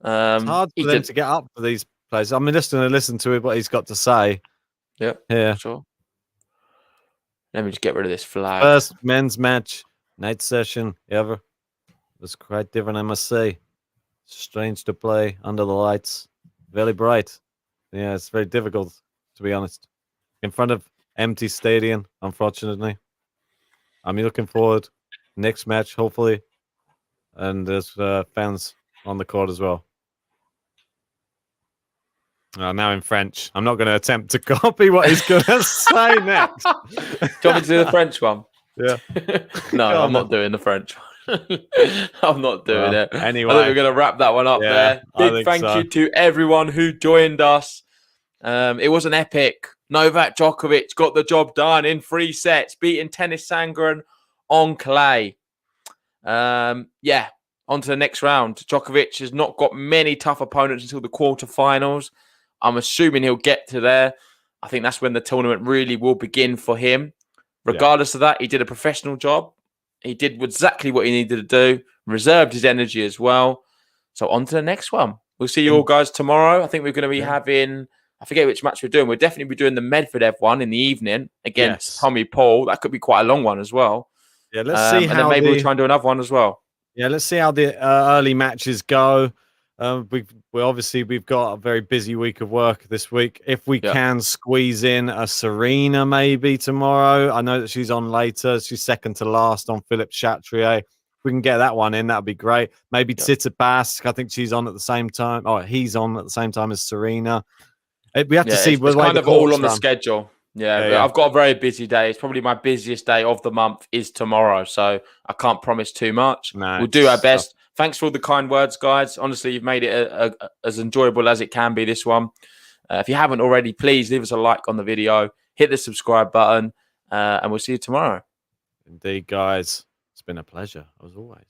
It's hard for them to get up for these players. I'm just going to listen to what he's got to say. Yeah, sure. Let me just get rid of this flag. First men's match, night session ever. It was quite different, I must say. Strange to play under the lights. Very bright. Yeah, it's very difficult, to be honest. In front of empty stadium, unfortunately. I'm looking forward next match, hopefully. And there's fans on the court as well. Now in French. I'm not going to attempt to copy what he's going to say next. Do you want me to do the French one? Yeah. No, I'm not doing the French one. I'm not doing it. Anyway, I think we're going to wrap that one up there. Big thank you to everyone who joined us. It was an epic. Novak Djokovic got the job done in 3 sets, beating Tennys Sandgren on clay. On to the next round. Djokovic has not got many tough opponents until the quarterfinals. I'm assuming he'll get to there. I think that's when the tournament really will begin for him. Regardless of that, he did a professional job. He did exactly what he needed to do, reserved his energy as well. So on to the next one. We'll see you all guys tomorrow. I think we're going to be having, I forget which match we're doing. We'll definitely be doing the Medvedev one in the evening against Tommy Paul. That could be quite a long one as well. Yeah, let's see how. And then maybe we'll try and do another one as well. Yeah, let's see how the early matches go. We've got a very busy week of work this week. If we can squeeze in a Serena maybe tomorrow. I know that she's on later. She's second to last on Philippe Chatrier. If we can get that one in, that'd be great. Maybe Tsitsipas. I think she's on at the same time. Oh, he's on at the same time as Serena. We have to see. It's kind of all on the schedule. Yeah, I've got a very busy day. It's probably my busiest day of the month is tomorrow. So I can't promise too much. We'll do our best. Thanks for all the kind words, guys. Honestly, you've made it as enjoyable as it can be, this one. If you haven't already, please leave us a like on the video. Hit the subscribe button. And we'll see you tomorrow. Indeed, guys. It's been a pleasure, as always.